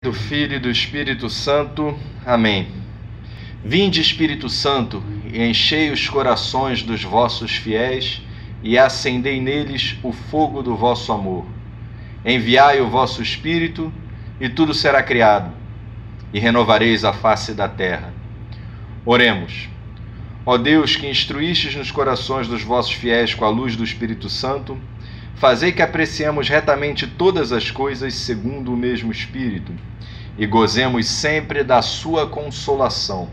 Do Filho e do Espírito Santo. Amém. Vinde, Espírito Santo, e enchei os corações dos vossos fiéis, e acendei neles o fogo do vosso amor. Enviai o vosso Espírito, e tudo será criado, e renovareis a face da terra. Oremos. Ó Deus, que instruístes nos corações dos vossos fiéis com a luz do Espírito Santo, fazei que apreciemos retamente todas as coisas segundo o mesmo Espírito, e gozemos sempre da sua consolação.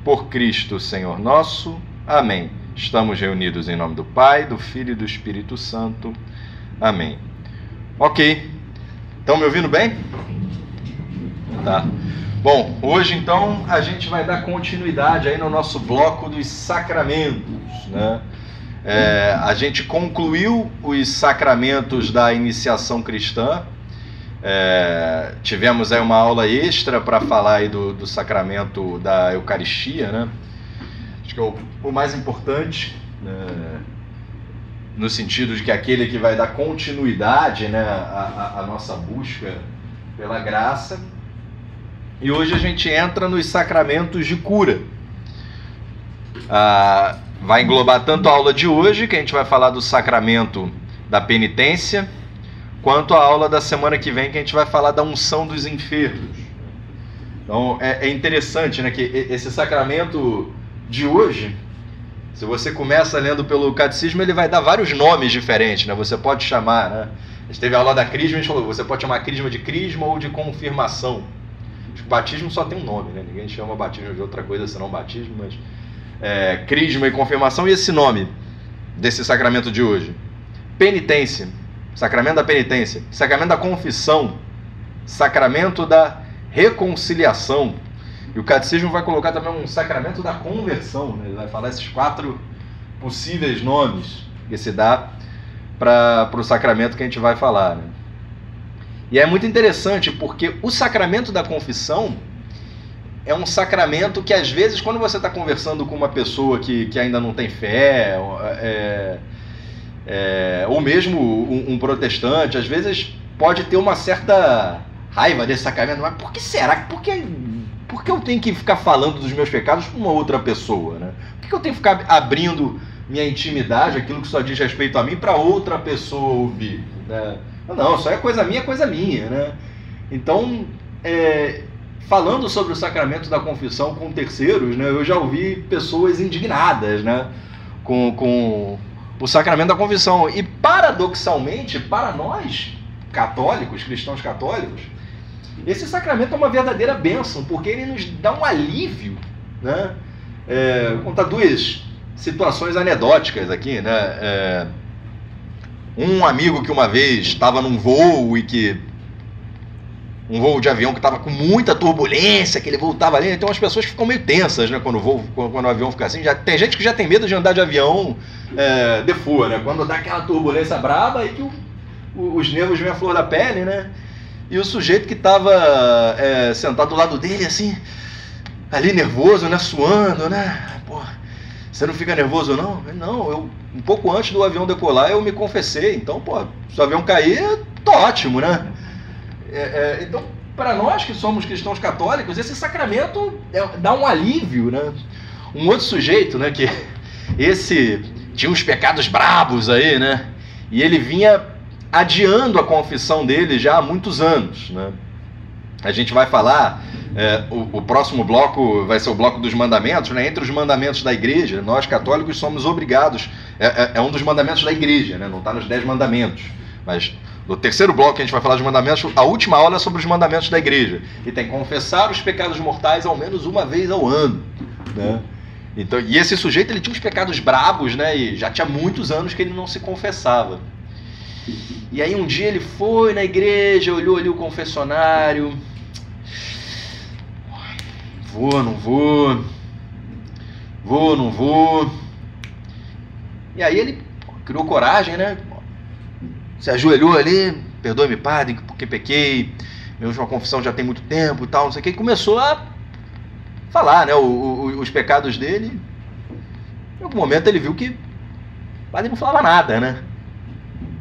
Por Cristo, Senhor nosso. Amém. Estamos reunidos em nome do Pai, do Filho e do Espírito Santo. Amém. Ok. Estão me ouvindo bem? Tá. Bom, hoje então a gente vai dar continuidade aí no nosso bloco dos sacramentos, né? A gente concluiu os sacramentos da iniciação cristã. Tivemos aí uma aula extra para falar aí do sacramento da Eucaristia, né? Acho que é o mais importante, né? No sentido de que aquele que vai dar continuidade, né, à nossa busca pela graça. E hoje a gente entra nos sacramentos de cura. Vai englobar tanto a aula de hoje, que a gente vai falar do sacramento da penitência, quanto a aula da semana que vem, que a gente vai falar da unção dos enfermos. Então é interessante, né, que esse sacramento de hoje, se você começa lendo pelo catecismo, ele vai dar vários nomes diferentes, né? Você pode chamar, né? A gente teve a aula da crisma, a gente falou, você pode chamar crisma de crisma ou de confirmação. Acho que batismo só tem um nome, né? Ninguém chama batismo de outra coisa senão batismo, mas crisma e confirmação. E esse nome desse sacramento de hoje? Penitência, sacramento da penitência, sacramento da confissão, sacramento da reconciliação. E o catecismo vai colocar também um sacramento da conversão, né? Ele vai falar esses 4 possíveis nomes que se dá para o sacramento que a gente vai falar, né? E é muito interessante porque o sacramento da confissão é um sacramento que, às vezes, quando você está conversando com uma pessoa que ainda não tem fé, ou mesmo um protestante, às vezes pode ter uma certa raiva desse sacramento. Mas por que será? Por que eu tenho que ficar falando dos meus pecados para uma outra pessoa, né? Por que eu tenho que ficar abrindo minha intimidade, aquilo que só diz respeito a mim, para outra pessoa ouvir, né? Não, isso aí é coisa minha, né? Então, falando sobre o sacramento da confissão com terceiros, né, eu já ouvi pessoas indignadas, né, com o sacramento da confissão. E, paradoxalmente, para nós, católicos, cristãos católicos, esse sacramento é uma verdadeira bênção, porque ele nos dá um alívio, né? Vou contar 2 situações anedóticas aqui, né? Um amigo que uma vez estava num voo um voo de avião que estava com muita turbulência, que ele voltava ali, então as pessoas ficam meio tensas, né, quando o avião fica assim. Tem gente que já tem medo de andar de avião de fuga, né? Quando dá aquela turbulência braba, aí que os nervos vêm à flor da pele, né? E o sujeito que estava sentado do lado dele, assim, ali nervoso, né, suando, né? Porra, você não fica nervoso, não? Não, um pouco antes do avião decolar, eu me confessei. Então, pô, se o avião cair, tô ótimo, né? Então, para nós que somos cristãos católicos, esse sacramento dá um alívio, né? Um outro sujeito, né, que esse tinha uns pecados brabos aí, né? E ele vinha adiando a confissão dele já há muitos anos, né? A gente vai falar, o próximo bloco vai ser o bloco dos mandamentos, né? Entre os mandamentos da igreja, nós católicos somos obrigados, é um dos mandamentos da igreja, né? Não está nos 10 mandamentos, mas no terceiro bloco que a gente vai falar de mandamentos, a última aula é sobre os mandamentos da igreja, e tem que confessar os pecados mortais ao menos uma vez ao ano, né? Então, e esse sujeito, ele tinha uns pecados brabos, né? E já tinha muitos anos que ele não se confessava. E aí um dia ele foi na igreja, olhou ali o confessionário. Vou, não vou. Vou, não vou. E aí ele criou coragem, né? Se ajoelhou ali, perdoe-me, padre, porque pequei. Minha última confissão já tem muito tempo e tal, não sei o que. E começou a falar, né, os pecados dele. Em algum momento ele viu que o padre não falava nada, né?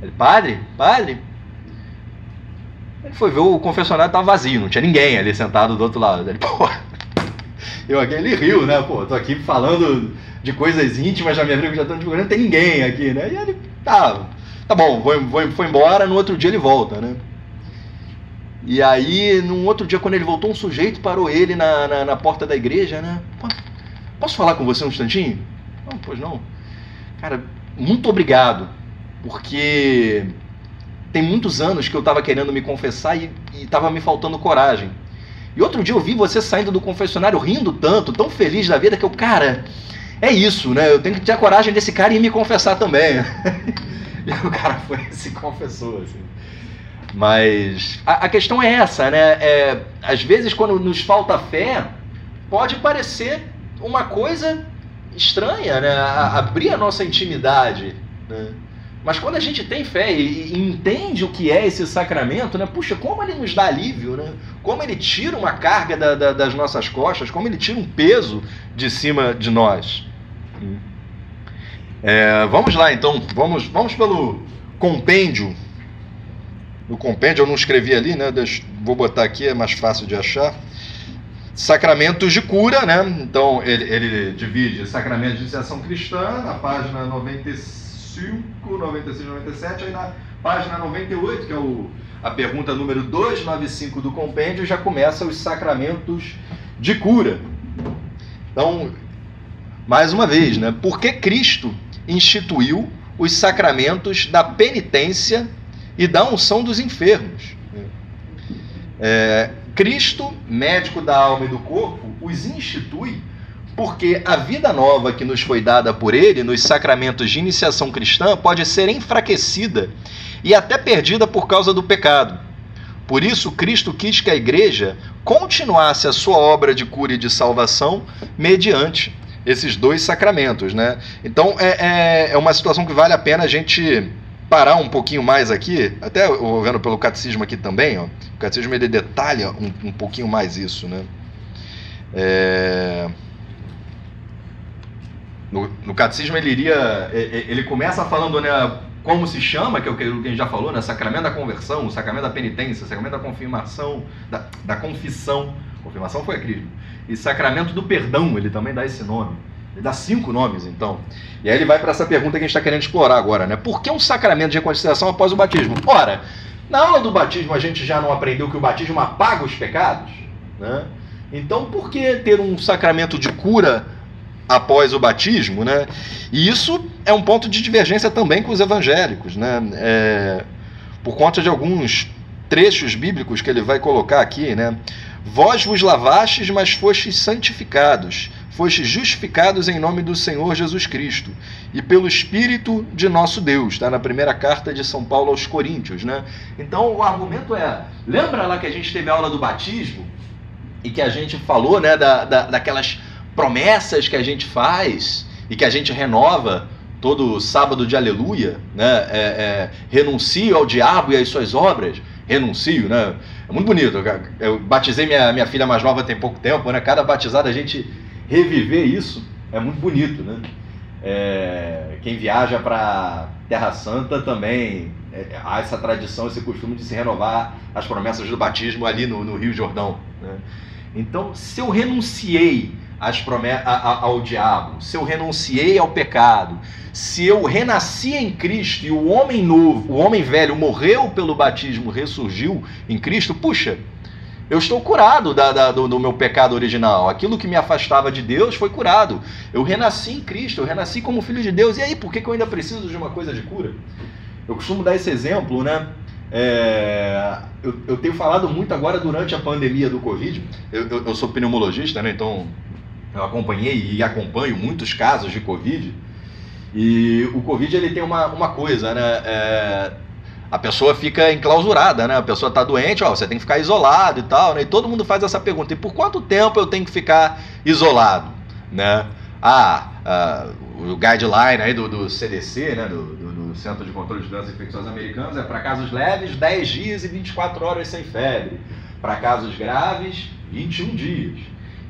Ele, padre, Ele foi ver, o confessionário estava vazio, não tinha ninguém ali sentado do outro lado. Ele, pô, ele riu, né? Pô, tô aqui falando de coisas íntimas da minha vida que já estão divulgando, não tem ninguém aqui, né? E ele, tá bom, foi embora, no outro dia ele volta, né? E aí, num outro dia, quando ele voltou, um sujeito parou ele na porta da igreja, né? Posso falar com você um instantinho? Não, pois não. Cara, muito obrigado, porque tem muitos anos que eu estava querendo me confessar e estava me faltando coragem. E outro dia eu vi você saindo do confessionário rindo tanto, tão feliz da vida, que eu, cara, é isso, né? Eu tenho que ter a coragem desse cara e me confessar também. E o cara foi e se confessou, assim. Mas a questão é essa, né? Às vezes, quando nos falta fé, pode parecer uma coisa estranha, né? Abrir a nossa intimidade, né? Mas quando a gente tem fé e entende o que é esse sacramento, né? Puxa, como ele nos dá alívio, né? Como ele tira uma carga das nossas costas, como ele tira um peso de cima de nós. Vamos lá, então. Vamos pelo compêndio. No compêndio eu não escrevi ali, né? Vou botar aqui, é mais fácil de achar. Sacramentos de cura, né? Então ele divide sacramentos de iniciação cristã na página 95, 96, 97, aí na página 98, que é a pergunta número 295 do compêndio, já começa os sacramentos de cura. Então, mais uma vez, né? Por que Cristo instituiu os sacramentos da penitência e da unção dos enfermos? Cristo, médico da alma e do corpo, os institui porque a vida nova que nos foi dada por ele nos sacramentos de iniciação cristã pode ser enfraquecida e até perdida por causa do pecado. Por isso, Cristo quis que a igreja continuasse a sua obra de cura e de salvação mediante esses dois sacramentos, né? Então, é uma situação que vale a pena a gente parar um pouquinho mais aqui, até vendo pelo catecismo aqui também, ó, o catecismo ele detalha um pouquinho mais isso, né? No catecismo ele começa falando, né, como se chama, que é o que a gente já falou, né, sacramento da conversão, o sacramento da penitência, o sacramento da confirmação, da confissão, confirmação foi a Cristo, e sacramento do perdão, ele também dá esse nome. Ele dá 5 nomes, então. E aí ele vai para essa pergunta que a gente está querendo explorar agora, né? Por que um sacramento de reconciliação após o batismo? Ora, na aula do batismo a gente já não aprendeu que o batismo apaga os pecados, né? Então, por que ter um sacramento de cura após o batismo, né? E isso é um ponto de divergência também com os evangélicos, né? Por conta de alguns trechos bíblicos que ele vai colocar aqui, né? Vós vos lavastes, mas fostes santificados, fostes justificados em nome do Senhor Jesus Cristo e pelo Espírito de nosso Deus, está na primeira carta de São Paulo aos Coríntios, né? Então o argumento lembra lá que a gente teve a aula do batismo e que a gente falou, né, daquelas promessas que a gente faz e que a gente renova todo sábado de aleluia, né? Renuncio ao diabo e às suas obras, renuncio, né? É muito bonito. Eu batizei minha filha mais nova tem pouco tempo, né? Cada batizada a gente reviver isso é muito bonito, né? Quem viaja para Terra Santa também há essa tradição, esse costume de se renovar as promessas do batismo ali no Rio Jordão, né? Então, se eu renunciei ao diabo, se eu renunciei ao pecado, se eu renasci em Cristo e o homem novo, o homem velho morreu pelo batismo, ressurgiu em Cristo, puxa, eu estou curado do meu pecado original. Aquilo que me afastava de Deus foi curado. Eu renasci em Cristo, eu renasci como filho de Deus. E aí, por que eu ainda preciso de uma coisa de cura? Eu costumo dar esse exemplo, né? Eu tenho falado muito agora durante a pandemia do Covid. Eu sou pneumologista, né? Então eu acompanhei e acompanho muitos casos de Covid. E o Covid ele tem uma coisa, né? A pessoa fica enclausurada, né? A pessoa está doente, você tem que ficar isolado e tal, né? E todo mundo faz essa pergunta: e por quanto tempo eu tenho que ficar isolado, né? O guideline aí do CDC, né? Do Centro de Controle de Doenças Infecciosas Americanos, é para casos leves 10 dias e 24 horas sem febre. Para casos graves, 21 dias.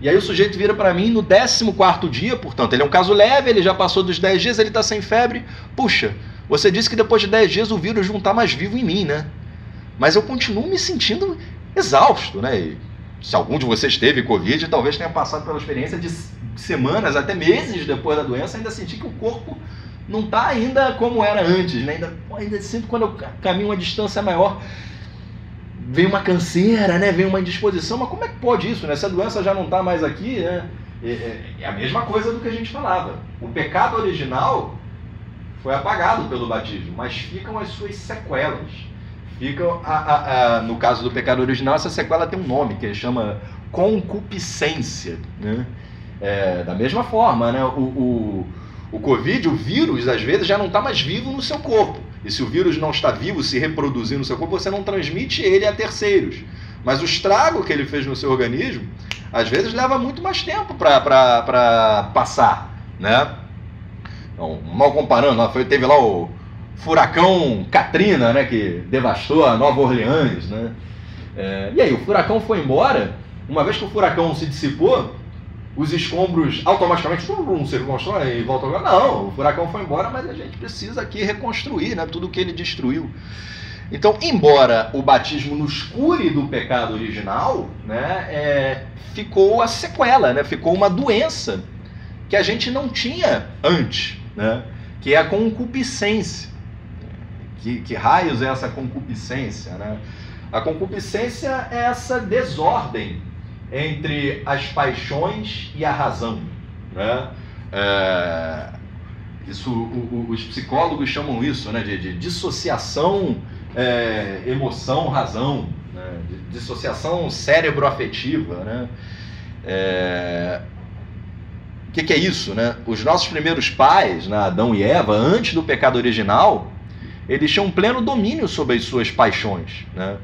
E aí o sujeito vira para mim no 14º dia, portanto, ele é um caso leve, ele já passou dos 10 dias, ele está sem febre. Puxa, você disse que depois de 10 dias o vírus não está mais vivo em mim, né? mas eu continuo me sentindo exausto, né? E se algum de vocês teve Covid, talvez tenha passado pela experiência de semanas, até meses depois da doença, ainda sentir que o corpo não está ainda como era antes, né? Ainda sinto quando eu caminho uma distância maior, vem uma canseira, né? Vem uma indisposição, mas como é que pode isso, né? Se a doença já não está mais aqui, né? É a mesma coisa do que a gente falava. O pecado original foi apagado pelo batismo, mas ficam as suas sequelas. Ficam, no caso do pecado original, essa sequela tem um nome, que chama concupiscência, né? Da mesma forma, né? O Covid, o vírus, às vezes, já não está mais vivo no seu corpo. E se o vírus não está vivo, se reproduzindo no seu corpo, você não transmite ele a terceiros. Mas o estrago que ele fez no seu organismo, às vezes, leva muito mais tempo para passar, né? Então, mal comparando, teve lá o furacão Katrina, né, que devastou a Nova Orleans, né? E aí, o furacão foi embora. Uma vez que o furacão se dissipou, os escombros automaticamente se reconstroem e voltam agora. Não, o furacão foi embora, mas a gente precisa aqui reconstruir, né, tudo que ele destruiu. Então, embora o batismo nos cure do pecado original, né, ficou a sequela, né, ficou uma doença que a gente não tinha antes, né, que é a concupiscência. Que raios é essa concupiscência, né? A concupiscência é essa desordem entre as paixões e a razão, né? Os psicólogos chamam isso, né, de dissociação emoção-razão, né? Dissociação cérebro-afetiva, né? O que é isso, né? Os nossos primeiros pais, né, Adão e Eva, antes do pecado original, eles tinham um pleno domínio sobre as suas paixões, né?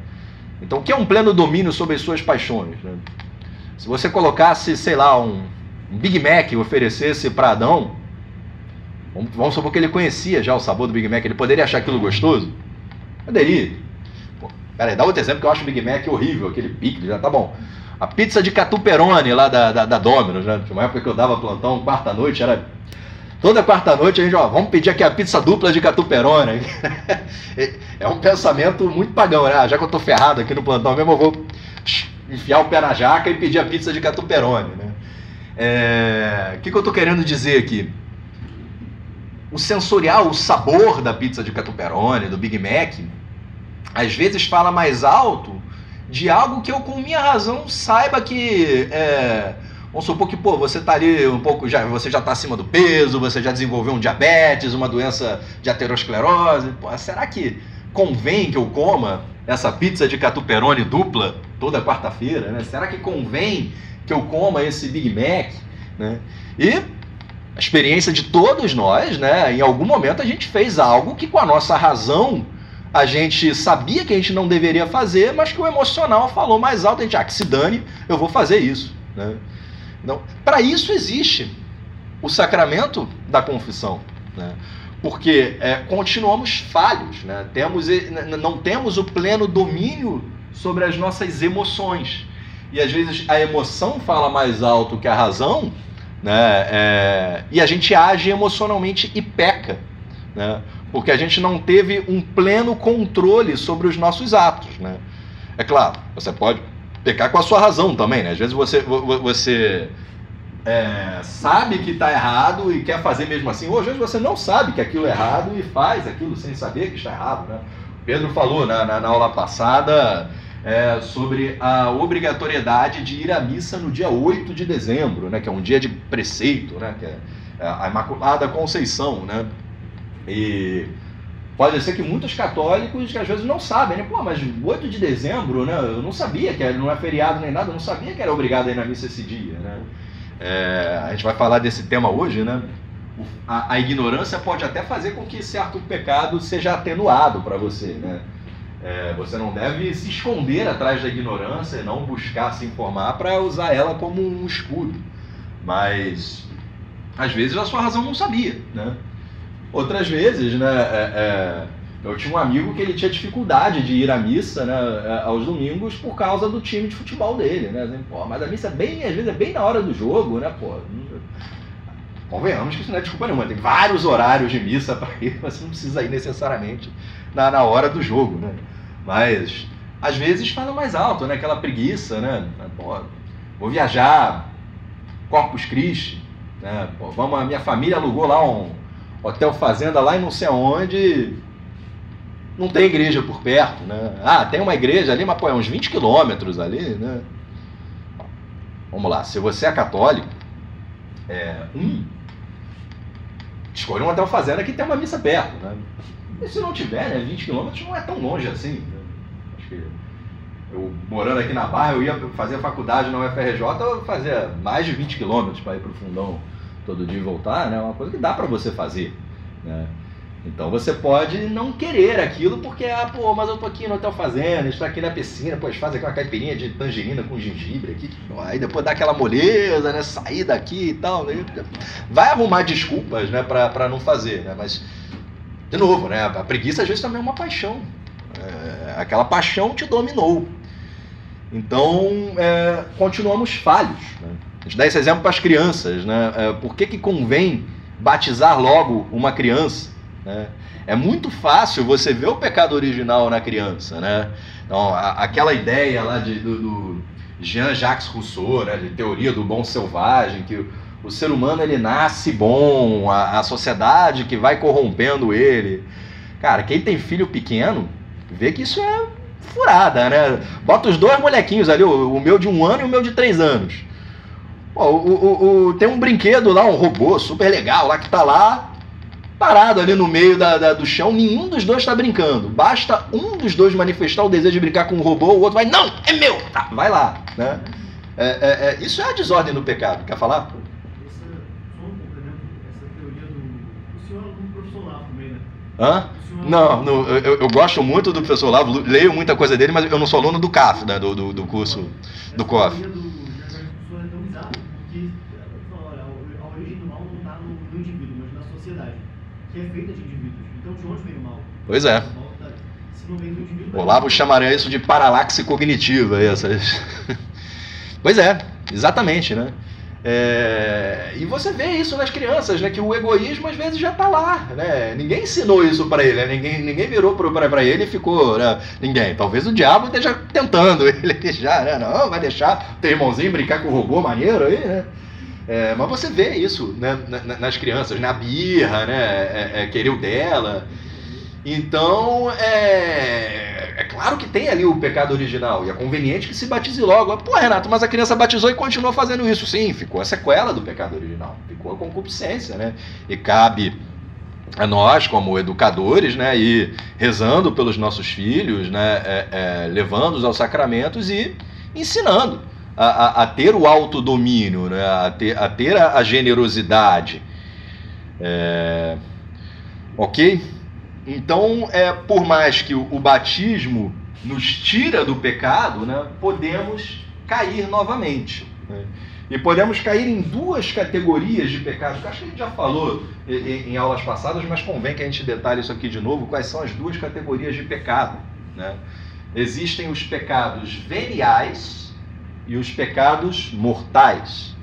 Então, o que é um pleno domínio sobre as suas paixões, né? Se você colocasse, sei lá, um Big Mac e oferecesse para Adão, vamos supor que ele conhecia já o sabor do Big Mac, ele poderia achar aquilo gostoso? Poderia. Peraí, dá outro exemplo que eu acho o Big Mac horrível, aquele picles, já tá bom. A pizza de catuperone lá da Domino's, né? Tinha uma época que eu dava plantão, quarta-noite, era... Toda quarta-noite a gente, vamos pedir aqui a pizza dupla de catuperone. É um pensamento muito pagão, né? Já que eu tô ferrado aqui no plantão mesmo, eu vou enfiar o pé na jaca e pedir a pizza de catuperone, né? O que eu tô querendo dizer aqui? O sensorial, o sabor da pizza de catuperone, do Big Mac, às vezes fala mais alto de algo que eu, com minha razão, saiba que... Vamos supor que, você tá ali um pouco, você já tá acima do peso, você já desenvolveu um diabetes, uma doença de aterosclerose. Será que convém que eu coma essa pizza de catuperone dupla toda quarta-feira, né? Será que convém que eu coma esse Big Mac, né? E a experiência de todos nós, né? Em algum momento a gente fez algo que com a nossa razão a gente sabia que a gente não deveria fazer, mas que o emocional falou mais alto, a gente, que se dane, eu vou fazer isso, né? Então, para isso existe o sacramento da confissão, né? Porque continuamos falhos, né? Não temos o pleno domínio sobre as nossas emoções. E às vezes a emoção fala mais alto que a razão, né? E a gente age emocionalmente e peca, né? Porque a gente não teve um pleno controle sobre os nossos atos, né? É claro, você pode pecar com a sua razão também, né? Às vezes você sabe que está errado e quer fazer mesmo assim. Ou às vezes você não sabe que aquilo é errado e faz aquilo sem saber que está errado, né? Pedro falou na aula passada sobre a obrigatoriedade de ir à missa no dia 8 de dezembro, né? Que é um dia de preceito, né? Que é a Imaculada Conceição, né? E pode ser que muitos católicos às vezes não sabem, né? Mas 8 de dezembro, né? Eu não sabia que não é feriado nem nada, eu não sabia que era obrigado a ir na missa esse dia, né? A gente vai falar desse tema hoje, né? A ignorância pode até fazer com que certo pecado seja atenuado para você, né? Você não deve se esconder atrás da ignorância e não buscar se informar para usar ela como um escudo. Mas às vezes a sua razão não sabia, né? Outras vezes, né, eu tinha um amigo que ele tinha dificuldade de ir à missa, né, aos domingos por causa do time de futebol dele, né? Mas a missa às vezes é bem na hora do jogo, né? Convenhamos que isso não é desculpa nenhuma, tem vários horários de missa para ir, você não precisa ir necessariamente na hora do jogo, né? Mas às vezes fala mais alto, né? Aquela preguiça, né? Pô, vou viajar, Corpus Christi, né? Pô, vamos, a minha família alugou lá um hotel fazenda lá e não sei aonde, não tem igreja por perto, né? Ah, tem uma igreja ali, mas pô, é uns 20 quilômetros ali, né? Vamos lá, se você é católico, escolha um hotel fazenda que tem uma missa perto, né? E se não tiver, né, 20 quilômetros não é tão longe assim, né? Acho que eu, morando aqui na Barra, eu ia fazer faculdade na UFRJ, eu fazia mais de 20 quilômetros para ir para o Fundão todo dia e voltar, né? Uma coisa que dá para você fazer, né? Então você pode não querer aquilo porque, pô, mas eu tô aqui no hotel fazenda, estou aqui na piscina, pô, faz aqui uma caipirinha de tangerina com gengibre aqui, aí depois dá aquela moleza, né, sair daqui e tal, né? Vai arrumar desculpas, né, para não fazer, né? Mas, de novo, né, a preguiça às vezes também é uma paixão, aquela paixão te dominou. Então, continuamos falhos, né? A gente dá esse exemplo para as crianças, né? Por que convém batizar logo uma criança? Né? É muito fácil você ver o pecado original na criança, né? Então, aquela ideia lá do Jean-Jacques Rousseau, né, de teoria do bom selvagem, que o ser humano ele nasce bom, a sociedade que vai corrompendo ele. Cara, quem tem filho pequeno vê que isso é furada, né? Bota os dois molequinhos ali, o meu de 1 ano e o meu de 3 anos. Pô, tem um brinquedo lá, um robô super legal lá que tá lá parado ali no meio do chão, nenhum dos dois está brincando. Basta um dos dois manifestar o desejo de brincar com o robô, o outro vai, não, é meu, tá, vai lá, né? Isso é a desordem do pecado. Quer falar? Só um complemento, essa teoria o senhor é um professor Olavo também, né? Hã? Não, eu gosto muito do professor Olavo, leio muita coisa dele, mas eu não sou aluno do CAF, né, do curso do COF. A teoria do é tão bizarra, porque a origem do mal não está no indivíduo, mas na sociedade, que é feita de indivíduos. Então, de onde vem o mal? Pois é. Se não vem do indivíduo... Olavo chamaria isso de paralaxe cognitiva. Pois é, exatamente, né? E você vê isso nas crianças, né? Que o egoísmo às vezes já está lá, né? Ninguém ensinou isso para ele, né? Ninguém virou para ele e ficou, né? Ninguém. Talvez o diabo esteja tentando ele já, né? Não, vai deixar o teu irmãozinho brincar com o robô maneiro aí, né? Mas você vê isso, né, nas crianças, na birra, né, querer o dela. Então, é claro que tem ali o pecado original, e é conveniente que se batize logo. Pô, Renato, mas a criança batizou e continuou fazendo isso. Sim, ficou a sequela do pecado original, ficou a concupiscência, né? E cabe a nós, como educadores, né, ir rezando pelos nossos filhos, né, levando-os aos sacramentos e ensinando a ter o autodomínio, né? a ter a generosidade. Ok? Então, por mais que o batismo nos tira do pecado, né, podemos cair novamente. Né? E podemos cair em 2 categorias de pecados, que acho que a gente já falou em aulas passadas, mas convém que a gente detalhe isso aqui de novo, quais são as 2 categorias de pecado. Né? Existem os pecados veniais e os pecados mortais.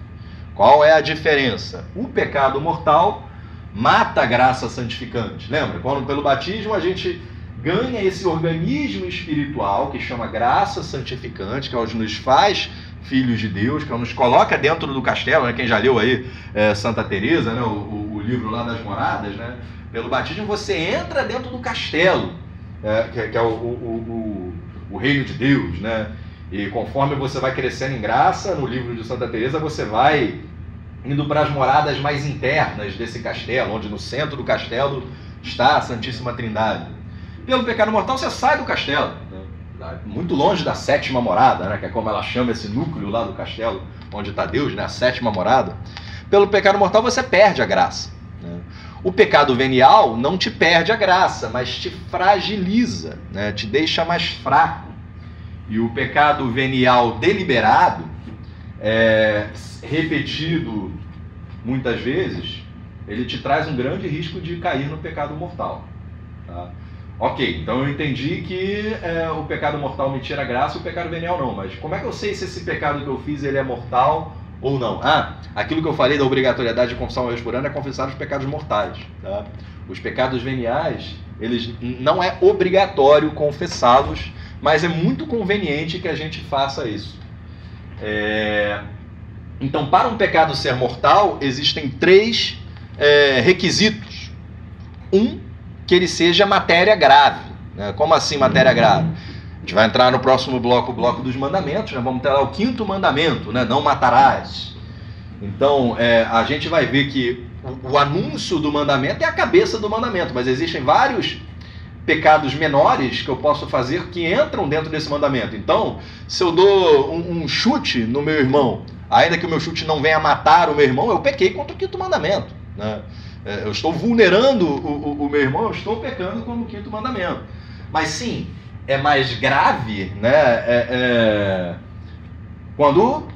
Qual é a diferença? O pecado mortal mata a graça santificante. Lembra? Quando pelo batismo a gente ganha esse organismo espiritual que chama graça santificante, que nos faz filhos de Deus, que nos coloca dentro do castelo, né? Quem já leu aí Santa Teresa, né? o livro lá das moradas, né? Pelo batismo você entra dentro do castelo, que é o reino de Deus, né? E conforme você vai crescendo em graça, no livro de Santa Teresa, você vai indo para as moradas mais internas desse castelo, onde no centro do castelo está a Santíssima Trindade. Pelo pecado mortal, você sai do castelo, né? Muito longe da 7ª morada, né? Que é como ela chama esse núcleo lá do castelo, onde está Deus, né? A 7ª morada. Pelo pecado mortal, você perde a graça. Né? O pecado venial não te perde a graça, mas te fragiliza, né? Te deixa mais fraco. E o pecado venial deliberado, repetido muitas vezes, ele te traz um grande risco de cair no pecado mortal. Tá? Ok, então eu entendi que o pecado mortal me tira a graça e o pecado venial não, mas como é que eu sei se esse pecado que eu fiz ele é mortal ou não? Aquilo que eu falei da obrigatoriedade de confessar uma vez por ano é confessar os pecados mortais. Tá? Os pecados veniais, não é obrigatório confessá-los, mas é muito conveniente que a gente faça isso. Então, para um pecado ser mortal, existem 3 requisitos. Que ele seja matéria grave. Né? Como assim matéria grave? A gente vai entrar no próximo bloco, o bloco dos mandamentos, né? Vamos ter lá o 5º mandamento, né? Não matarás. Então, a gente vai ver que o anúncio do mandamento é a cabeça do mandamento, mas existem vários pecados menores que eu posso fazer que entram dentro desse mandamento. Então, se eu dou um chute no meu irmão, ainda que o meu chute não venha matar o meu irmão, eu pequei contra o 5º mandamento. Né? Eu estou vulnerando o meu irmão, eu estou pecando como o 5º mandamento. Mas sim, é mais grave, né? Quando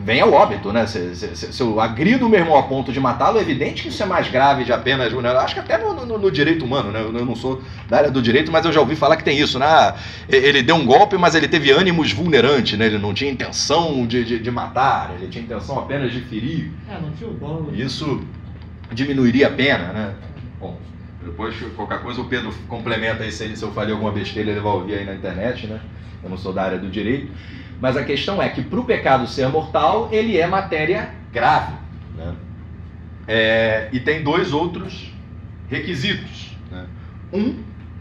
vem ao óbito, né? Se eu agrido o meu irmão a ponto de matá-lo, é evidente que isso é mais grave de apenas... Né? Acho que até no direito humano, né? Eu não sou da área do direito, mas eu já ouvi falar que tem isso, né? Ele deu um golpe, mas ele teve ânimos vulnerantes, né? Ele não tinha intenção de matar, ele tinha intenção apenas de ferir. Não tinha o dolo. Isso diminuiria a pena, né? Bom, depois qualquer coisa o Pedro complementa aí, se eu falei alguma besteira ele vai ouvir aí na internet, né? Eu não sou da área do direito. Mas a questão é que para o pecado ser mortal, ele é matéria grave. Né? E tem 2 outros requisitos. Né?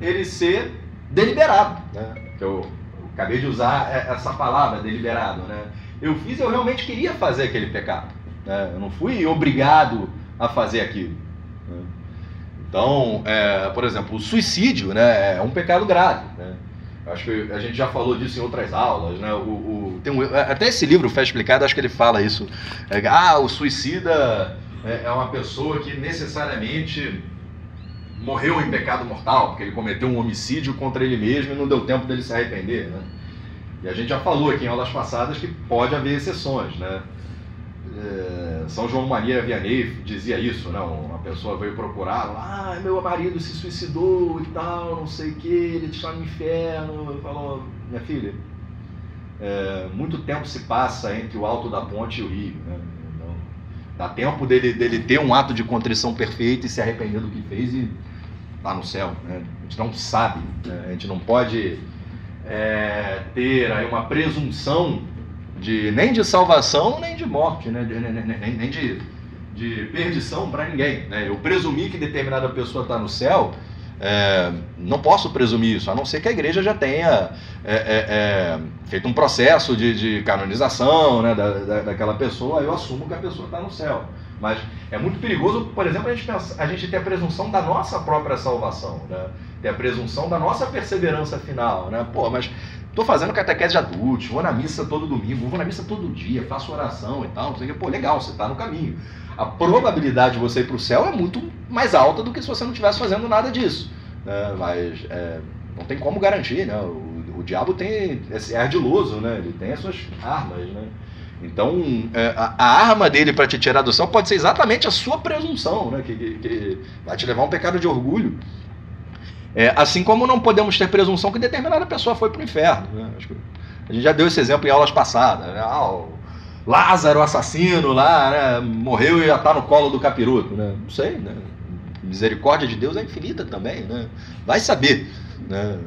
Ele ser deliberado. Né? Que eu acabei de usar essa palavra, deliberado. Né? Eu realmente queria fazer aquele pecado. Né? Eu não fui obrigado a fazer aquilo. Né? Então, por exemplo, o suicídio, né, é um pecado grave. Né? Acho que a gente já falou disso em outras aulas, né? Até esse livro, Fé Explicada, acho que ele fala isso. O suicida é uma pessoa que necessariamente morreu em pecado mortal, porque ele cometeu um homicídio contra ele mesmo e não deu tempo dele se arrepender, né? E a gente já falou aqui em aulas passadas que pode haver exceções, né? São João Maria Vianney dizia isso, né? Uma pessoa veio procurar, meu marido se suicidou e tal, não sei o que, ele está no inferno. Ele falou, minha filha, muito tempo se passa entre o alto da ponte e o rio, né? Então, dá tempo dele ter um ato de contrição perfeito e se arrepender do que fez e tá no céu, né? A gente não sabe, né? A gente não pode ter aí uma presunção nem de salvação, nem de morte, né? Nem de perdição para ninguém. Né? Eu presumir que determinada pessoa está no céu, não posso presumir isso, a não ser que a igreja já tenha feito um processo de canonização, né, daquela pessoa, aí eu assumo que a pessoa está no céu. Mas é muito perigoso, por exemplo, a gente ter a presunção da nossa própria salvação, né? Ter a presunção da nossa perseverança final. Né? Mas estou fazendo catequese de adultos, vou na missa todo domingo, vou na missa todo dia, faço oração e tal, não sei o que. Legal, você está no caminho. A probabilidade de você ir para o céu é muito mais alta do que se você não estivesse fazendo nada disso. Né? Mas não tem como garantir, né? O diabo é ardiloso, né? Ele tem as suas armas, né? Então, a arma dele para te tirar do céu pode ser exatamente a sua presunção, né? Que vai te levar a um pecado de orgulho. Assim como não podemos ter presunção que determinada pessoa foi para o inferno. Né? Acho que a gente já deu esse exemplo em aulas passadas. Né? O Lázaro, o assassino lá, né? Morreu e já está no colo do capiroto. Né? Não sei, né? A misericórdia de Deus é infinita também. Né? Vai saber. Né?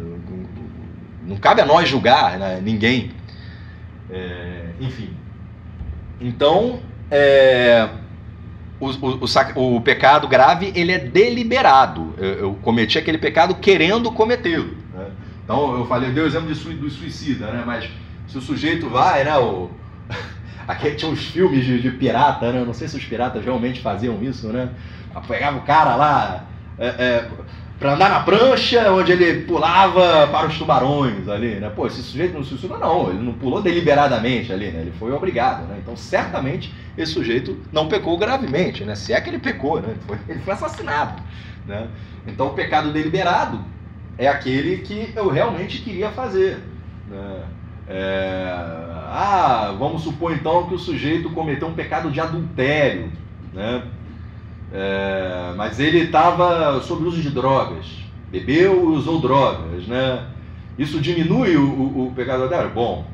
Não cabe a nós julgar, né? Ninguém. Enfim. Então, o pecado grave, ele é deliberado. Eu cometi aquele pecado querendo cometê-lo. Né? Então, eu dei o exemplo do suicida, né? Mas se o sujeito vai, né? Aqui tinha uns filmes de pirata, né? Eu não sei se os piratas realmente faziam isso, né? Pegava o cara lá para andar na prancha, onde ele pulava para os tubarões ali, né? Esse sujeito não suicidou, não. Ele não pulou deliberadamente ali, né? Ele foi obrigado, né? Então, certamente, esse sujeito não pecou gravemente, né? Se é que ele pecou, né? Ele foi assassinado, né? Então, o pecado deliberado é aquele que eu realmente queria fazer, né? Vamos supor, então, que o sujeito cometeu um pecado de adultério, né? Mas ele estava sob uso de drogas, bebeu e usou drogas, né? Isso diminui o pecado adultério? Bom,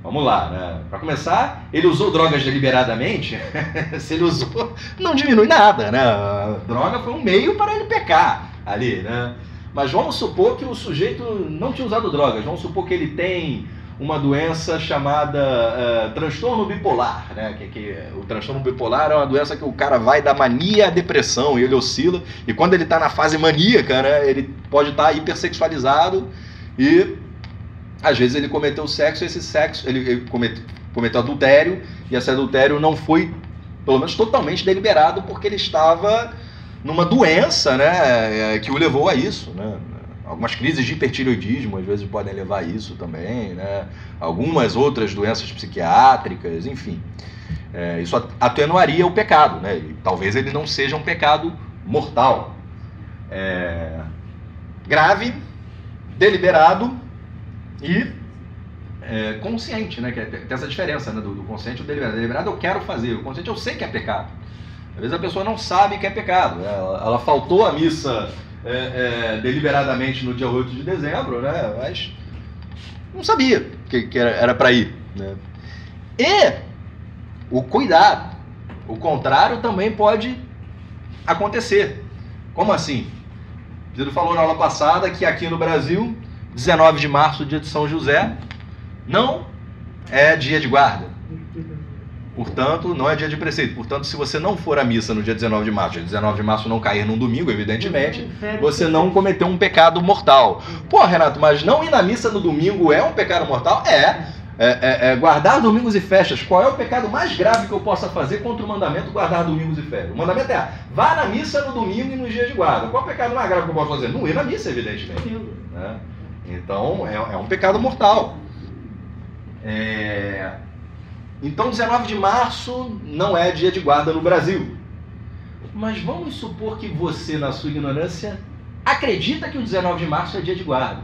vamos lá, né? Para começar, ele usou drogas deliberadamente. Se ele usou, não diminui nada, né? A droga foi um meio para ele pecar ali, né? Mas vamos supor que o sujeito não tinha usado drogas, vamos supor que ele tem uma doença chamada transtorno bipolar, né? O transtorno bipolar é uma doença que o cara vai da mania à depressão, e ele oscila, e quando ele está na fase maníaca, né, ele pode estar hipersexualizado, e às vezes ele cometeu sexo, ele cometeu adultério, e esse adultério não foi, pelo menos totalmente deliberado, porque ele estava numa doença, né, que o levou a isso, né? Algumas crises de hipertireoidismo às vezes podem levar a isso também, né? Algumas outras doenças psiquiátricas, enfim. Isso atenuaria o pecado, né? E talvez ele não seja um pecado mortal. Grave, deliberado e consciente, né? Que tem essa diferença, né? do consciente e do deliberado. Deliberado eu quero fazer, o consciente eu sei que é pecado. Às vezes a pessoa não sabe que é pecado, né? Ela faltou à missa deliberadamente no dia 8 de dezembro, né? Mas não sabia que era para ir, né? E o cuidado, o contrário também pode acontecer. Como assim? O Pedro falou na aula passada que aqui no Brasil, 19 de março, dia de São José, não é dia de guarda. Portanto, não é dia de preceito. Portanto, se você não for à missa no dia 19 de março, dia 19 de março não cair num domingo, evidentemente, você não cometeu um pecado mortal. Pô, Renato, mas não ir na missa no domingo é um pecado mortal? Guardar domingos e festas. Qual é o pecado mais grave que eu possa fazer contra o mandamento guardar domingos e festas? O mandamento é: vá na missa no domingo e nos dias de guarda. Qual é o pecado mais grave que eu posso fazer? Não ir na missa, evidentemente. Né? Então, é um pecado mortal. Então, 19 de março não é dia de guarda no Brasil. Mas vamos supor que você, na sua ignorância, acredita que o 19 de março é dia de guarda.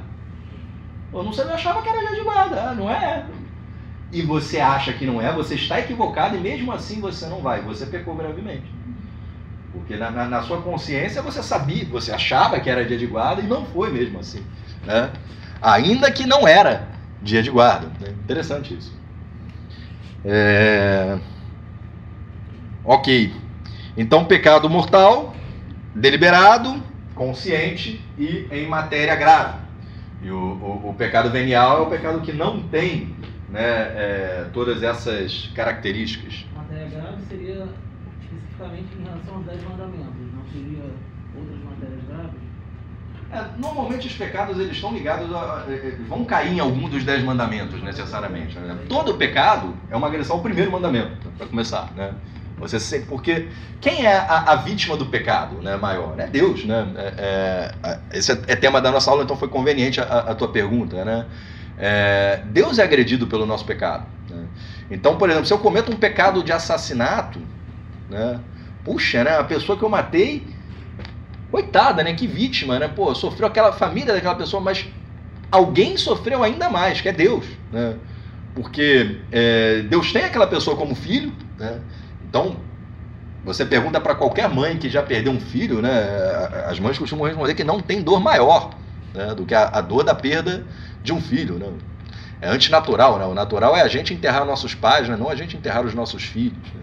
Eu não sabia, eu achava que era dia de guarda. Não é. E você acha que não é, você está equivocado e mesmo assim você não vai. Você pecou gravemente. Porque na sua consciência você sabia, você achava que era dia de guarda e não foi mesmo assim. Né? Ainda que não era dia de guarda. Interessante isso. Ok. Então, pecado mortal, deliberado, consciente e em matéria grave. E o pecado venial é o pecado que não tem, né, todas essas características. Matéria grave seria especificamente em relação aos 10 mandamentos, não seria outras matérias graves? Normalmente os pecados eles estão ligados vão cair em algum dos 10 mandamentos necessariamente, né? Todo pecado é uma agressão ao primeiro mandamento, para começar, né? Porque quem é a vítima do pecado, né, maior? É Deus, né? Esse é tema da nossa aula, então foi conveniente a tua pergunta, né? Deus é agredido pelo nosso pecado, né? Então, por exemplo, se eu cometo um pecado de assassinato, né? Puxa, né? A pessoa que eu matei, coitada, né? Que vítima, né? Pô, sofreu aquela família daquela pessoa, mas alguém sofreu ainda mais, que é Deus, né? Porque Deus tem aquela pessoa como filho, né? Então, você pergunta para qualquer mãe que já perdeu um filho, né? As mães costumam responder que não tem dor maior, né, do que a dor da perda de um filho, né? É antinatural, né? O natural é a gente enterrar nossos pais, né? Não a gente enterrar os nossos filhos, né?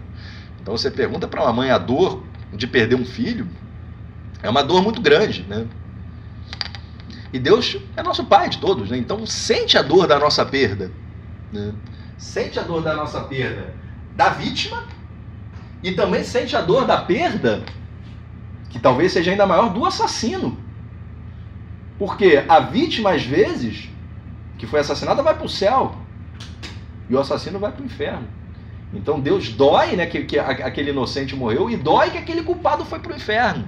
Então, você pergunta para uma mãe a dor de perder um filho, é uma dor muito grande, né? E Deus é nosso Pai de todos, né? Então sente a dor da nossa perda, né? Sente a dor da nossa perda da vítima e também sente a dor da perda, que talvez seja ainda maior, do assassino. Porque a vítima, às vezes, que foi assassinada, vai para o céu e o assassino vai para o inferno. Então Deus dói, né, que aquele inocente morreu e dói que aquele culpado foi para o inferno.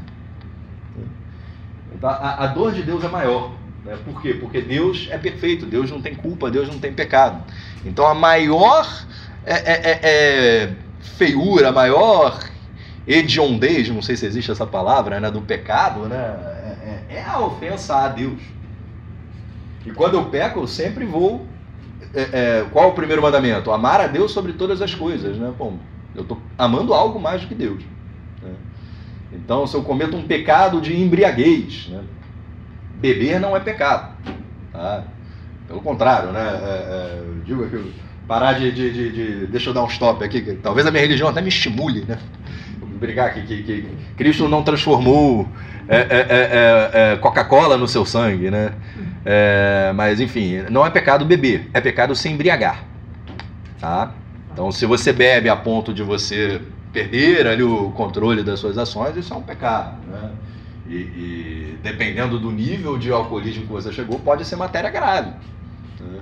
A dor de Deus é maior, né? Por quê? Porque Deus é perfeito, Deus não tem culpa, Deus não tem pecado. Então a maior feiura, a maior hediondez, não sei se existe essa palavra, né, do pecado, né, é a ofensa a Deus. E quando eu peco, eu sempre vou... qual é o primeiro mandamento? Amar a Deus sobre todas as coisas, né? Bom, eu estou amando algo mais do que Deus, né? Então, se eu cometo um pecado de embriaguez, né? Beber não é pecado, tá? Pelo contrário, né? Digo que parar deixa eu dar um stop aqui, que talvez a minha religião até me estimule, né? brigar que Cristo não transformou Coca-Cola no seu sangue, né? Mas enfim, não é pecado beber, é pecado se embriagar, tá? Então, se você bebe a ponto de você perder ali o controle das suas ações, isso é um pecado, né? E dependendo do nível de alcoolismo que você chegou, pode ser matéria grave, né?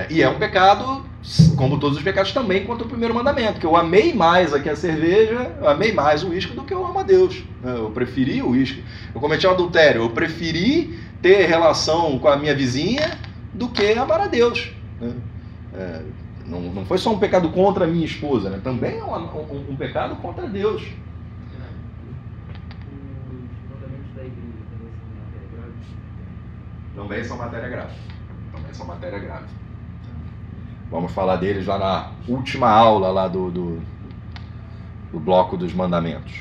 E é um pecado, como todos os pecados, também contra o primeiro mandamento, que eu amei mais aqui a cerveja, eu amei mais o uísque do que eu amo a Deus, né? Eu preferi o uísque, eu cometi um adultério, eu preferi ter relação com a minha vizinha do que amar a Deus, né? Não foi só um pecado contra a minha esposa, né? Também é um pecado contra Deus. Os mandamentos da igreja Também são matéria grave. Também são matéria grave. Vamos falar deles lá na última aula lá do bloco dos mandamentos.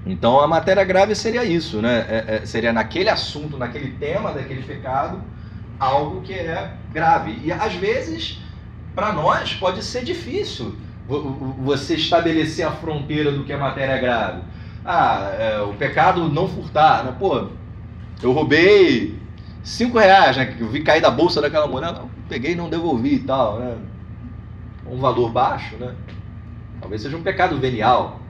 Então a matéria grave seria isso, né? Seria naquele assunto, naquele tema daquele pecado, algo que é grave. E às vezes, para nós, pode ser difícil você estabelecer a fronteira do que é matéria grave. O pecado não furtar, né? Pô, eu roubei R$5, né? Que eu vi cair da bolsa daquela mulher, não, peguei e não devolvi e tal, né? Um valor baixo, né? Talvez seja um pecado venial.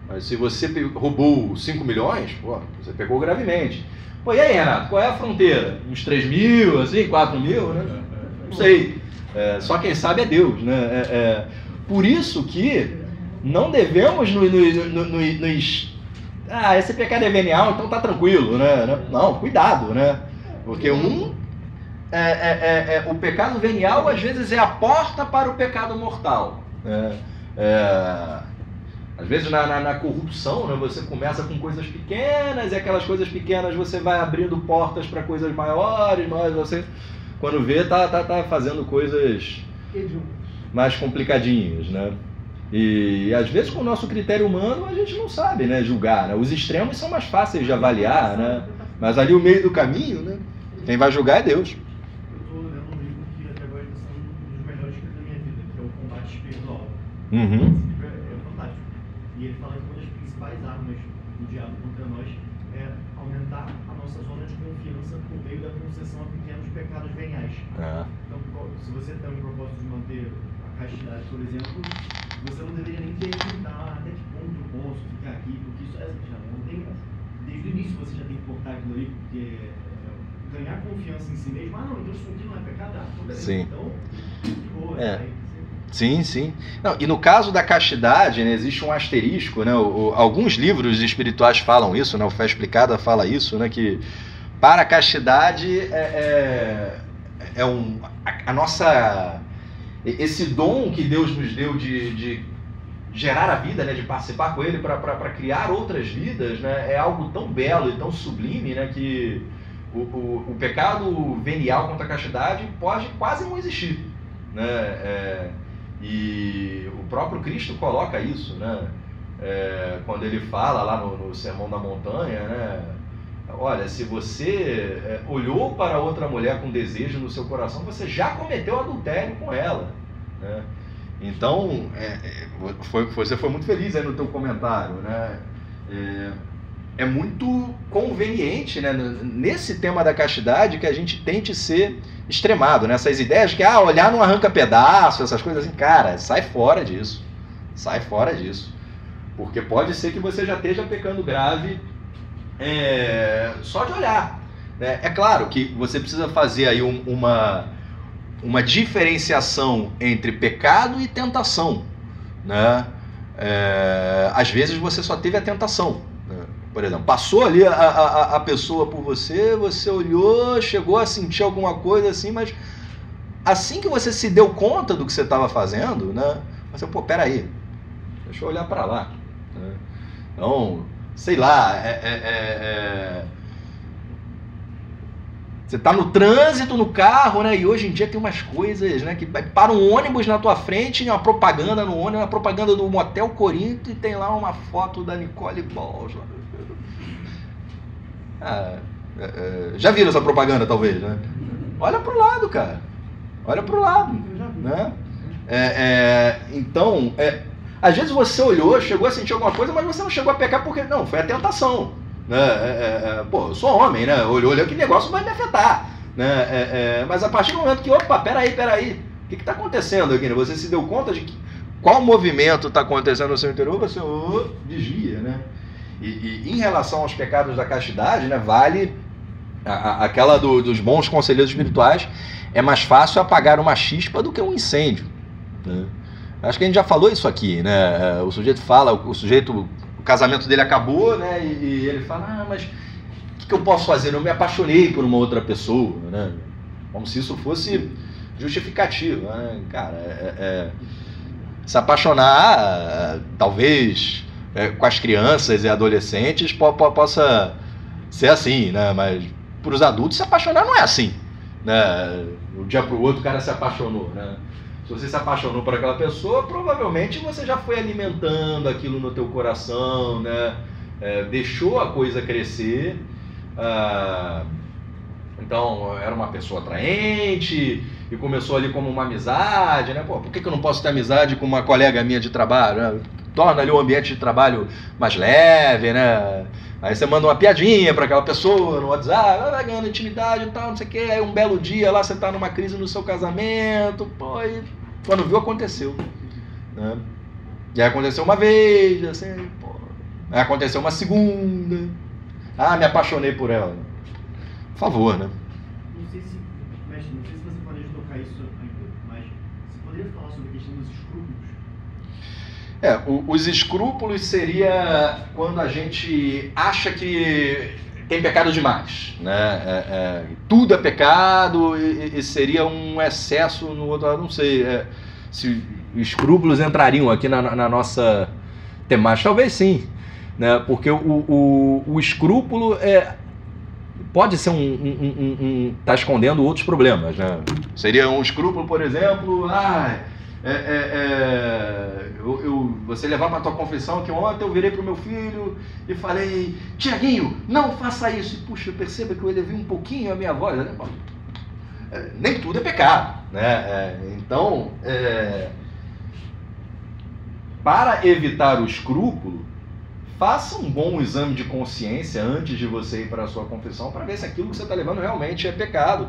Mas se você roubou 5 milhões, pô, você pegou gravemente. Pô, e aí, Renato, qual é a fronteira? Uns 3 mil, assim, 4 mil, né? Não sei. Só quem sabe é Deus, né? Por isso que não devemos esse pecado é venial, então tá tranquilo, né? Não, cuidado, né? Porque o pecado venial às vezes é a porta para o pecado mortal. Às vezes na corrupção, né, você começa com coisas pequenas e aquelas coisas pequenas você vai abrindo portas para coisas maiores, mas você, quando vê, tá fazendo coisas mais complicadinhas, né? E às vezes com o nosso critério humano a gente não sabe, né, julgar, né? Os extremos são mais fáceis de avaliar, né? Mas ali o meio do caminho, né? Quem vai julgar é Deus. Eu estou lendo um livro que até agora está sendo um dos melhores escritos da minha vida, que é o Combate Espiritual. Uhum. Esse livro é fantástico. E ele fala que uma das principais armas do diabo contra nós é aumentar a nossa zona de confiança por meio da concessão a pequenos pecados veniais. Então, se você tem um propósito de manter a castidade, por exemplo, você não deveria nem perguntar até que ponto eu posso ficar aqui, porque isso não tem. Desde o início você já tem que cortar aquilo ali, porque ganhar confiança em si mesmo, não, então isso aqui não é pecado, sim. Então, de boa. Sim. Não, e no caso da castidade, né, existe um asterisco, né? Alguns livros espirituais falam isso, né? O Fé Explicada fala isso, né? Que para a castidade esse dom que Deus nos deu de gerar a vida, né? De participar com Ele para criar outras vidas, né? É algo tão belo e tão sublime, né? Que o pecado venial contra a castidade pode quase não existir, né? E o próprio Cristo coloca isso, né? Quando ele fala lá no Sermão da Montanha, né? Olha, se você olhou para outra mulher com desejo no seu coração, você já cometeu adultério com ela, né? Então, você foi muito feliz aí no teu comentário, né? É muito conveniente, né, nesse tema da castidade, que a gente tente ser extremado, né? Essas ideias que, olhar não arranca pedaço, essas coisas assim, cara, sai fora disso, porque pode ser que você já esteja pecando grave só de olhar, né? É claro que você precisa fazer aí uma diferenciação entre pecado e tentação, né? Às vezes você só teve a tentação, né? Por exemplo, passou ali a pessoa por você, você olhou, chegou a sentir alguma coisa assim, mas assim que você se deu conta do que você estava fazendo, né? Você, peraí, deixa eu olhar para lá, né? Então, sei lá, você está no trânsito, no carro, né? E hoje em dia tem umas coisas, né? Que para um ônibus na tua frente, uma propaganda no ônibus, uma propaganda do Motel Corinto, e tem lá uma foto da Nicole Balls. Já viram essa propaganda, talvez, né? Olha pro lado, cara. Olha pro lado, né? Então, Às vezes você olhou, chegou a sentir alguma coisa, mas você não chegou a pecar porque, não, foi a tentação. Né? Pô, eu sou homem, né? Olhou, que negócio vai me afetar. Né? Mas a partir do momento que, opa, peraí, o que está acontecendo aqui? Né? Você se deu conta de que qual movimento está acontecendo no seu interior, você desvia, né? E em relação aos pecados da castidade, né, vale aquela dos bons conselheiros espirituais, é mais fácil apagar uma chispa do que um incêndio. Né? Acho que a gente já falou isso aqui, né? O sujeito fala, o casamento dele acabou, né? E ele fala, mas o que eu posso fazer? Eu me apaixonei por uma outra pessoa, né? Como se isso fosse justificativo, né? Cara, se apaixonar, talvez com as crianças e adolescentes possa ser assim, né? Mas para os adultos se apaixonar não é assim, né? De um dia para o outro o cara se apaixonou, né? Se você se apaixonou por aquela pessoa, provavelmente você já foi alimentando aquilo no teu coração, né? Deixou a coisa crescer. Então, era uma pessoa atraente e começou ali como uma amizade, né? Pô, por que eu não posso ter amizade com uma colega minha de trabalho, né? Torna ali o ambiente de trabalho mais leve, né? Aí você manda uma piadinha para aquela pessoa no WhatsApp, vai ganhando intimidade e tal, não sei o quê. Aí um belo dia lá você tá numa crise no seu casamento, pô, e quando viu aconteceu, né? E aí aconteceu uma vez, assim, pô. Aí aconteceu uma segunda. Me apaixonei por ela. Por favor, né? Não sei se você planeja tocar isso ainda, mas você poderia falar sobre a questão dos escrúpulos? Os escrúpulos seria quando a gente acha que tem pecado demais, né? Tudo é pecado e seria um excesso no outro lado, não sei se escrúpulos entrariam aqui na nossa temática, talvez sim, né? Porque o escrúpulo pode ser tá escondendo outros problemas, né? Seria um escrúpulo, por exemplo, você levar para tua confissão que ontem eu virei para o meu filho e falei, Tiaguinho, não faça isso. E, puxa, perceba que eu elevei um pouquinho a minha voz, né? Nem tudo é pecado, né? Então, para evitar o escrúpulo, faça um bom exame de consciência antes de você ir para a sua confissão para ver se aquilo que você está levando realmente é pecado.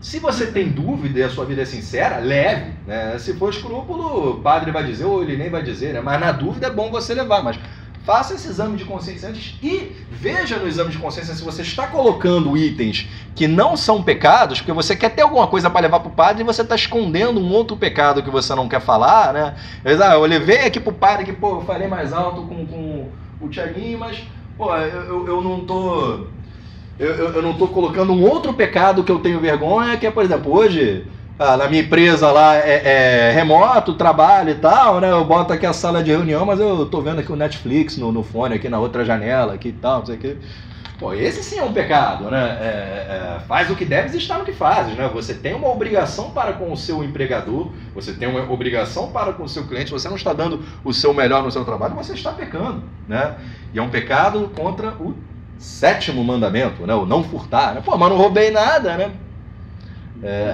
Se você tem dúvida e a sua vida é sincera, leve, né? Se for escrúpulo, o padre vai dizer ou ele nem vai dizer, né? Mas na dúvida é bom você levar, mas faça esse exame de consciência antes e veja no exame de consciência se você está colocando itens que não são pecados, porque você quer ter alguma coisa para levar para o padre e você está escondendo um outro pecado que você não quer falar, né? Eu levei aqui para o padre que, eu falei mais alto com o Tiaguinho, mas, eu não tô... Eu não estou colocando um outro pecado que eu tenho vergonha, que é, por exemplo, hoje, na minha empresa lá é remoto, trabalho e tal, né? Eu boto aqui a sala de reunião, mas eu estou vendo aqui o Netflix no fone, aqui na outra janela, aqui e tal, não sei o quê. Esse sim é um pecado, né? Faz o que deves e está no que fazes, né? Você tem uma obrigação para com o seu empregador, você tem uma obrigação para com o seu cliente, você não está dando o seu melhor no seu trabalho, você está pecando, né? E é um pecado contra o 7º mandamento, né? O não furtar, né? Mas não roubei nada, né?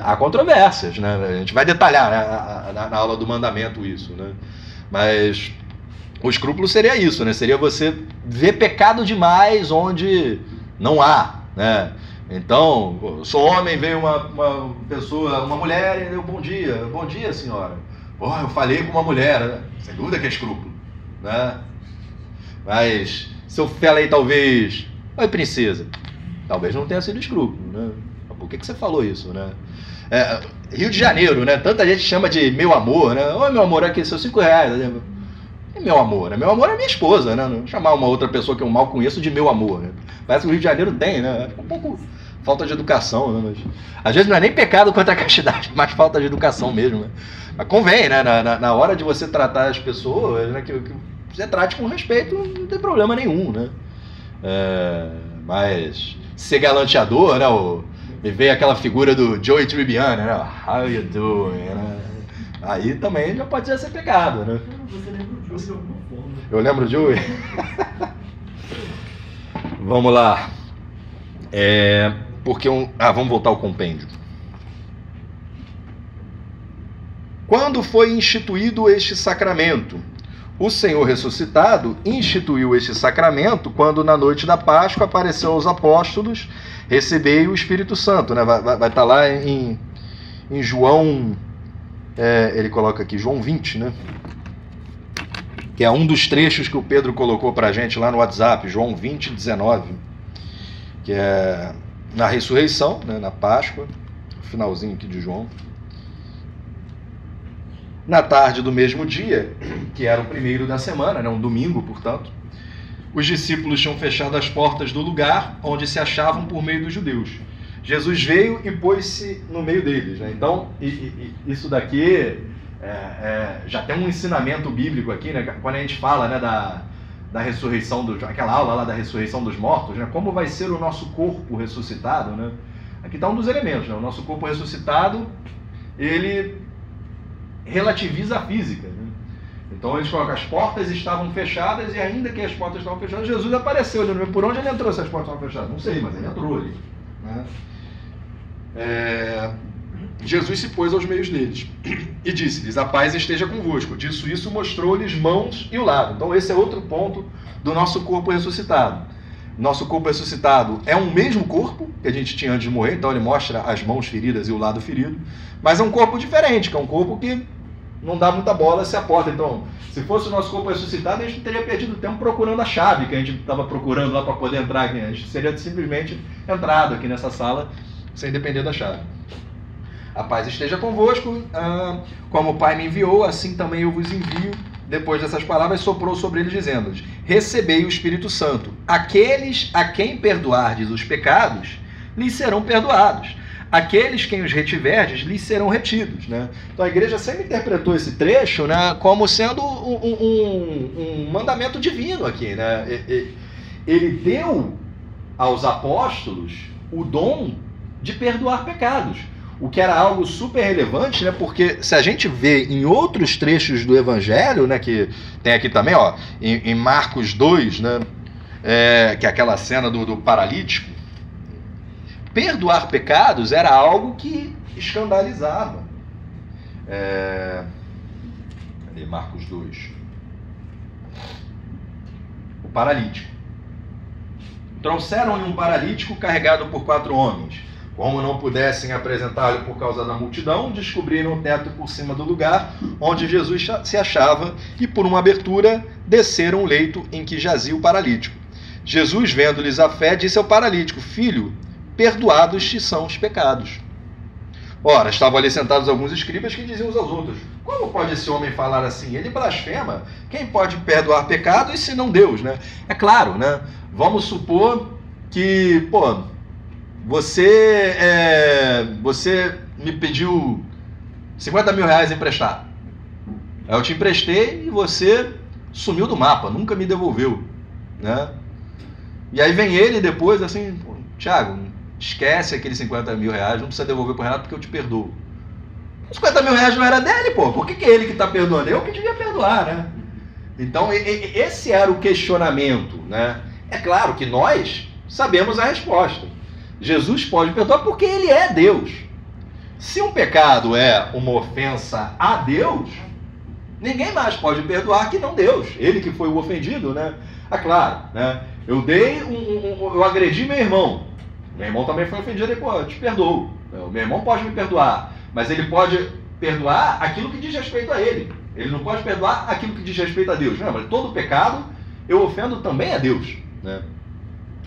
Há controvérsias, né? A gente vai detalhar, né, na aula do mandamento isso, né? Mas o escrúpulo seria isso, né? Seria você ver pecado demais onde não há, né? Então, eu sou homem, veio uma pessoa, uma mulher e deu bom dia senhora. Eu falei com uma mulher, né? Sem dúvida que é escrúpulo, né? Mas se eu falei talvez, oi princesa, talvez não tenha sido escrúpulo, né? Por que você falou isso, né? Rio de Janeiro, né? Tanta gente chama de meu amor, né? Oi meu amor, aqui seus R$5, né? Meu amor, né? Meu amor é minha esposa, né? Não chamar uma outra pessoa que eu mal conheço de meu amor, né? Parece que o Rio de Janeiro tem, né? Um pouco falta de educação, né? Mas, às vezes não é nem pecado contra a castidade, mas falta de educação mesmo, né? Mas convém, né? Na hora de você tratar as pessoas, né? Que você trate com respeito, não tem problema nenhum, né? Mas ser galanteador, né? Me veio aquela figura do Joey Tribbiani, né? How you doing? Né? Aí também já pode ser pecado, né? Você lembra o Joey de alguma forma? Eu lembro o Joey? Vamos lá. Vamos voltar ao compêndio. Quando foi instituído este sacramento, O Senhor ressuscitado instituiu este sacramento quando na noite da Páscoa apareceu aos apóstolos: recebei o Espírito Santo, né? Vai estar lá em João, ele coloca aqui João 20, né? Que é um dos trechos que o Pedro colocou para a gente lá no WhatsApp, João 20, 19, que é na ressurreição, né? Na Páscoa, finalzinho aqui de João. Na tarde do mesmo dia, que era o primeiro da semana, né? Um domingo, portanto, os discípulos tinham fechado as portas do lugar onde se achavam por meio dos judeus. Jesus veio e pôs-se no meio deles, né? Então, isso daqui já tem um ensinamento bíblico aqui, né? Quando a gente fala, né, da ressurreição, aquela aula lá da ressurreição dos mortos, né? Como vai ser o nosso corpo ressuscitado, né? Aqui está um dos elementos, né? O nosso corpo ressuscitado, ele relativiza a física, né? Então eles colocam, as portas estavam fechadas, e ainda que as portas estavam fechadas, Jesus apareceu. Por onde ele entrou se as portas estavam fechadas? Não sei, mas ele entrou ali, né? Jesus se pôs aos meios deles e disse-lhes: a paz esteja convosco. Dito isso, mostrou-lhes mãos e o lado. Então esse é outro ponto do nosso corpo ressuscitado. Nosso corpo ressuscitado é um mesmo corpo que a gente tinha antes de morrer, então ele mostra as mãos feridas e o lado ferido, mas é um corpo diferente, que é um corpo que não dá muita bola se a porta. Então, se fosse o nosso corpo ressuscitado, a gente teria perdido tempo procurando a chave que a gente estava procurando lá para poder entrar aqui. A gente seria simplesmente entrado aqui nessa sala sem depender da chave. A paz esteja convosco, como o Pai me enviou, assim também eu vos envio. Depois dessas palavras, soprou sobre eles, dizendo-lhes: recebei o Espírito Santo. Aqueles a quem perdoardes os pecados, lhes serão perdoados. Aqueles quem os retiverdes, lhes serão retidos, né? Então a igreja sempre interpretou esse trecho, né, como sendo um mandamento divino aqui, né? Ele deu aos apóstolos o dom de perdoar pecados, o que era algo super relevante, né? Porque se a gente vê em outros trechos do Evangelho, né, que tem aqui também, ó, em Marcos 2, né, que é aquela cena do paralítico, perdoar pecados era algo que escandalizava. Cadê Marcos 2? O paralítico. Trouxeram-lhe um paralítico carregado por 4 homens. Como não pudessem apresentá-lo por causa da multidão, descobriram o teto por cima do lugar onde Jesus se achava e, por uma abertura, desceram o leito em que jazia o paralítico. Jesus, vendo-lhes a fé, disse ao paralítico: filho, perdoados te são os pecados. Ora, estavam ali sentados alguns escribas que diziam uns aos outros: como pode esse homem falar assim? Ele blasfema. Quem pode perdoar pecados se não Deus, né? É claro, né? Vamos supor que, você me pediu 50 mil reais emprestado. Aí eu te emprestei e você sumiu do mapa, nunca me devolveu, né? E aí vem ele depois assim: Thiago, esquece aqueles 50 mil reais, não precisa devolver pro Renato porque eu te perdoo. Os 50 mil reais não era dele, por que é ele que está perdoando? Eu que devia perdoar, né? Então esse era o questionamento, né? É claro que nós sabemos a resposta. Jesus pode perdoar porque ele é Deus. Se um pecado é uma ofensa a Deus, ninguém mais pode perdoar que não Deus. Ele que foi o ofendido, né? É claro, né? Eu agredi meu irmão. Meu irmão também foi ofendido e, eu te perdoo. O meu irmão pode me perdoar, mas ele pode perdoar aquilo que diz respeito a ele. Ele não pode perdoar aquilo que diz respeito a Deus. Não, mas todo pecado eu ofendo também a Deus, né?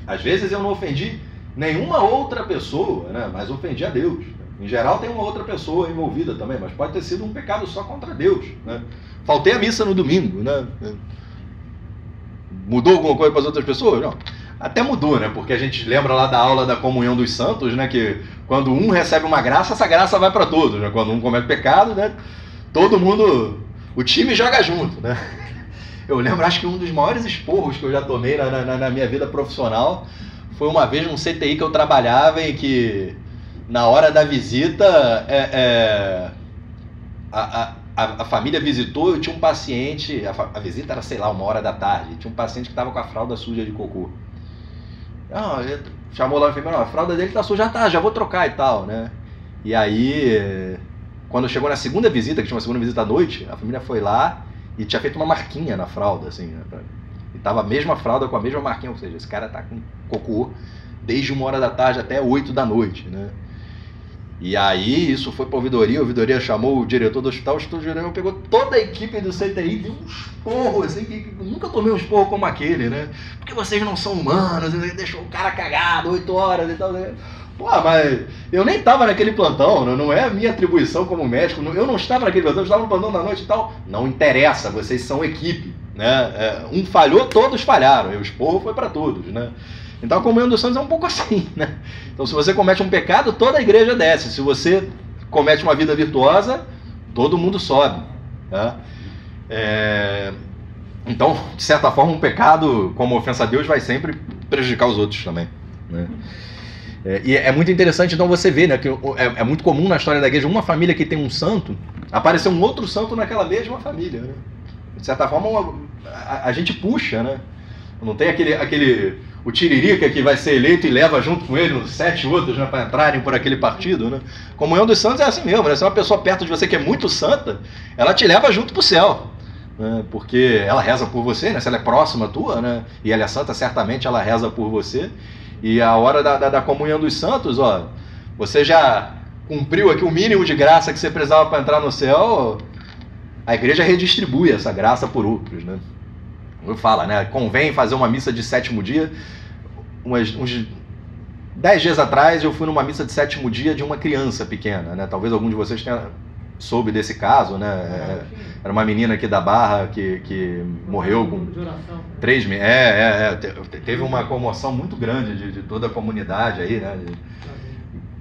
Às vezes eu não ofendi nenhuma outra pessoa, né, mas ofendi a Deus. Em geral tem uma outra pessoa envolvida também, mas pode ter sido um pecado só contra Deus, né? Faltei a missa no domingo, né? Mudou alguma coisa para as outras pessoas? Não. Até mudou, né? Porque a gente lembra lá da aula da comunhão dos santos, né? Que quando um recebe uma graça, essa graça vai para todos, né? Quando um comete pecado, né? Todo mundo, o time joga junto, né? Eu lembro, acho que um dos maiores esporros que eu já tomei na minha vida profissional foi uma vez num CTI que eu trabalhava e que na hora da visita a família visitou. Eu tinha um paciente, a visita era, sei lá, 1h da tarde, tinha um paciente que estava com a fralda suja de cocô. Ele chamou lá o enfermeiro: a fralda dele tá suja, já vou trocar e tal, né? E aí, quando chegou na segunda visita, que tinha uma segunda visita à noite, a família foi lá e tinha feito uma marquinha na fralda, assim, né? E tava a mesma fralda com a mesma marquinha, ou seja, esse cara tá com cocô desde 1h da tarde até 8 da noite, né? E aí isso foi para a ouvidoria chamou o diretor do hospital, o diretor pegou toda a equipe do CTI, deu um esporro, assim, que nunca tomei um esporro como aquele, né? Porque vocês não são humanos, deixou o cara cagado 8 horas e tal, né? Pô, mas eu nem estava naquele plantão, não é a minha atribuição como médico, eu não estava naquele plantão, eu estava no plantão da noite e tal. Não interessa, vocês são equipe, né? Um falhou, todos falharam, e o esporro foi para todos, né? Então a comunhão dos santos é um pouco assim, né? Então se você comete um pecado, toda a igreja desce. Se você comete uma vida virtuosa, todo mundo sobe, tá? Então, de certa forma, um pecado como ofensa a Deus vai sempre prejudicar os outros também, né? E é muito interessante, então, você ver, né, que é muito comum na história da igreja, uma família que tem um santo, aparecer um outro santo naquela mesma família, né? De certa forma, a gente puxa, né? Não tem o tiririca que vai ser eleito e leva junto com ele uns 7 outros, né, para entrarem por aquele partido, né? Comunhão dos santos é assim mesmo, né? Se uma pessoa perto de você que é muito santa, ela te leva junto para o céu, né? Porque ela reza por você, né? Se ela é próxima tua, né? E ela é santa, certamente ela reza por você. E a hora da comunhão dos santos, ó, você já cumpriu aqui o mínimo de graça que você precisava para entrar no céu, a igreja redistribui essa graça por outros, né? Eu falo, né? Convém fazer uma missa de 7º dia. Uns 10 dias atrás eu fui numa missa de 7º dia de uma criança pequena, né? Talvez algum de vocês soube desse caso, né? Era uma menina aqui da Barra que morreu com 3 meses. Teve uma comoção muito grande de toda a comunidade aí, né?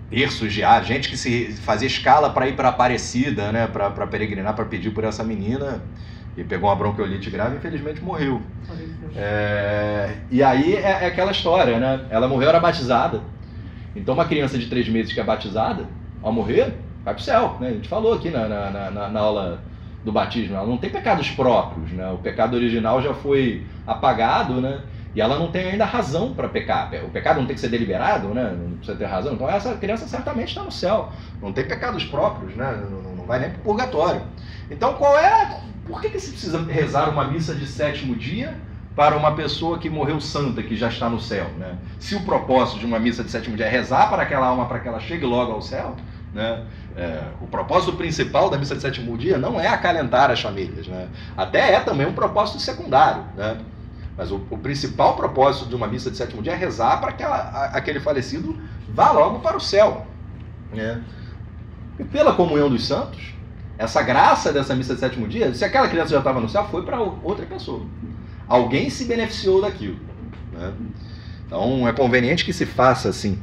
Terços diários, gente que se fazia escala para ir para Aparecida, né? Para peregrinar, para pedir por essa menina. E pegou uma bronquiolite grave e infelizmente morreu. E aí é aquela história, né? Ela morreu, era batizada. Então uma criança de 3 meses que é batizada, ao morrer, vai para o céu, né? A gente falou aqui na aula do batismo, ela não tem pecados próprios, né? O pecado original já foi apagado, né? E ela não tem ainda razão para pecar. O pecado não tem que ser deliberado, né? Não precisa ter razão. Então essa criança certamente está no céu. Não tem pecados próprios, né? Não vai nem para o purgatório. Então por que se precisa rezar uma missa de 7º dia para uma pessoa que morreu santa, que já está no céu, né? Se o propósito de uma missa de 7º dia é rezar para aquela alma, para que ela chegue logo ao céu, né? O propósito principal da missa de 7º dia não é acalentar as famílias, né? Até é também um propósito secundário, né? Mas o principal propósito de uma missa de 7º dia é rezar para que aquele falecido vá logo para o céu, né? E pela comunhão dos santos, essa graça dessa missa de 7º dia, se aquela criança já estava no céu, foi para outra pessoa. Alguém se beneficiou daquilo, né? Então é conveniente que se faça assim,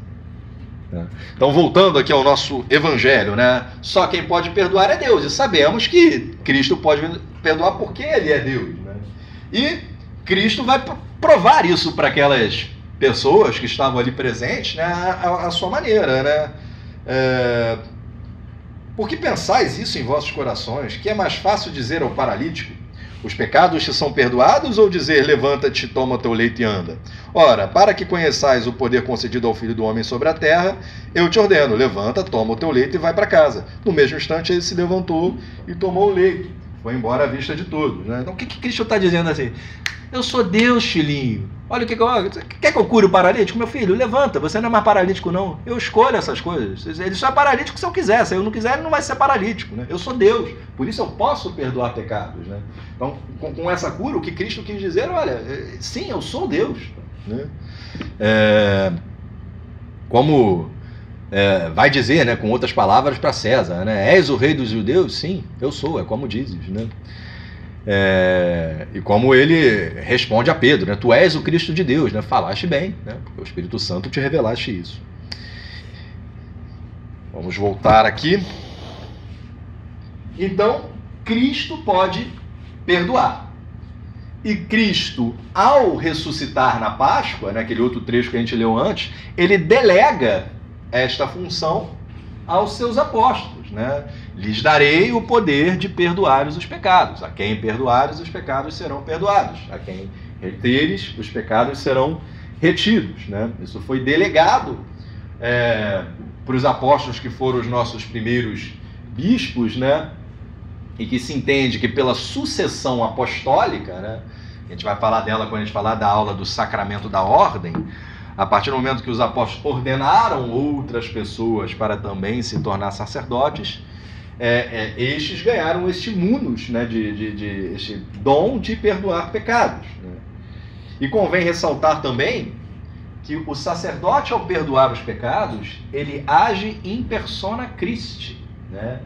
né? Então, voltando aqui ao nosso evangelho, né? Só quem pode perdoar é Deus. E sabemos que Cristo pode perdoar porque Ele é Deus, né? E Cristo vai provar isso para aquelas pessoas que estavam ali presentes, né? A sua maneira, né? Por que pensais isso em vossos corações? Que é mais fácil dizer ao paralítico: os pecados te são perdoados, ou dizer: levanta-te, toma teu leito e anda? Ora, para que conheçais o poder concedido ao Filho do Homem sobre a terra, eu te ordeno: levanta, toma o teu leito e vai para casa. No mesmo instante ele se levantou e tomou o leito. Foi embora à vista de todos, né? Então o que Cristo está dizendo assim? Eu sou Deus, filhinho. Olha o que quer que eu cure o paralítico? Meu filho, levanta, você não é mais paralítico não. Eu escolho essas coisas. Ele só é paralítico se eu quiser. Se eu não quiser, ele não vai ser paralítico, né? Eu sou Deus, por isso eu posso perdoar pecados, né? Então, com essa cura, o que Cristo quis dizer, olha, sim, eu sou Deus, né? Como vai dizer, né, com outras palavras para César, né? És o rei dos judeus? Sim, eu sou, é como dizes, né? E como ele responde a Pedro, né? Tu és o Cristo de Deus, né? Falaste bem, né? Porque o Espírito Santo te revelaste isso. Vamos voltar aqui. Então, Cristo pode perdoar. E Cristo, ao ressuscitar na Páscoa, naquele outro trecho que a gente leu antes, ele delega esta função aos seus apóstolos, né? Lhes darei o poder de perdoares os pecados. A quem perdoares, os pecados serão perdoados. A quem reteres, os pecados serão retidos, né? Isso foi delegado para os apóstolos, que foram os nossos primeiros bispos, né? e que se entende que pela sucessão apostólica, né, a gente vai falar dela quando a gente falar da aula do sacramento da ordem, a partir do momento que os apóstolos ordenaram outras pessoas para também se tornar sacerdotes, estes ganharam este munus, né, este dom de perdoar pecados, né? E convém ressaltar também que o sacerdote, ao perdoar os pecados, ele age in persona Christi, né?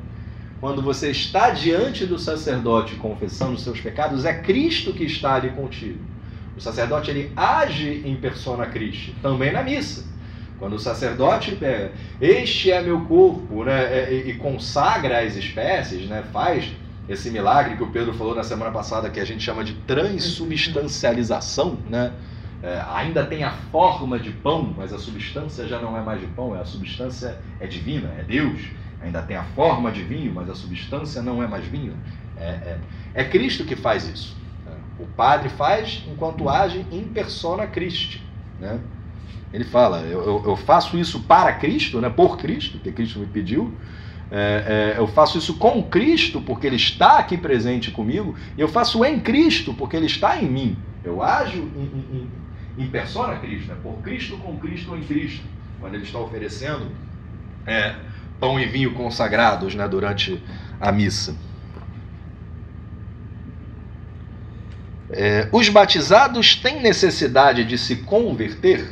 Quando você está diante do sacerdote confessando os seus pecados, é Cristo que está ali contigo. O sacerdote, ele age em persona Christi, também na missa. Quando o sacerdote pega, este é meu corpo, né, e consagra as espécies, né, faz esse milagre que o Pedro falou na semana passada, que a gente chama de transubstancialização, né? Ainda tem a forma de pão, mas a substância já não é mais de pão, a substância é divina, é Deus. Ainda tem a forma de vinho, mas a substância não é mais vinho. É Cristo que faz isso. O padre faz enquanto age in persona Christi, né? Ele fala, eu faço isso para Cristo, né? Por Cristo, porque Cristo me pediu. Eu faço isso com Cristo, porque Ele está aqui presente comigo. E eu faço em Cristo, porque Ele está em mim. Eu ajo em persona Cristo, né? Por Cristo, com Cristo ou em Cristo. Quando Ele está oferecendo pão e vinho consagrados, né, durante a missa. Os batizados têm necessidade de se converter?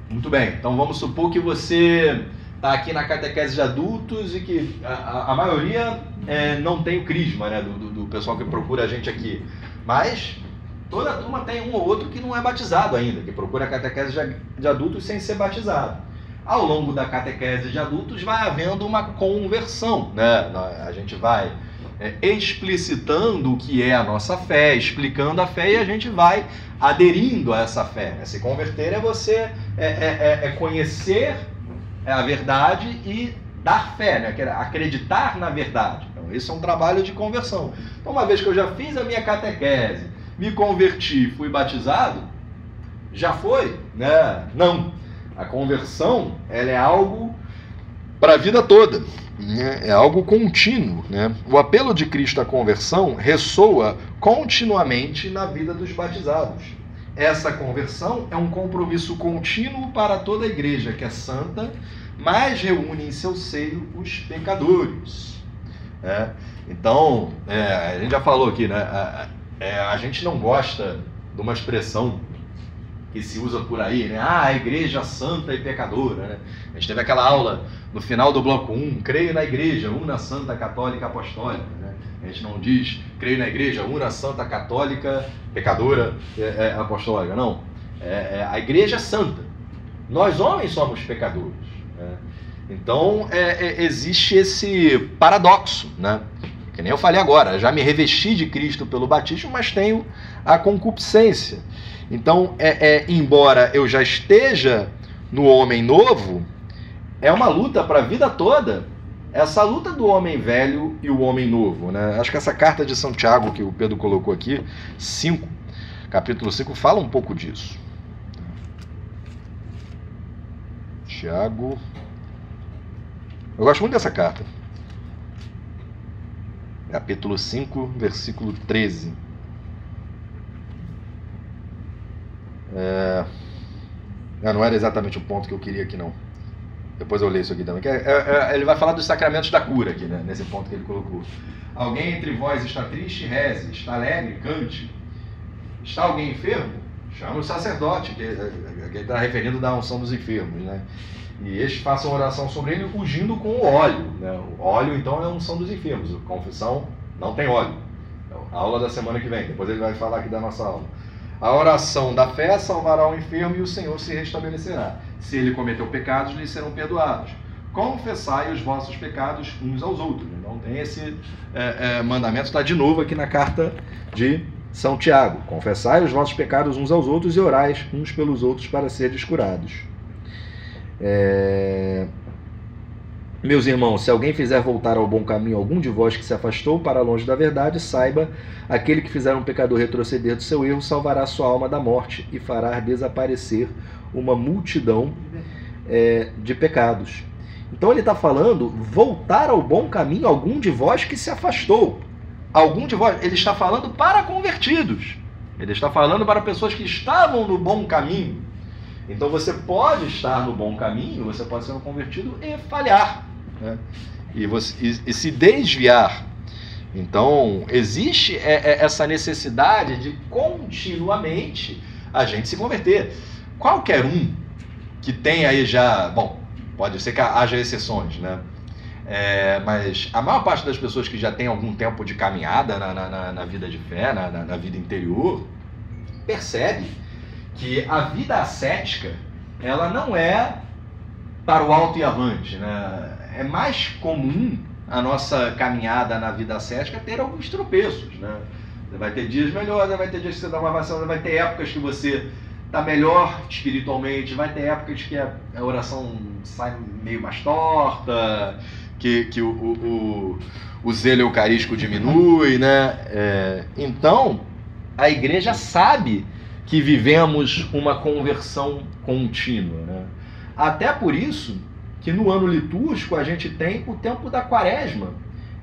Muito bem, então vamos supor que você está aqui na catequese de adultos e que a maioria não tem o crisma, né, do pessoal que procura a gente aqui. Mas toda a turma tem um ou outro que não é batizado ainda, que procura a catequese de adultos sem ser batizado. Ao longo da catequese de adultos vai havendo uma conversão, né? A gente vai explicitando o que é a nossa fé, explicando a fé, e a gente vai aderindo a essa fé. Se converter é você conhecer a verdade e dar fé, né? Acreditar na verdade. Então, esse é um trabalho de conversão. Então, uma vez que eu já fiz a minha catequese, me converti, fui batizado, já foi, né? Não. A conversão, ela é algo para a vida toda, né? É algo contínuo, né? O apelo de Cristo à conversão ressoa continuamente na vida dos batizados. Essa conversão é um compromisso contínuo para toda a igreja, que é santa, mas reúne em seu seio os pecadores. Então, a gente já falou aqui, né? A gente não gosta de uma expressão que se usa por aí, né? A igreja santa e pecadora, né? A gente teve aquela aula no final do bloco 1, creio na igreja, una santa católica apostólica, né? A gente não diz, creio na igreja, una santa católica pecadora apostólica, não. A igreja é santa. Nós homens somos pecadores, né? Então, existe esse paradoxo, né? Que nem eu falei agora, já me revesti de Cristo pelo batismo, mas tenho a concupiscência. Então, embora eu já esteja no homem novo, é uma luta para a vida toda, essa luta do homem velho e o homem novo, né? Acho que essa carta de São Tiago que o Pedro colocou aqui, capítulo 5, fala um pouco disso. Tiago. Eu gosto muito dessa carta. Capítulo 5, versículo 13. Não era exatamente o ponto que eu queria aqui, não. Depois eu leio isso aqui também. Ele vai falar dos sacramentos da cura aqui, né? Nesse ponto que ele colocou. Alguém entre vós está triste? Reze. Está alegre? Cante. Está alguém enfermo? Chama o sacerdote, que ele está referindo da unção dos enfermos, né? E estes façam oração sobre ele ungindo com o óleo, né? O óleo, então, é a unção dos enfermos. A confissão não tem óleo. Então, a aula da semana que vem. Depois ele vai falar aqui da nossa aula. A oração da fé salvará o enfermo e o Senhor se restabelecerá. Se ele cometeu pecados, lhe serão perdoados. Confessai os vossos pecados uns aos outros. Então tem esse mandamento, está de novo aqui na carta de São Tiago. Confessai os vossos pecados uns aos outros e orais uns pelos outros para seres curados. Meus irmãos, se alguém fizer voltar ao bom caminho algum de vós que se afastou para longe da verdade, saiba, aquele que fizer um pecador retroceder do seu erro, salvará sua alma da morte e fará desaparecer uma multidão de pecados. Então ele está falando, voltar ao bom caminho, algum de vós que se afastou. Algum de vós, ele está falando para convertidos. Ele está falando para pessoas que estavam no bom caminho. Então você pode estar no bom caminho, você pode ser um convertido e falhar, né? E se desviar. Então existe essa necessidade de continuamente a gente se converter. Qualquer um que tenha aí já... Bom, pode ser que haja exceções, né? Mas a maior parte das pessoas que já tem algum tempo de caminhada na vida de fé, na vida interior, percebe que a vida ascética, ela não é para o alto e avante, né? É mais comum a nossa caminhada na vida ascética ter alguns tropeços, né? Você vai ter dias melhores, vai ter dias que você dá uma vacilada, vai ter épocas que você está melhor espiritualmente, vai ter épocas que a oração sai meio mais torta, que o zelo eucarístico diminui, né? Então, a igreja sabe que vivemos uma conversão contínua, né? Até por isso que no ano litúrgico a gente tem o tempo da quaresma,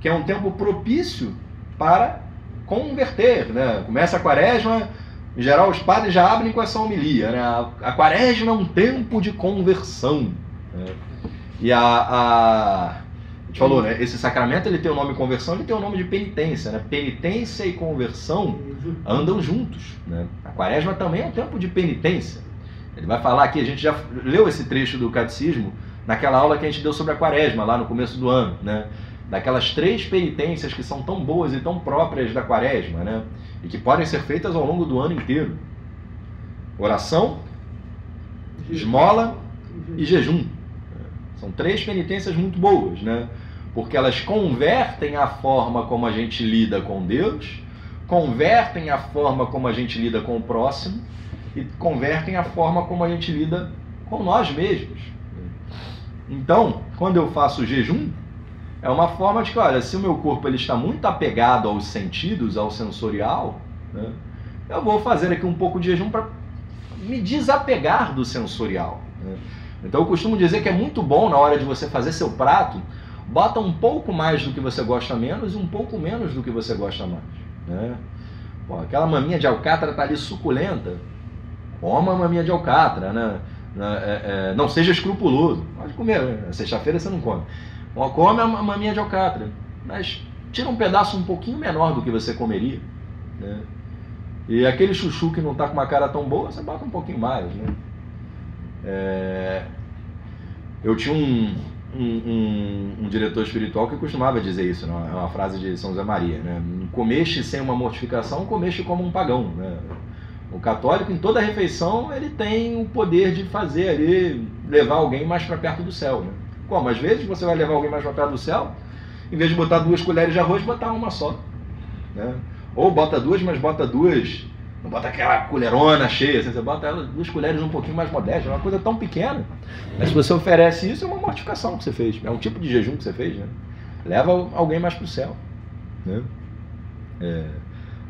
que é um tempo propício para converter, né? Começa a quaresma, em geral os padres já abrem com essa homilia, né? A quaresma é um tempo de conversão, né? E a gente falou, né? Esse sacramento ele tem o nome conversão, ele tem o nome de penitência, né? Penitência e conversão andam juntos, né? A quaresma também é um tempo de penitência. Ele vai falar aqui, a gente já leu esse trecho do catecismo naquela aula que a gente deu sobre a quaresma, lá no começo do ano, né? Daquelas 3 penitências que são tão boas e tão próprias da quaresma, né? E que podem ser feitas ao longo do ano inteiro. Oração, esmola e jejum. São 3 penitências muito boas, né? Porque elas convertem a forma como a gente lida com Deus, convertem a forma como a gente lida com o próximo e convertem a forma como a gente lida com nós mesmos. Então, quando eu faço jejum, é uma forma de que, olha, se o meu corpo ele está muito apegado aos sentidos, ao sensorial, né, eu vou fazer aqui um pouco de jejum para me desapegar do sensorial, né? Então eu costumo dizer que é muito bom na hora de você fazer seu prato, bota um pouco mais do que você gosta menos e um pouco menos do que você gosta mais, né? Pô, aquela maminha de alcatra tá ali suculenta, coma a maminha de alcatra, né? Não seja escrupuloso, pode comer, né? Sexta-feira você não come. Come a maminha de alcatra, mas tira um pedaço um pouquinho menor do que você comeria, né? E aquele chuchu que não está com uma cara tão boa, você bota um pouquinho mais, né? Eu tinha um diretor espiritual que costumava dizer isso, né? É uma frase de São José Maria, né? Comeste sem uma mortificação, comeste como um pagão, né? O católico, em toda refeição, ele tem o poder de fazer ali, levar alguém mais para perto do céu, né? Como? Às vezes você vai levar alguém mais para perto do céu, em vez de botar 2 colheres de arroz, botar uma só, né? Ou bota 2, mas bota 2, não bota aquela colherona cheia, assim, você bota ela 2 colheres um pouquinho mais modestas, é uma coisa tão pequena. Mas se você oferece isso, é uma mortificação que você fez, é um tipo de jejum que você fez, né? Leva alguém mais para o céu, né?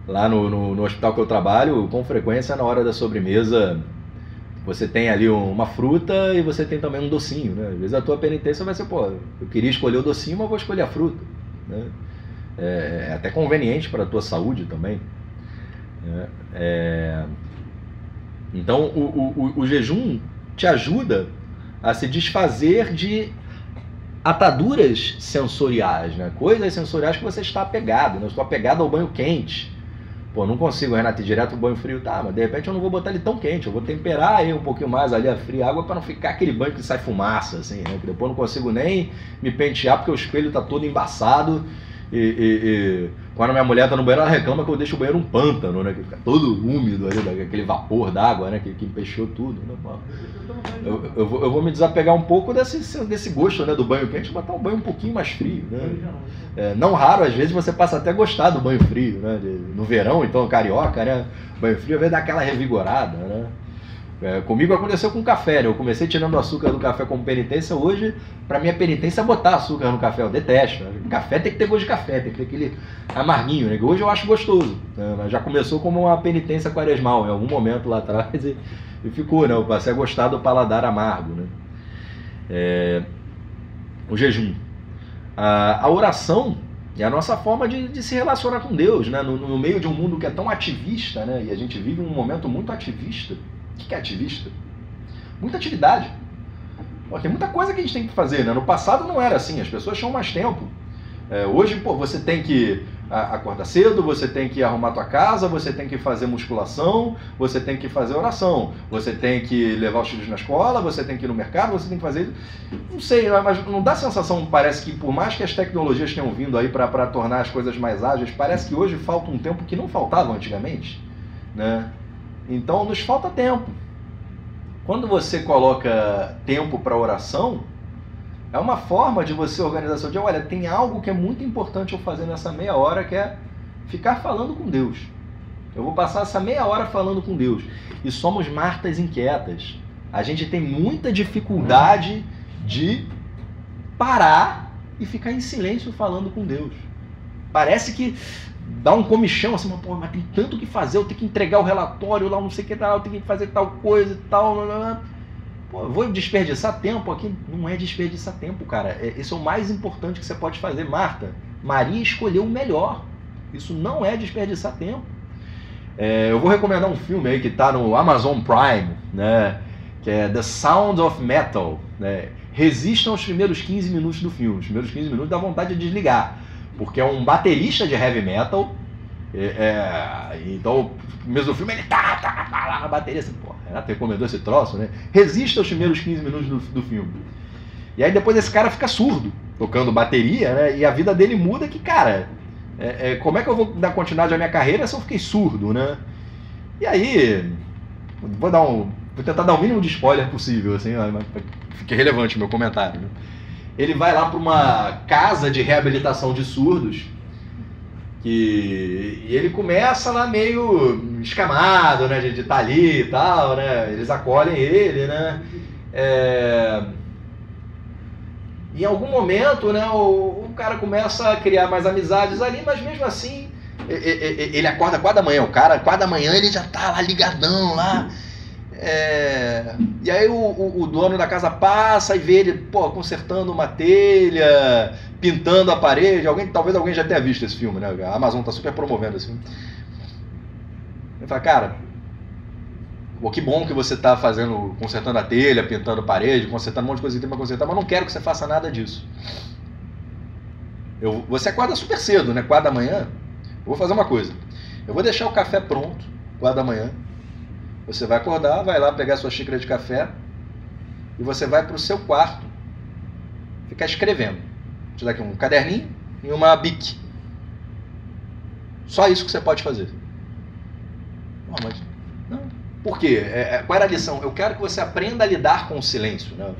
Lá no hospital que eu trabalho, com frequência, na hora da sobremesa, você tem ali uma fruta e você tem também um docinho, né? Às vezes a tua penitência vai ser, pô, eu queria escolher o docinho, mas vou escolher a fruta, né? É até conveniente para a tua saúde também, né? Então o jejum te ajuda a se desfazer de ataduras sensoriais, né? Coisas sensoriais que você está apegado, né? Eu estou apegado ao banho quente. Pô, não consigo, Renato, ir direto o banho frio, tá, mas de repente eu não vou botar ele tão quente, eu vou temperar aí um pouquinho mais ali a fria água para não ficar aquele banho que sai fumaça, assim, né? Que depois eu não consigo nem me pentear porque o espelho tá todo embaçado e quando a minha mulher tá no banheiro ela reclama que eu deixo o banheiro um pântano, né? Que fica todo úmido ali, aquele vapor d'água, né? Que empechou tudo, né? Eu vou me desapegar um pouco desse gosto, né? Do banho quente, botar um banho um pouquinho mais frio, né? Não raro, às vezes você passa até a gostar do banho frio, né? No verão, então, carioca, né? Banho frio, às vezes dá aquela revigorada, né? Comigo aconteceu com café, né? Eu comecei tirando o açúcar do café como penitência. Hoje, pra minha penitência é botar açúcar no café, eu detesto, né? Café tem que ter gosto de café, tem que ter aquele amarguinho, né? Que hoje eu acho gostoso, né? Mas já começou como uma penitência quaresmal em algum momento lá atrás e ficou, né? Eu passei a gostar do paladar amargo, né? o jejum. A oração é a nossa forma de se relacionar com Deus, né? No meio de um mundo que é tão ativista, né? E a gente vive um momento muito ativista. O que é ativista? Muita atividade. Pô, tem muita coisa que a gente tem que fazer, né? No passado não era assim, as pessoas tinham mais tempo. Hoje, pô, você tem que acordar cedo, você tem que arrumar tua casa, você tem que fazer musculação, você tem que fazer oração, você tem que levar os filhos na escola, você tem que ir no mercado, você tem que fazer... Não sei, mas não dá a sensação, parece que por mais que as tecnologias tenham vindo aí para tornar as coisas mais ágeis, parece que hoje falta um tempo que não faltava antigamente, né? Então nos falta tempo. Quando você coloca tempo para oração, é uma forma de você organizar seu dia. Olha, tem algo que é muito importante eu fazer nessa meia hora, que é ficar falando com Deus. Eu vou passar essa meia hora falando com Deus. E somos Martas inquietas. A gente tem muita dificuldade de parar e ficar em silêncio falando com Deus. Parece que dá um comichão assim, mas tem tanto o que fazer, eu tenho que entregar o relatório lá, não sei o que tal, eu tenho que fazer tal coisa e tal... Pô, eu vou desperdiçar tempo aqui? Não é desperdiçar tempo, cara. Esse é o mais importante que você pode fazer. Marta, Maria escolheu o melhor. Isso não é desperdiçar tempo. Eu vou recomendar um filme aí que está no Amazon Prime, né? Que é The Sound of Metal, né? Resistam aos primeiros 15 minutos do filme. Os primeiros 15 minutos dá vontade de desligar. Porque é um baterista de heavy metal. Então, no começo do filme, ele tá lá na bateria, assim, pô, Renato recomendou esse troço, né? Resista aos primeiros 15 minutos do filme. E aí depois esse cara fica surdo, tocando bateria, né? E a vida dele muda que, cara, como é que eu vou dar continuidade à minha carreira se eu fiquei surdo, né? E aí, vou tentar dar o mínimo de spoiler possível, assim, mas fique relevante o meu comentário, né? Ele vai lá para uma casa de reabilitação de surdos, e ele começa lá meio escamado, né, de estar ali e tal, né, eles acolhem ele, né, em algum momento, né, o cara começa a criar mais amizades ali, mas mesmo assim, ele acorda 4 da manhã, o cara, 4 da manhã ele já tá lá ligadão lá, e aí o dono da casa passa e vê ele, pô, consertando uma telha, pintando a parede. Talvez alguém já tenha visto esse filme, né? A Amazon tá super promovendo esse filme. Ele fala, cara, pô, que bom que você tá consertando a telha, pintando a parede, consertando um monte de coisa que tem pra consertar, mas não quero que você faça nada disso. Você acorda super cedo, né? 4 da manhã. Eu vou fazer uma coisa. Eu vou deixar o café pronto, 4 da manhã. Você vai acordar, vai lá pegar sua xícara de café e você vai para o seu quarto ficar escrevendo. Vou te dar aqui um caderninho e uma bic. Só isso que você pode fazer. Não. Por quê? Qual era a lição? Eu quero que você aprenda a lidar com o silêncio, né?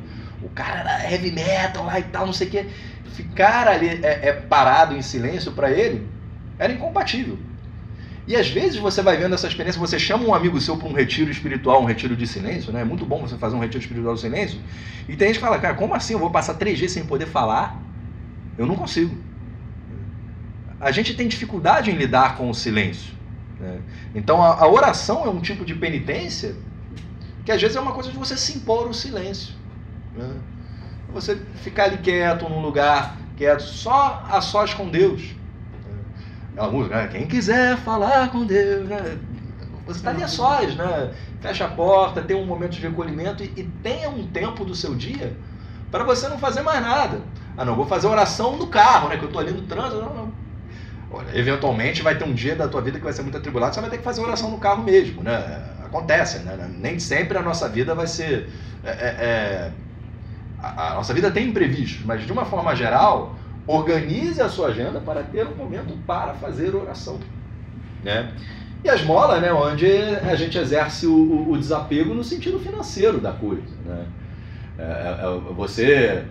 O cara era heavy metal lá e tal, não sei o quê. Ficar ali parado em silêncio para ele era incompatível. E às vezes você vai vendo essa experiência, você chama um amigo seu para um retiro espiritual, um retiro de silêncio, né? É muito bom você fazer um retiro espiritual de silêncio. E tem gente que fala, cara, como assim eu vou passar 3 dias sem poder falar? Eu não consigo. A gente tem dificuldade em lidar com o silêncio, né? Então a oração é um tipo de penitência que às vezes é uma coisa de você se impor o silêncio, né? Você ficar ali quieto num lugar, quieto, só a sós com Deus. Aquela música, né? Quem quiser falar com Deus, né? Você está ali a sós, né? Fecha a porta, tem um momento de recolhimento e tenha um tempo do seu dia para você não fazer mais nada. Não, vou fazer oração no carro, né? Que eu estou ali no trânsito. Não. Olha, eventualmente vai ter um dia da tua vida que vai ser muito atribulado, você vai ter que fazer oração no carro mesmo, né? Acontece, né? Nem sempre a nossa vida vai ser... A nossa vida tem imprevistos, mas de uma forma geral... Organize a sua agenda para ter um momento para fazer oração, né? E a esmola, né, onde a gente exerce o desapego no sentido financeiro da coisa, né? Você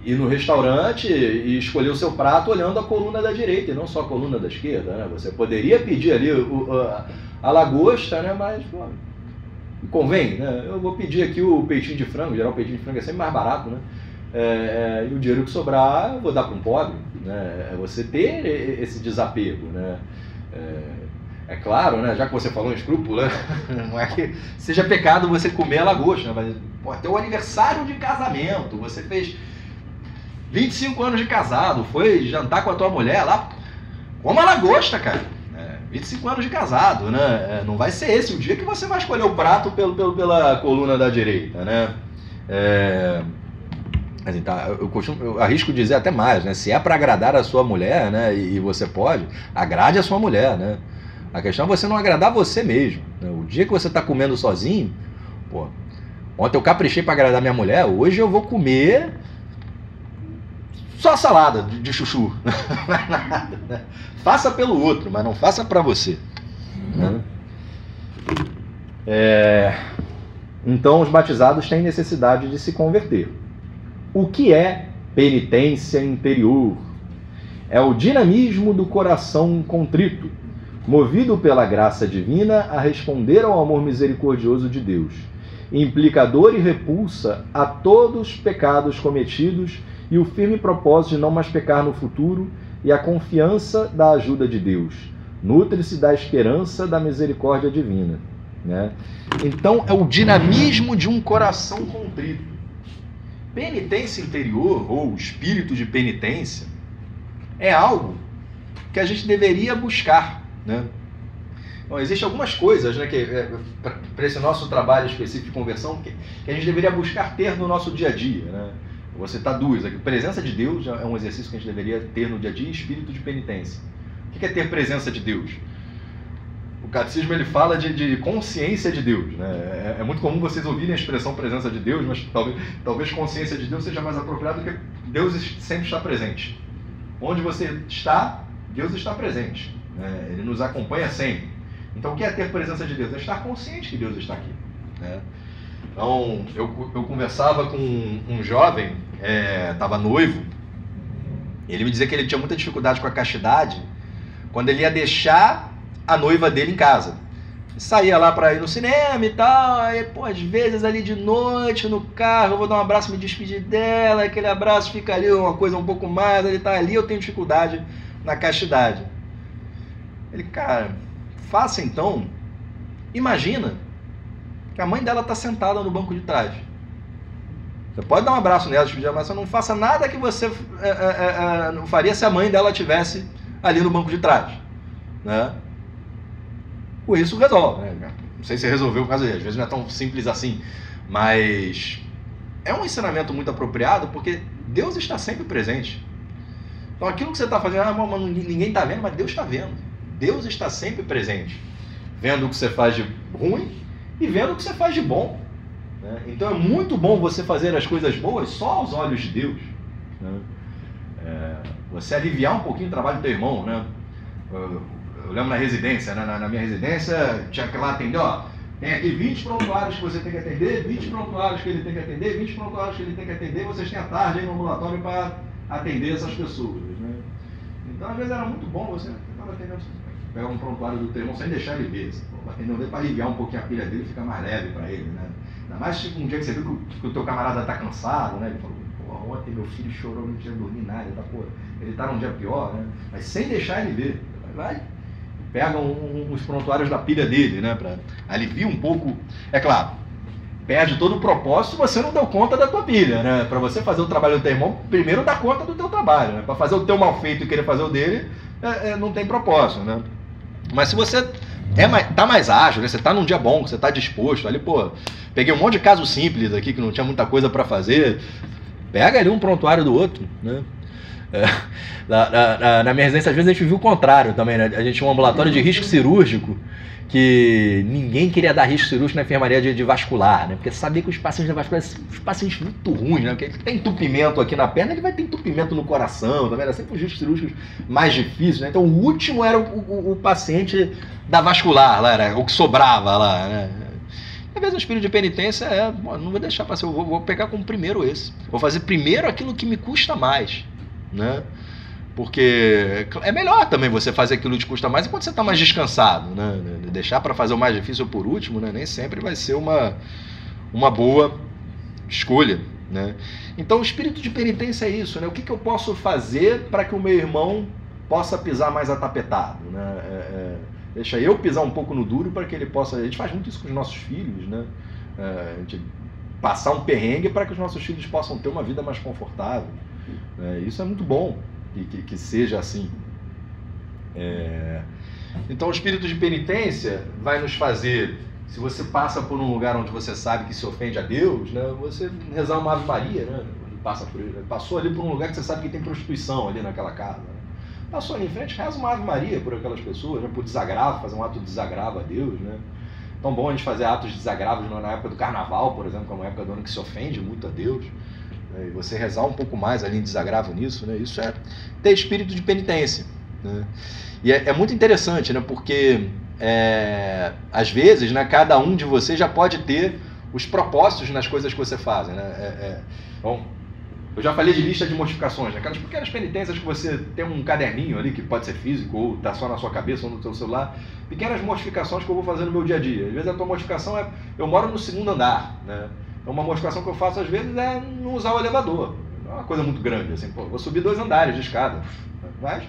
ir no restaurante e escolher o seu prato olhando a coluna da direita e não só a coluna da esquerda, né? Você poderia pedir ali a lagosta, né? Mas, pô, convém, né? Eu vou pedir aqui o peitinho de frango, geral o peitinho de frango é sempre mais barato, né? E o dinheiro que sobrar eu vou dar para um pobre, né? Você ter esse desapego, né? É claro, né? Já que você falou em escrúpulo, né? Não é que seja pecado você comer a lagosta, né? Mas, pô, teu aniversário de casamento, você fez 25 anos de casado, foi jantar com a tua mulher lá, como ela gosta, cara. 25 anos de casado, né? Não vai ser esse o dia que você vai escolher o prato pela coluna da direita, né? Assim, tá, eu arrisco dizer até mais, né? Se é para agradar a sua mulher, né? E você pode, agrade a sua mulher, né? A questão é você não agradar você mesmo, né? O dia que você está comendo sozinho, pô, ontem eu caprichei para agradar minha mulher, hoje eu vou comer só salada de chuchu. Não é nada, né? Faça pelo outro, mas não faça para você, né? Então os batizados têm necessidade de se converter. O que é penitência interior? É o dinamismo do coração contrito, movido pela graça divina a responder ao amor misericordioso de Deus, implica dor e repulsa a todos os pecados cometidos e o firme propósito de não mais pecar no futuro e a confiança da ajuda de Deus. Nutre-se da esperança da misericórdia divina, né? Então é o dinamismo de um coração contrito. Penitência interior, ou espírito de penitência, é algo que a gente deveria buscar, né? Bom, existem algumas coisas, né, para esse nosso trabalho específico de conversão que a gente deveria buscar ter no nosso dia a dia, né? Vou citar duas aqui. Presença de Deus é um exercício que a gente deveria ter no dia a dia, espírito de penitência. O que é ter presença de Deus? O catecismo ele fala de consciência de Deus, né? É muito comum vocês ouvirem a expressão presença de Deus, mas talvez consciência de Deus seja mais apropriado, porque Deus sempre está presente. Onde você está, Deus está presente, né? Ele nos acompanha sempre. Então o que é ter presença de Deus? É estar consciente que Deus está aqui, né? Então eu conversava com um jovem, estava noivo, ele me dizia que ele tinha muita dificuldade com a castidade quando ele ia deixar a noiva dele em casa. Saía lá para ir no cinema e tal, aí, pô, às vezes ali de noite no carro, eu vou dar um abraço, me despedir dela, aquele abraço fica ali uma coisa um pouco mais, ele tá ali, eu tenho dificuldade na castidade. Ele, cara, faça então, imagina que a mãe dela tá sentada no banco de trás. Você pode dar um abraço nela, despedir, mas você não faça nada que você não faria se a mãe dela estivesse ali no banco de trás, né? Com isso resolve, né? Não sei se resolveu o caso dele, às vezes não é tão simples assim, mas é um ensinamento muito apropriado porque Deus está sempre presente. Então aquilo que você está fazendo, mas ninguém está vendo, mas Deus está vendo. Deus está sempre presente, vendo o que você faz de ruim e vendo o que você faz de bom, né? Então é muito bom você fazer as coisas boas só aos olhos de Deus, né? Você aliviar um pouquinho o trabalho do teu irmão, né? Eu lembro na residência, né? Na minha residência, tinha que lá atender, ó, tem aqui 20 prontuários que você tem que atender, 20 prontuários que ele tem que atender, 20 prontuários que ele tem que atender, vocês têm a tarde aí no ambulatório para atender essas pessoas, né? Então, às vezes era muito bom você pegar um prontuário do teu irmão sem deixar ele ver, atender dele para aliviar um pouquinho a pilha dele e ficar mais leve para ele, né? Ainda mais tipo, um dia que você viu que o teu camarada tá cansado, né? Ele falou, pô, ontem meu filho chorou, não tinha dormido nada, tá, pô, ele tá num dia pior, né? Mas sem deixar ele ver, vai, pega uns prontuários da pilha dele, né? Para aliviar um pouco, é claro, perde todo o propósito se você não deu conta da tua pilha, né? Para você fazer o trabalho do teu irmão, primeiro dá conta do teu trabalho, né? Para fazer o teu mal feito e querer fazer o dele, não tem propósito, né? Mas se você tá mais ágil, né? Você tá num dia bom, você tá disposto, ali, pô, peguei um monte de caso simples aqui que não tinha muita coisa para fazer, pega ali um prontuário do outro, né? Na minha residência, às vezes a gente viu o contrário também, né? A gente tinha um ambulatório de risco cirúrgico que ninguém queria dar risco cirúrgico na enfermaria de vascular, né? Porque sabia que os pacientes da vascular são os pacientes muito ruins, né? Porque ele tem entupimento aqui na perna, ele vai ter entupimento no coração, também era sempre os riscos cirúrgicos mais difíceis, né? Então o último era o paciente da vascular, lá, era o que sobrava lá, né? Às vezes o espírito de penitência não vou deixar passar, eu vou pegar como primeiro esse. Vou fazer primeiro aquilo que me custa mais, né? Porque é melhor também você fazer aquilo que te custa mais enquanto você está mais descansado, né? Deixar para fazer o mais difícil por último, né? Nem sempre vai ser uma boa escolha, né? Então o espírito de penitência é isso, né? O que eu posso fazer para que o meu irmão possa pisar mais atapetado, né? Deixa eu pisar um pouco no duro para que ele possa... A gente faz muito isso com os nossos filhos, né? A gente passar um perrengue para que os nossos filhos possam ter uma vida mais confortável. Isso é muito bom que seja assim. Então o espírito de penitência vai nos fazer, se você passa por um lugar onde você sabe que se ofende a Deus, né, você rezar uma Ave Maria, né, passou ali por um lugar que você sabe que tem prostituição ali naquela casa, né? Passou ali em frente, reza uma Ave Maria por aquelas pessoas, né, por desagravo, fazer um ato de desagravo a Deus, né? Tão bom a gente fazer atos de desagravo na época do carnaval, por exemplo, que é uma época do ano que se ofende muito a Deus, né, e você rezar um pouco mais ali em desagravo nisso, né, isso é ter espírito de penitência, né? E é muito interessante, né, porque às vezes, né, cada um de vocês já pode ter os propósitos nas coisas que você faz, né? Bom, eu já falei de lista de mortificações, né? Aquelas pequenas penitências que você tem um caderninho ali, que pode ser físico, ou está só na sua cabeça, ou no seu celular. Pequenas mortificações que eu vou fazer no meu dia a dia. Às vezes a tua mortificação eu moro no 2º andar, né? Então uma mortificação que eu faço às vezes é não usar o elevador. Não é uma coisa muito grande, assim, pô, vou subir 2 andares de escada. Mas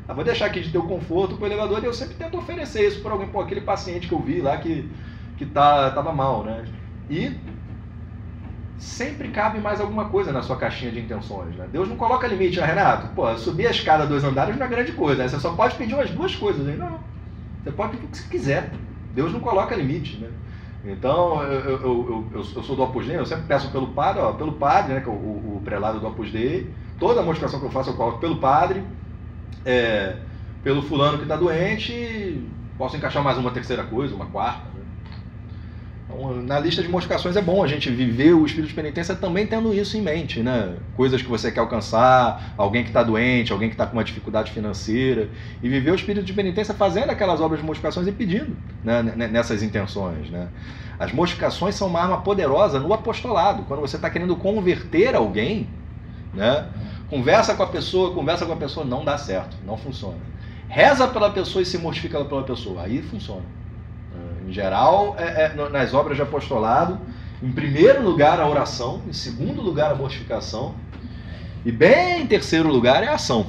vou deixar aqui de ter o conforto para o elevador, e eu sempre tento oferecer isso para alguém, pô, aquele paciente que eu vi lá que tava mal, né? E sempre cabe mais alguma coisa na sua caixinha de intenções, né? Deus não coloca limite, né, Renato? Pô, subir a escada 2 andares não é grande coisa, né? Você só pode pedir umas 2 coisas, hein? Não, você pode pedir o que você quiser. Deus não coloca limite, né? Então, eu sou do Opus Dei, eu sempre peço pelo padre, né, que é o prelado do Opus Dei. Toda a mortificação que eu faço eu coloco pelo padre, pelo fulano que está doente, posso encaixar mais uma 3ª coisa, uma 4ª. Né? Então, na lista de mortificações é bom a gente viver o espírito de penitência também tendo isso em mente, né? Coisas que você quer alcançar, alguém que está doente, alguém que está com uma dificuldade financeira, e viver o espírito de penitência fazendo aquelas obras de mortificações e pedindo, né, nessas intenções, né? As mortificações são uma arma poderosa no apostolado, quando você está querendo converter alguém, né? Conversa com a pessoa, não dá certo, não funciona. Reza pela pessoa e se mortifica pela pessoa, aí funciona. Em geral, nas obras de apostolado, em primeiro lugar a oração, em segundo lugar a mortificação, e bem em terceiro lugar é a ação.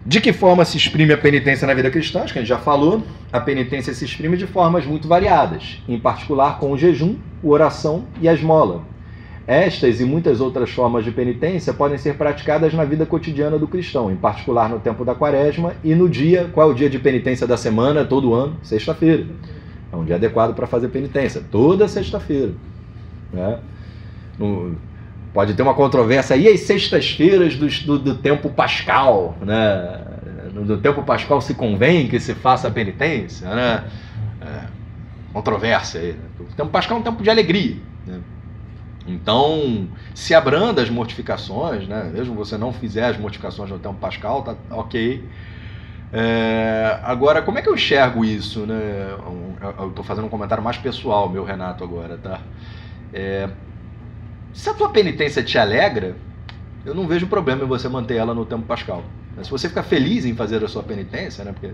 De que forma se exprime a penitência na vida cristã? Acho que a gente já falou. A penitência se exprime de formas muito variadas, em particular com o jejum, a oração e a esmola. Estas e muitas outras formas de penitência podem ser praticadas na vida cotidiana do cristão, em particular no tempo da quaresma e no dia, qual é o dia de penitência da semana, todo ano? Sexta-feira. É um dia adequado para fazer penitência, toda sexta-feira. Né? Pode ter uma controvérsia aí, as sextas-feiras do tempo pascal, né? No tempo pascal se convém que se faça a penitência, né? Controvérsia aí. Né? O tempo pascal é um tempo de alegria, né? Então, se abranda as mortificações, né? Mesmo você não fizer as mortificações no tempo pascal, tá ok. Agora, como é que eu enxergo isso, né? Eu estou fazendo um comentário mais pessoal, meu, Renato, agora, tá? Se a tua penitência te alegra, eu não vejo problema em você manter ela no tempo pascal. Se você fica feliz em fazer a sua penitência, né? Porque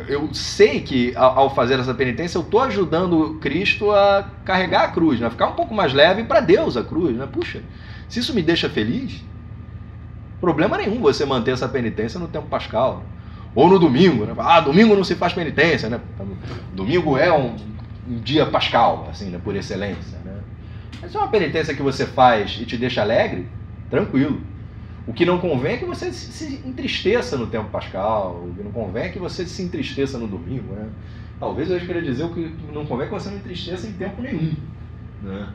eu sei que ao fazer essa penitência eu estou ajudando Cristo a carregar a cruz, né? Ficar um pouco mais leve para Deus a cruz, né? Puxa, se isso me deixa feliz, problema nenhum você manter essa penitência no tempo pascal. Ou no domingo, né? Domingo não se faz penitência, né? Domingo é um dia pascal, assim, né? Por excelência, né? Mas se é uma penitência que você faz e te deixa alegre, tranquilo. O que não convém é que você se entristeça no tempo pascal, o que não convém é que você se entristeça no domingo, né? Talvez eu queria dizer o que não convém é que você não entristeça em tempo nenhum, né?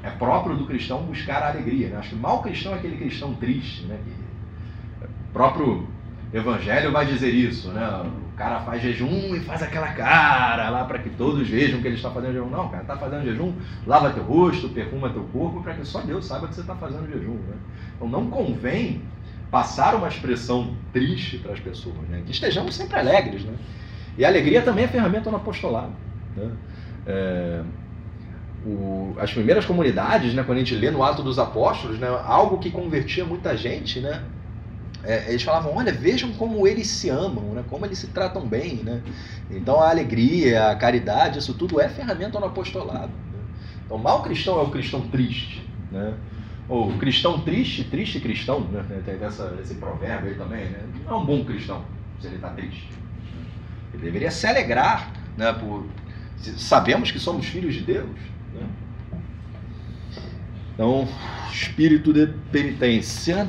É próprio do cristão buscar a alegria, né? Acho que mau cristão é aquele cristão triste, né? O próprio Evangelho vai dizer isso, né? O cara faz jejum e faz aquela cara lá para que todos vejam que ele está fazendo jejum. Não, cara, está fazendo jejum, lava teu rosto, perfuma teu corpo, para que só Deus saiba que você está fazendo jejum, né? Então não convém passar uma expressão triste para as pessoas, né? Que estejamos sempre alegres, né? E a alegria também é ferramenta no apostolado, né? As primeiras comunidades, né, quando a gente lê no Atos dos Apóstolos, né, algo que convertia muita gente, né? Eles falavam, olha, vejam como eles se amam, né? Como eles se tratam bem, né? Então a alegria, a caridade, isso tudo é ferramenta no apostolado, né? Então mau cristão é o cristão triste, né? Ou cristão triste, triste cristão, né? Tem esse provérbio aí também, né? Não é um bom cristão se ele está triste. Ele deveria se alegrar, né? Sabemos que somos filhos de Deus, né? Então, espírito de penitência.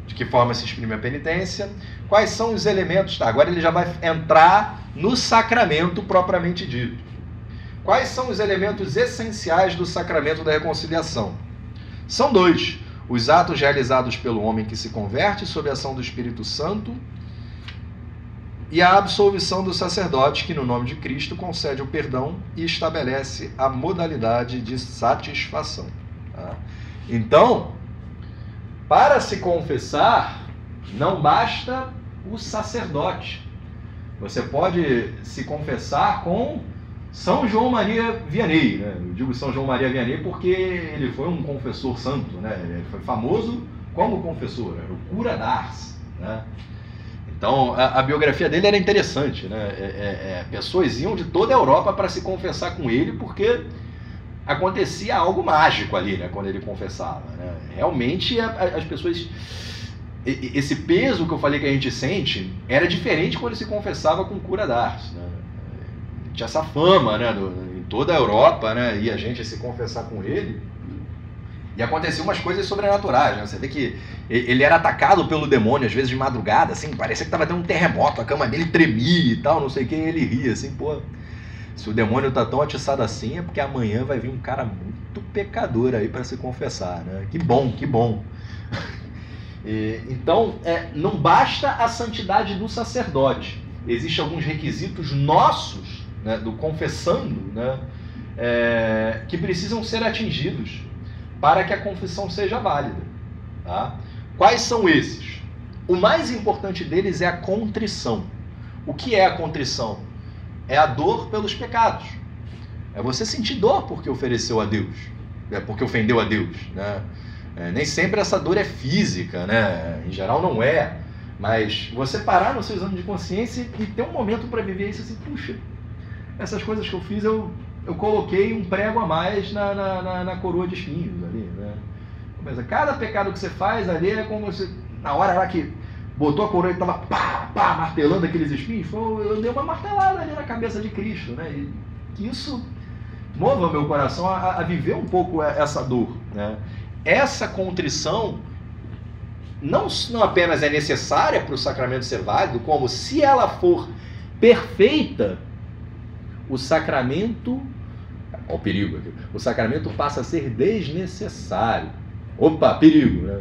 De que forma se exprime a penitência? Quais são os elementos? Tá, agora ele já vai entrar no sacramento propriamente dito. Quais são os elementos essenciais do sacramento da reconciliação? São 2. Os atos realizados pelo homem que se converte sob a ação do Espírito Santo e a absolvição do sacerdote que, no nome de Cristo, concede o perdão e estabelece a modalidade de satisfação. Tá? Então, para se confessar, não basta o sacerdote. Você pode se confessar com São João Maria Vianney, né? Eu digo São João Maria Vianney porque ele foi um confessor santo, né? Ele foi famoso como confessor, era o cura d'Ars, né? Então, a biografia dele era interessante, né? Pessoas iam de toda a Europa para se confessar com ele porque acontecia algo mágico ali, né? Quando ele confessava, né? Realmente, as pessoas... Esse peso que eu falei que a gente sente era diferente quando ele se confessava com o cura d'Ars, né? Tinha essa fama, né, em toda a Europa, né, e a gente se confessar com ele, e aconteciam umas coisas sobrenaturais, né? Você vê que ele era atacado pelo demônio, às vezes de madrugada, assim, parecia que estava tendo um terremoto, a cama dele tremia e tal, não sei o que, e ele ria, assim, pô, se o demônio tá tão atiçado assim, é porque amanhã vai vir um cara muito pecador aí para se confessar, né? Que bom, que bom. Então, não basta a santidade do sacerdote, existem alguns requisitos nossos, né, do confessando, né, que precisam ser atingidos para que a confissão seja válida. Tá? Quais são esses? O mais importante deles é a contrição. O que é a contrição? É a dor pelos pecados. É você sentir dor porque ofereceu a Deus, porque ofendeu a Deus. Né? Nem sempre essa dor é física, né? Em geral não é, mas você parar no seu exame de consciência e ter um momento para viver isso assim, puxa, essas coisas que eu fiz, eu coloquei um prego a mais na coroa de espinhos ali, né? Mas cada pecado que você faz ali é como você, na hora lá que botou a coroa e estava pá, martelando aqueles espinhos, eu dei uma martelada ali na cabeça de Cristo, né? E que isso mova meu coração a viver um pouco essa dor, né? Essa contrição não apenas é necessária para o sacramento ser válido, como se ela for perfeita, o sacramento, olha o perigo aqui, o sacramento passa a ser desnecessário. Opa, perigo, né?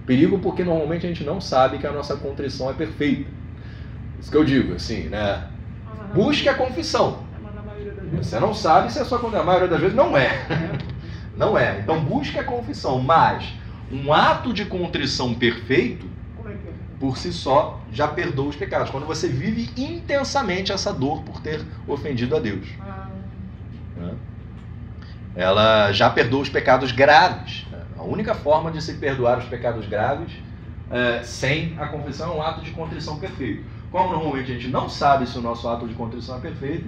Perigo porque normalmente a gente não sabe que a nossa contrição é perfeita. Isso que eu digo, assim, né? Busque a confissão. Você não sabe se a sua contrição, a maioria das vezes não é. Não é. Então busque a confissão, mas um ato de contrição perfeito, por si só, já perdoa os pecados. Quando você vive intensamente essa dor por ter ofendido a Deus. Ela já perdoa os pecados graves. A única forma de se perdoar os pecados graves sem a confissão é um ato de contrição perfeito. Como normalmente a gente não sabe se o nosso ato de contrição é perfeito,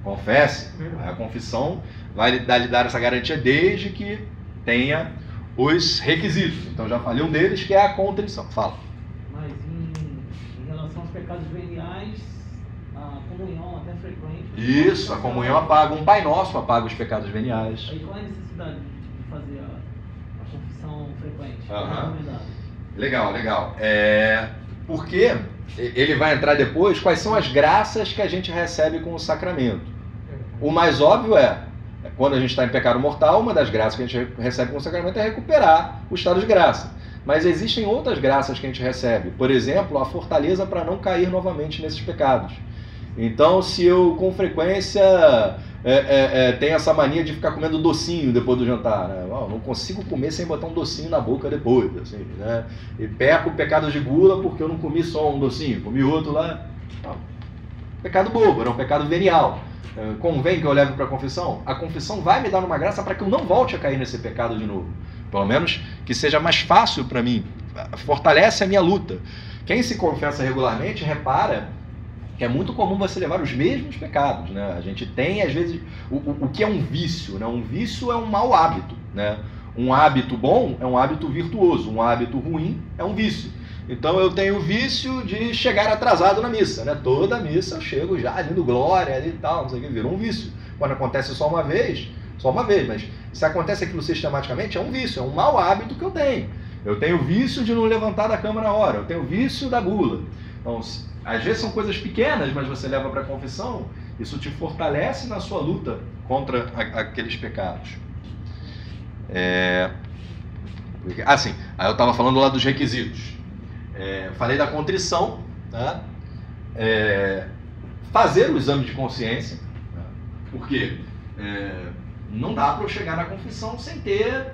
confesse. A confissão vai lhe dar essa garantia desde que tenha os requisitos. Então já falei um deles, que é a contrição. Fala. Mas em relação aos pecados veniais, a comunhão até frequente... Isso, a comunhão apaga. Um Pai Nosso apaga os pecados veniais. Aí qual é a necessidade de fazer a confissão frequente? Legal. Porque ele vai entrar depois, quais são as graças que a gente recebe com o sacramento. O mais óbvio quando a gente está em pecado mortal, uma das graças que a gente recebe com o sacramento é recuperar o estado de graça. Mas existem outras graças que a gente recebe. Por exemplo, a fortaleza para não cair novamente nesses pecados. Então, se eu com frequência tenho essa mania de ficar comendo docinho depois do jantar, né? Não consigo comer sem botar um docinho na boca depois, assim, né? E peco pecados de gula porque eu não comi só um docinho, comi outro lá. Pecado bobo, era um pecado venial. Convém que eu leve para a confissão? A confissão vai me dar uma graça para que eu não volte a cair nesse pecado de novo. Pelo menos que seja mais fácil para mim. Fortalece a minha luta. Quem se confessa regularmente repara que é muito comum você levar os mesmos pecados, né? A gente tem, às vezes, o que é um vício, né? Um vício é um mau hábito, né? Um hábito bom é um hábito virtuoso, um hábito ruim é um vício. Então eu tenho o vício de chegar atrasado na missa, né? Toda missa eu chego já dando glória e tal, não sei o que, virou um vício. Quando acontece só uma vez, só uma vez, mas se acontece aquilo sistematicamente, é um vício, é um mau hábito que eu tenho. Eu tenho o vício de não levantar da cama na hora, eu tenho o vício da gula. Então, às vezes são coisas pequenas, mas você leva para a confissão, isso te fortalece na sua luta contra aqueles pecados. Assim, aí eu estava falando lá dos requisitos. Falei da contrição, tá? Fazer o exame de consciência, tá? Porque não dá para eu chegar na confissão sem ter,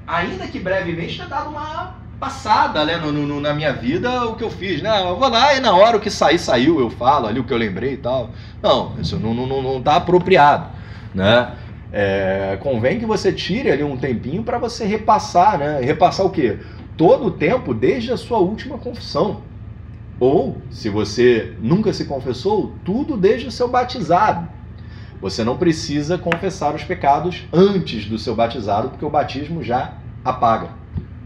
ainda que brevemente, ter dado uma passada, né, na minha vida o que eu fiz, né? Eu vou lá e na hora o que saiu, eu falo ali o que eu lembrei e tal. Não, isso não está apropriado, né? Convém que você tire ali um tempinho para você repassar, né? Repassar o quê? Todo o tempo desde a sua última confissão. Ou, se você nunca se confessou, tudo desde o seu batizado. Você não precisa confessar os pecados antes do seu batizado, porque o batismo já apaga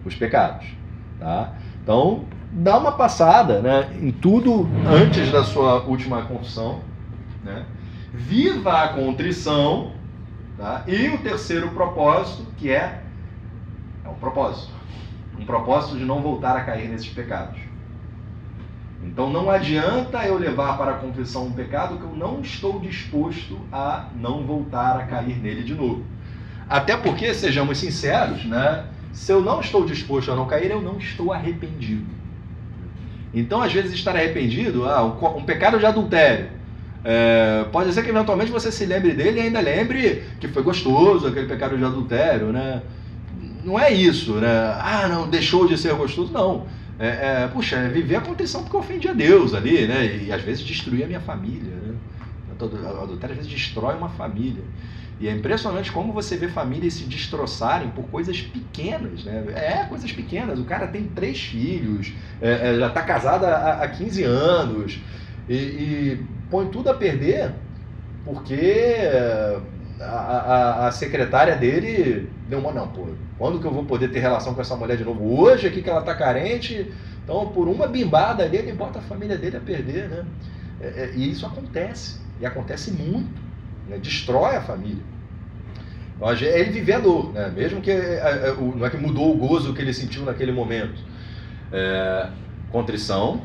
os pecados, tá? Então, dá uma passada, né, em tudo antes da sua última confissão, né? Viva a contrição, tá? E o terceiro propósito, que é um propósito de não voltar a cair nesses pecados. Então não adianta eu levar para a confissão um pecado que eu não estou disposto a não voltar a cair nele de novo. Até porque, sejamos sinceros, né? Se eu não estou disposto a não cair, eu não estou arrependido. Então, às vezes, estar arrependido, um pecado de adultério, pode ser que eventualmente você se lembre dele e ainda lembre que foi gostoso aquele pecado de adultério, né? Não é isso, né? Não, deixou de ser gostoso, não. Puxa, viver a contrição porque eu ofendi a Deus ali, né? E às vezes destruir a minha família, né? O adultério às vezes destrói uma família. E é impressionante como você vê famílias se destroçarem por coisas pequenas, né? Coisas pequenas. O cara tem 3 filhos, já está casado há 15 anos e põe tudo a perder porque a secretária dele deu uma... Não, pô, quando que eu vou poder ter relação com essa mulher de novo? Hoje aqui que ela está carente, então por uma bimbada ali ele bota a família dele a perder, né? E isso acontece, e acontece muito, né? Destrói a família. Então, ele vive a dor, né? Mesmo que não é que mudou o gozo que ele sentiu naquele momento. Contrição,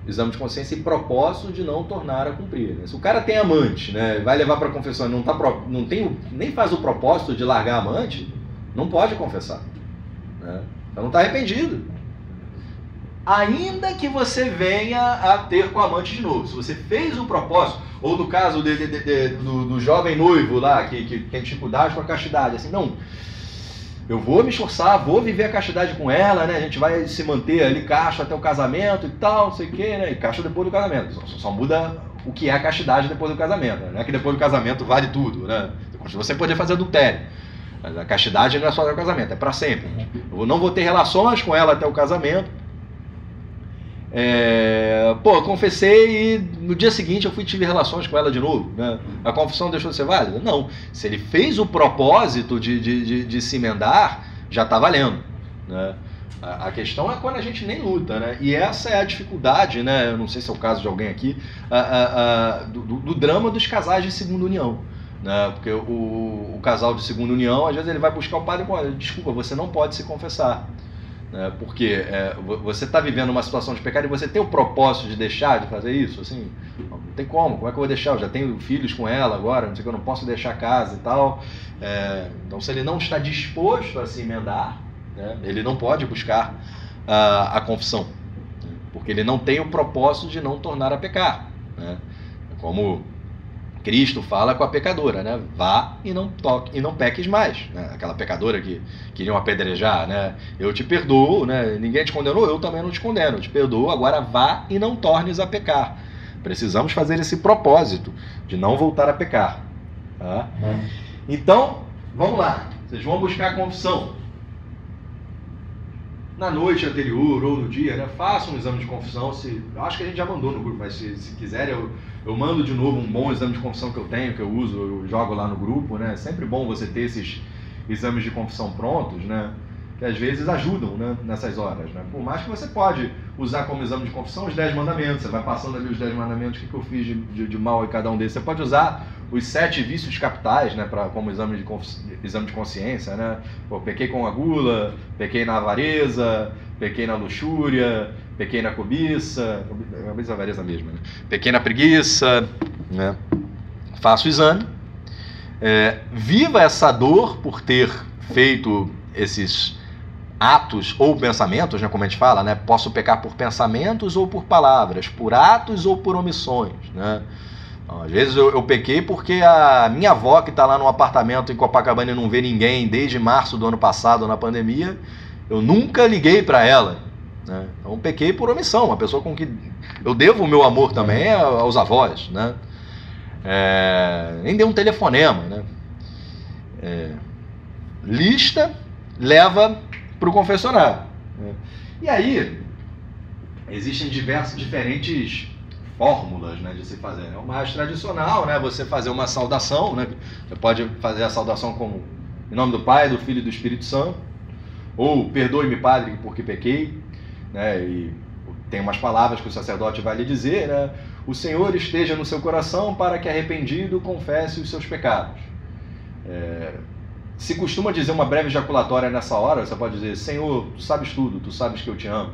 exame de consciência e propósito de não tornar a cumprir, né? Se o cara tem amante, né, vai levar para a confissão e nem faz o propósito de largar a amante, não pode confessar, né? Então não está arrependido. Ainda que você venha a ter com a amante de novo, se você fez o propósito, ou no caso do jovem noivo lá, que tem dificuldade com a castidade, assim, não, eu vou me esforçar, vou viver a castidade com ela, né? A gente vai se manter ali casto até o casamento e tal, não sei o quê, né? E casto depois do casamento. Só muda o que é a castidade depois do casamento, né? Não é que depois do casamento vale tudo, né? Você pode fazer adultério. Mas a castidade não é só até o casamento, é para sempre. Eu não vou ter relações com ela até o casamento. Eu confessei e no dia seguinte eu tive relações com ela de novo, né? A confissão deixou de ser válida? Não. Se ele fez o propósito de se emendar, já está valendo, né? A questão é quando a gente nem luta, né? E essa é a dificuldade, né? Eu não sei se é o caso de alguém aqui, do drama dos casais de segunda união, né? Porque o casal de segunda união, às vezes ele vai buscar o padre e fala, desculpa, você não pode se confessar. Porque você está vivendo uma situação de pecado e você tem o propósito de deixar de fazer isso, assim, não tem como é que eu vou deixar? Eu já tenho filhos com ela agora, não sei que eu não posso deixar a casa e tal. Então, se ele não está disposto a se emendar, né, ele não pode buscar a confissão, porque ele não tem o propósito de não tornar a pecar, né? Como Cristo fala com a pecadora, né? Vá e não toque e não peques mais, né? Aquela pecadora que queriam apedrejar, né? Eu te perdoo, né? Ninguém te condenou, eu também não te condeno, eu te perdoo, agora vá e não tornes a pecar. Precisamos fazer esse propósito de não voltar a pecar, tá? Então, vamos lá. Vocês vão buscar a confissão. Na noite anterior ou no dia, né? Façam um exame de confissão. Eu acho que a gente já mandou no grupo, mas se quiserem eu mando de novo um bom exame de confissão que eu tenho, que eu uso, eu jogo lá no grupo, né? É sempre bom você ter esses exames de confissão prontos, né? Que às vezes ajudam, né? Nessas horas, né? Por mais que você pode usar como exame de confissão os 10 mandamentos, você vai passando ali os 10 mandamentos, o que eu fiz de mal em cada um desses. Você pode usar os 7 vícios capitais, né, como exame de consciência, né? Pô, pequei com a gula, pequei na avareza, pequei na luxúria, pequei na cobiça, a avareza mesmo, né? Pequei na preguiça, né? Faça o exame, viva essa dor por ter feito esses atos ou pensamentos, né, como a gente fala, né? Posso pecar por pensamentos ou por palavras, por atos ou por omissões, né? Então, às vezes eu pequei porque a minha avó, que está lá no apartamento em Copacabana e não vê ninguém desde março do ano passado, na pandemia, eu nunca liguei para ela, né? Então pequei por omissão, uma pessoa com que eu devo o meu amor também aos avós, né? Nem dei um telefonema, né? Lista leva para o confessionário, né? E aí existem diferentes fórmulas, né, de se fazer, né? O mais tradicional, né, você fazer uma saudação, né? Você pode fazer a saudação como em nome do Pai, do Filho e do Espírito Santo, ou perdoe-me, Padre, porque pequei, né? E tem umas palavras que o sacerdote vai lhe dizer, né? O Senhor esteja no seu coração para que arrependido confesse os seus pecados. Se costuma dizer uma breve ejaculatória nessa hora, você pode dizer: Senhor, tu sabes tudo, tu sabes que eu te amo.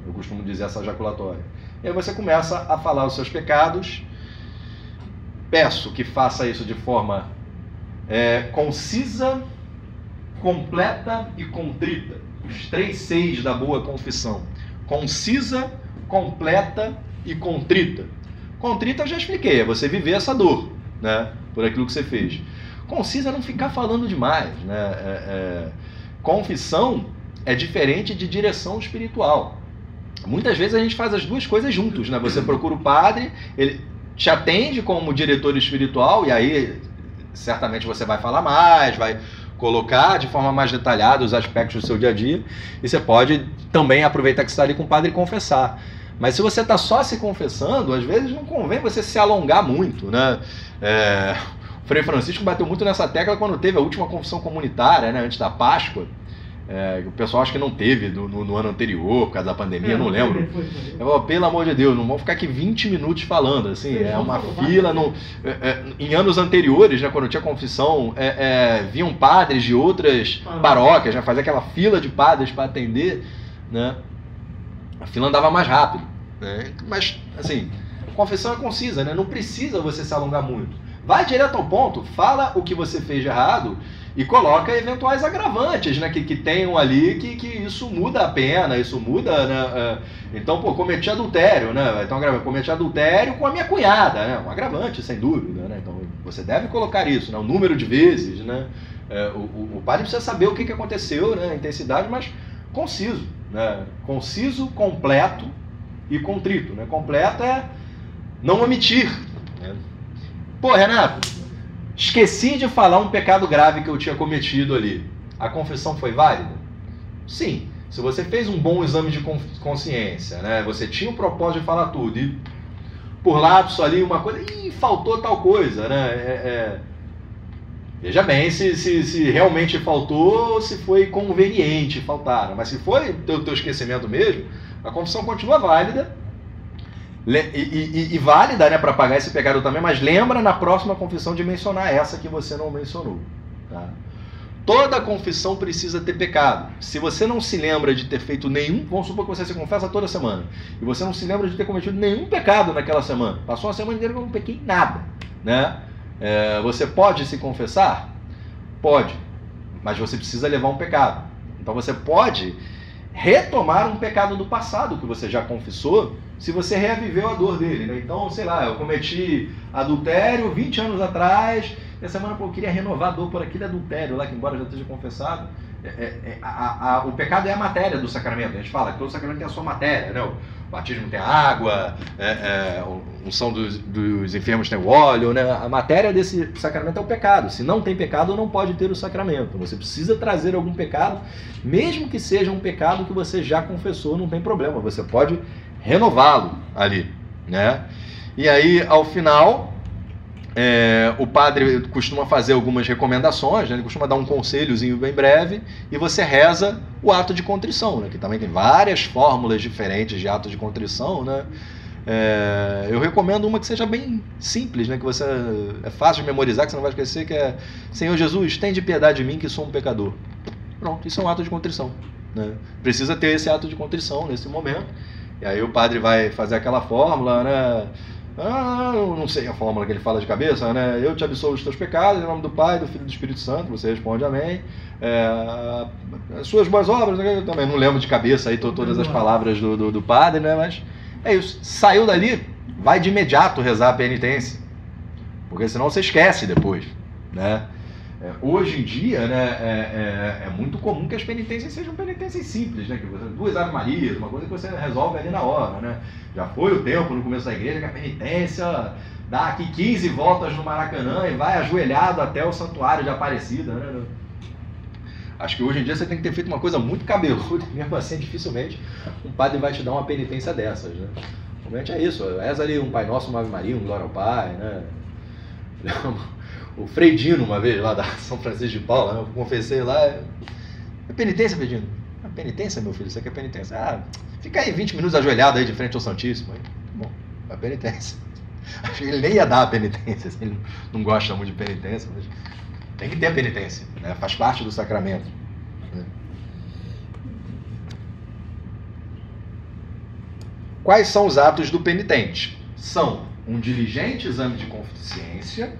Eu costumo dizer essa ejaculatória. E aí você começa a falar os seus pecados. Peço que faça isso de forma concisa, completa e contrita. Os 3 Cs da boa confissão: concisa, completa e contrita. Contrita eu já expliquei, é você viver essa dor, né, por aquilo que você fez. Concisa é não ficar falando demais, né? Confissão é diferente de direção espiritual. Muitas vezes a gente faz as duas coisas juntos, né? Você procura o padre, ele te atende como diretor espiritual, e aí certamente você vai falar mais, vai colocar de forma mais detalhada os aspectos do seu dia a dia, e você pode também aproveitar que você está ali com o padre e confessar. Mas se você está só se confessando, às vezes não convém você se alongar muito, né? O Frei Francisco bateu muito nessa tecla quando teve a última confissão comunitária, né, antes da Páscoa. O pessoal acho que não teve no ano anterior, por causa da pandemia, eu não lembro. Eu falo, pelo amor de Deus, não vamos ficar aqui 20 minutos falando, assim, uma fila. Em anos anteriores, né, quando tinha confissão, vinham padres de outras paróquias, né, fazia aquela fila de padres para atender, né, a fila andava mais rápido, né, mas, assim, a confissão é concisa, né, não precisa você se alongar muito. Vai direto ao ponto, fala o que você fez de errado e coloca eventuais agravantes, né, que tenham ali, que isso muda a pena, isso muda, né? Então, cometi adultério, né? Então, cometi adultério com a minha cunhada, né? Um agravante, sem dúvida, né? Então, você deve colocar isso, né? O número de vezes, né? O padre precisa saber o que aconteceu, né? A intensidade, mas conciso, né? Conciso, completo e contrito, né? Completo é não omitir, né? Pô, Renato, esqueci de falar um pecado grave que eu tinha cometido ali. A confissão foi válida? Sim. Se você fez um bom exame de consciência, né? Você tinha o propósito de falar tudo e por lapso ali uma coisa, faltou tal coisa, né? Veja bem se realmente faltou ou se foi conveniente faltar. Mas se foi teu esquecimento mesmo, a confissão continua válida. E válida, né, para pagar esse pecado também, mas lembra na próxima confissão de mencionar essa que você não mencionou, tá? Toda confissão precisa ter pecado. Se você não se lembra de ter feito nenhum, vamos supor que você se confessa toda semana, e você não se lembra de ter cometido nenhum pecado naquela semana, passou uma semana inteira que eu não pequei nada, né? Você pode se confessar? Pode, mas você precisa levar um pecado. Então você pode retomar um pecado do passado que você já confessou, se você reaviveu a dor dele, né? Então, sei lá, eu cometi adultério 20 anos atrás, e a semana eu queria renovar a dor por aquele adultério lá, que embora já esteja confessado. O pecado é a matéria do sacramento. A gente fala que todo sacramento tem a sua matéria, né? O batismo tem a água, a unção dos enfermos tem o óleo, né? A matéria desse sacramento é o pecado. Se não tem pecado, não pode ter o sacramento. Você precisa trazer algum pecado, mesmo que seja um pecado que você já confessou, não tem problema. Você pode renová-lo ali, né? E aí, ao final, o padre costuma fazer algumas recomendações, né? Ele costuma dar um conselhozinho bem breve, e você reza o ato de contrição, né? Que também tem várias fórmulas diferentes de ato de contrição, né? Eu recomendo uma que seja bem simples, né? Que você é fácil de memorizar, que você não vai esquecer, que é: Senhor Jesus, tende piedade de mim, que sou um pecador. Pronto, isso é um ato de contrição, né? Precisa ter esse ato de contrição nesse momento. E aí o padre vai fazer aquela fórmula, né? Eu não sei a fórmula que ele fala de cabeça, né? Eu te absolvo os teus pecados, em nome do Pai, do Filho e do Espírito Santo. Você responde amém. As suas boas obras, eu também não lembro de cabeça aí todas as palavras do padre, né? Mas é isso. Saiu dali, vai de imediato rezar a penitência, porque senão você esquece depois, né? Hoje em dia, né, é muito comum que as penitências sejam penitências simples, né? Que você, 2 Ave Marias, uma coisa que você resolve ali na hora, né? Já foi o tempo no começo da igreja que a penitência dá aqui 15 voltas no Maracanã e vai ajoelhado até o santuário de Aparecida, né? Acho que hoje em dia você tem que ter feito uma coisa muito cabeluda, mesmo assim dificilmente um padre vai te dar uma penitência dessas, né? Normalmente é isso, reza ali um Pai Nosso, uma Ave Maria, um Glória ao Pai, né? O Frei Dino, uma vez, lá da São Francisco de Paula, né? Eu confessei lá. É penitência, Frei Dino? É penitência, meu filho? Isso aqui é penitência. Fica aí 20 minutos ajoelhado aí de frente ao Santíssimo. Aí, bom, é penitência. Acho que ele nem ia dar a penitência, ele não gosta muito de penitência, mas tem que ter a penitência, né? Faz parte do sacramento, né? Quais são os atos do penitente? São um diligente exame de consciência,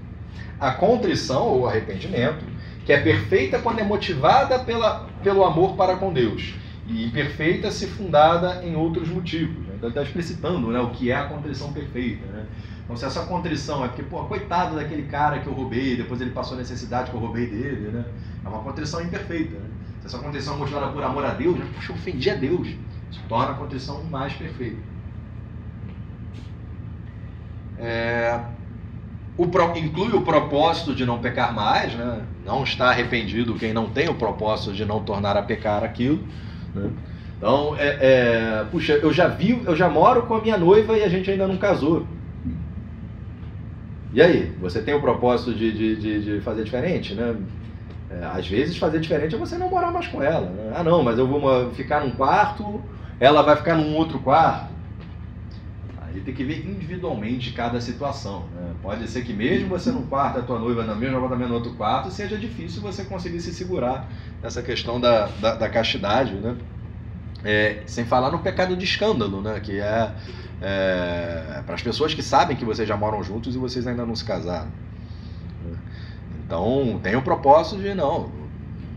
a contrição ou arrependimento, que é perfeita quando é motivada pelo amor para com Deus, e imperfeita se fundada em outros motivos, né? Então ele está explicitando, né, o que é a contrição perfeita, né? Então se essa contrição é porque, coitado daquele cara que eu roubei, depois ele passou a necessidade que eu roubei dele, né? É uma contrição imperfeita, né? Se essa contrição é motivada por amor a Deus, né? Puxa, eu ofendi a Deus, isso torna a contrição mais perfeita. Inclui o propósito de não pecar mais, né? Não está arrependido quem não tem o propósito de não tornar a pecar aquilo, né? Então, puxa, eu já moro com a minha noiva e a gente ainda não casou. E aí, você tem o propósito de fazer diferente, né? Às vezes fazer diferente é você não morar mais com ela, né? Não, mas eu vou ficar num quarto, ela vai ficar num outro quarto. Aí tem que ver individualmente cada situação, né? Pode ser que mesmo você num quarto, a tua noiva na mesma apartamento no outro quarto, seja difícil você conseguir se segurar nessa questão da castidade, né? Sem falar no pecado de escândalo, né? Que para as pessoas que sabem que vocês já moram juntos e vocês ainda não se casaram. Então tem o propósito de não,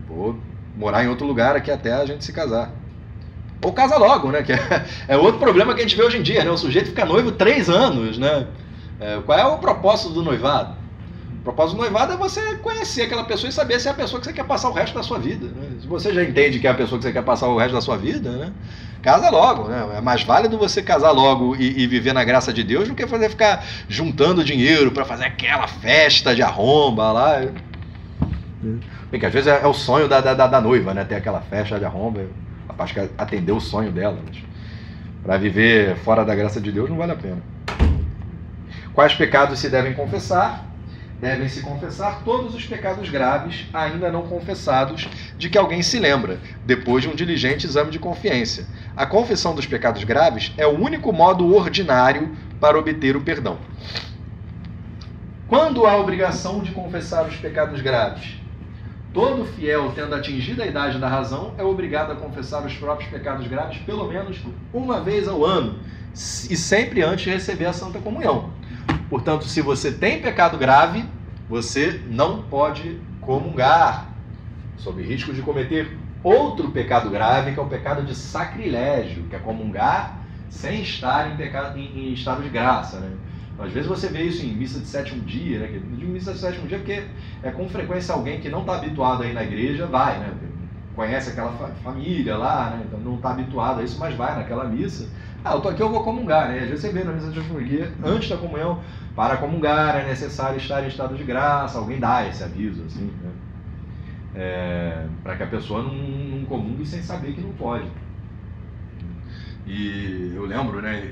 vou morar em outro lugar aqui até a gente se casar. Ou casa logo, né? Que é outro problema que a gente vê hoje em dia, né? O sujeito fica noivo 3 anos, né? Qual é o propósito do noivado? O propósito do noivado é você conhecer aquela pessoa e saber se é a pessoa que você quer passar o resto da sua vida, né? Se você já entende que é a pessoa que você quer passar o resto da sua vida, né? Casa logo, né? É mais válido você casar logo e viver na graça de Deus do que ficar juntando dinheiro para fazer aquela festa de arromba lá. Bem que às vezes é o sonho da noiva, né? Ter aquela festa de arromba. Acho que atender o sonho dela, mas para viver fora da graça de Deus não vale a pena. Quais pecados se devem confessar? Devem-se confessar todos os pecados graves ainda não confessados de que alguém se lembra, depois de um diligente exame de consciência. A confissão dos pecados graves é o único modo ordinário para obter o perdão. Quando há a obrigação de confessar os pecados graves? Todo fiel, tendo atingido a idade da razão, é obrigado a confessar os próprios pecados graves pelo menos uma vez ao ano, e sempre antes de receber a Santa Comunhão. Portanto, se você tem pecado grave, você não pode comungar, sob risco de cometer outro pecado grave, que é o pecado de sacrilégio, que é comungar sem estar em estado de graça, né? Às vezes você vê isso em missa de 7º dia, né? Eu digo missa de 7º dia porque com frequência alguém que não está habituado aí na igreja vai, né? Conhece aquela família lá, né? Então não está habituado a isso, mas vai naquela missa. Eu tô aqui, eu vou comungar, né? Às vezes você vê na missa de 7º dia, antes da comunhão, para comungar é necessário estar em estado de graça, alguém dá esse aviso, assim, né? Para que a pessoa não comungue sem saber que não pode. E eu lembro, né?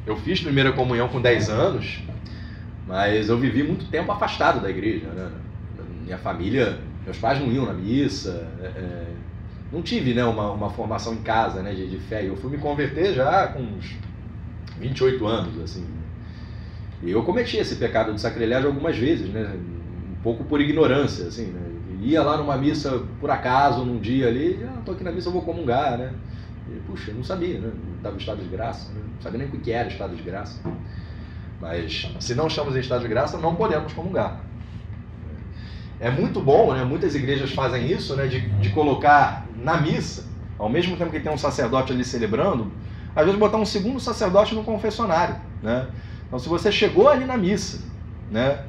Eu fiz primeira comunhão com 10 anos, mas eu vivi muito tempo afastado da igreja, né? Minha família, meus pais não iam na missa, não tive, né, uma formação em casa, né, de fé. Eu fui me converter já com uns 28 anos, assim. E eu cometi esse pecado de sacrilégio algumas vezes, né? Um pouco por ignorância, assim, né? Ia lá numa missa por acaso, num dia ali, tô aqui na missa, eu vou comungar, né? E, puxa, eu não sabia, né? Não estava em estado de graça, né? Não sabia nem o que era estado de graça. Mas se não estamos em estado de graça, não podemos comungar. É muito bom, né? Muitas igrejas fazem isso, né? De colocar na missa, ao mesmo tempo que tem um sacerdote ali celebrando, às vezes botar um segundo sacerdote no confessionário, né? Então, se você chegou ali na missa, né?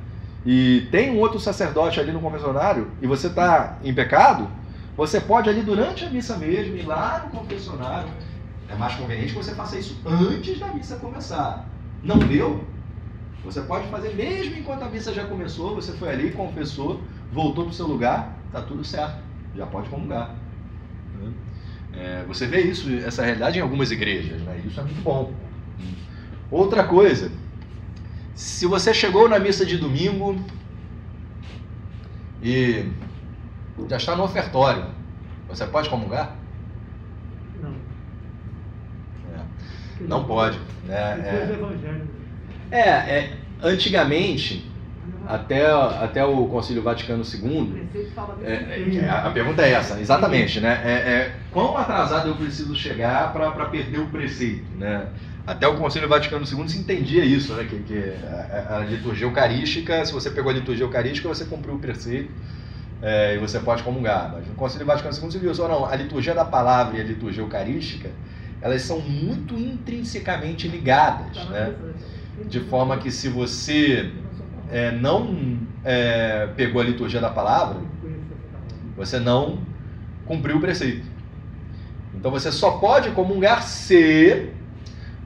E tem um outro sacerdote ali no confessionário e você está em pecado, você pode ali durante a missa mesmo ir lá no confessionário. É mais conveniente que você faça isso antes da missa começar. Não deu? Você pode fazer mesmo enquanto a missa já começou, você foi ali, confessou, voltou para o seu lugar, está tudo certo, já pode comungar. Você vê isso, essa realidade em algumas igrejas, né? Isso é muito bom. Outra coisa, se você chegou na missa de domingo e já está no ofertório, você pode comungar? Não. Não pode. Antigamente, até o Concílio Vaticano II, a pergunta é essa, exatamente, né? Quão atrasado eu preciso chegar para perder o preceito, né? Até o Concílio Vaticano II se entendia isso, né? Que a liturgia eucarística, se você pegou a liturgia eucarística, você cumpriu o preceito e você pode comungar. Mas no Concílio Vaticano II se viu só, não, a liturgia da palavra e a liturgia eucarística, elas são muito intrinsecamente ligadas, né? De forma que se você não pegou a liturgia da palavra, você não cumpriu o preceito. Então você só pode comungar se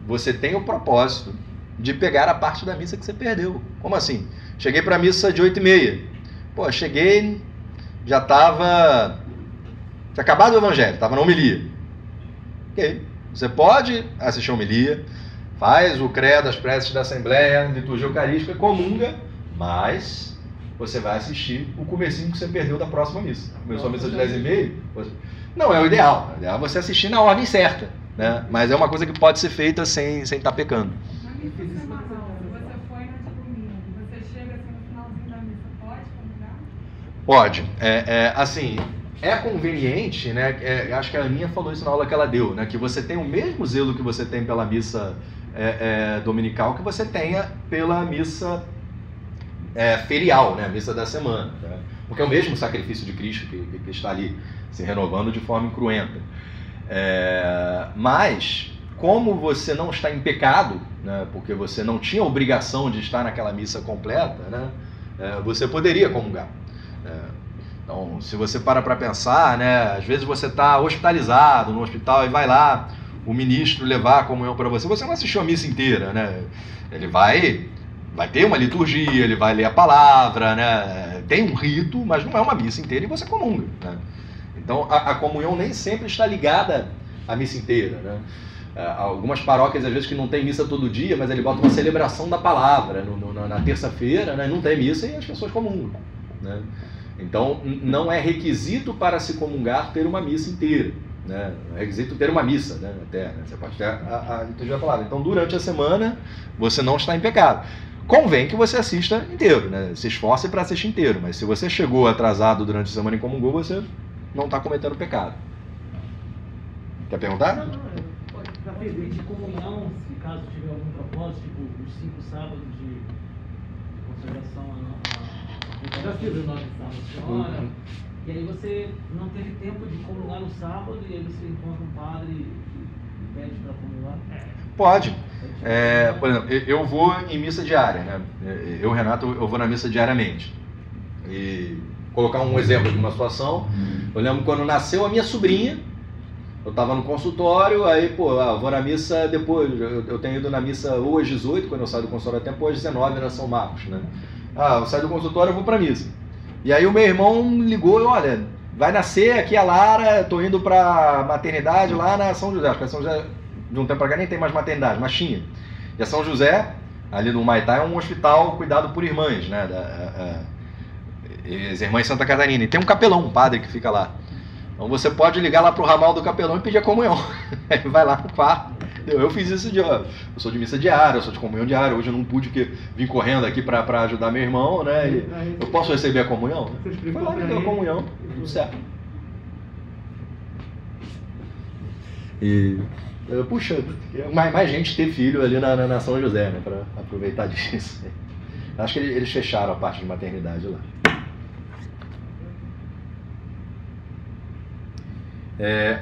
você tem o propósito de pegar a parte da missa que você perdeu. Como assim? Cheguei para a missa de 8h30. Pô, cheguei, já tinha acabado o evangelho, estava na homilia. Ok, você pode assistir a homilia, faz o credo, as preces da Assembleia, liturgia eucarística, comunga, mas você vai assistir o comecinho que você perdeu da próxima missa. Começou a missa de 10h30, não é o ideal. O ideal é você assistir na ordem certa, né? Mas é uma coisa que pode ser feita sem estar pecando. Você foi na de domingo, você chega assim no finalzinho da missa, pode comungar? Pode. Assim, é conveniente, né? Acho que a Aninha falou isso na aula que ela deu, né? Que você tem o mesmo zelo que você tem pela missa dominical que você tenha pela missa ferial, né? A missa da semana, né? Porque é o mesmo sacrifício de Cristo que está ali se renovando de forma incruenta. Mas, como você não está em pecado, né? Porque você não tinha obrigação de estar naquela missa completa, né? Você poderia comungar. Então, se você para pensar, né? Às vezes você está hospitalizado no hospital e vai lá o ministro levar a comunhão para você. Você não assistiu a missa inteira, né? Ele vai ter uma liturgia, ele vai ler a palavra, né? Tem um rito, mas não é uma missa inteira e você comunga, né? Então, a comunhão nem sempre está ligada à missa inteira, né? Algumas paróquias, às vezes, que não tem missa todo dia, mas ele bota uma celebração da palavra na terça-feira, né? Não tem missa e as pessoas comungam, né? Então, não é requisito para se comungar ter uma missa inteira, né? É requisito ter uma missa, né? Até, né? Você pode ter a liturgia da palavra. Então, durante a semana, você não está em pecado. Convém que você assista inteiro, né? Se esforce para assistir inteiro, mas se você chegou atrasado durante a semana e comungou, você não está cometendo pecado. Quer perguntar? Não. Para perder de comunhão, se caso tiver algum propósito, tipo os 5 sábados de consagração a Nossa Senhora, e aí você não teve tempo de comungar no sábado e aí você encontra um padre e pede para comungar? Pode. Por exemplo, eu vou em missa diária, né? Eu, Renato, eu vou na missa diariamente. E colocar um exemplo de uma situação, eu lembro quando nasceu a minha sobrinha, eu estava no consultório, aí, vou na missa depois, eu tenho ido na missa ou às 18, quando eu saio do consultório até às 19 na São Marcos, né? Eu saio do consultório, eu vou pra missa. E aí o meu irmão ligou, olha, vai nascer aqui a Lara, tô indo pra maternidade lá na São José, acho que a São José, de um tempo pra cá nem tem mais maternidade, mas tinha. E a São José, ali no Humaitá, é um hospital cuidado por irmãs, né? As irmãs Santa Catarina. E tem um capelão, um padre que fica lá. Então você pode ligar lá pro ramal do capelão e pedir a comunhão. Ele vai lá no quarto, Eu fiz isso eu sou de missa diária, eu sou de comunhão diária, hoje eu não pude porque vim correndo aqui para ajudar meu irmão, né? E eu posso receber a comunhão? Foi lá que deu a comunhão, tudo certo. E, puxa, mais gente ter filho ali na São José, né? Para aproveitar disso. Acho que eles fecharam a parte de maternidade lá.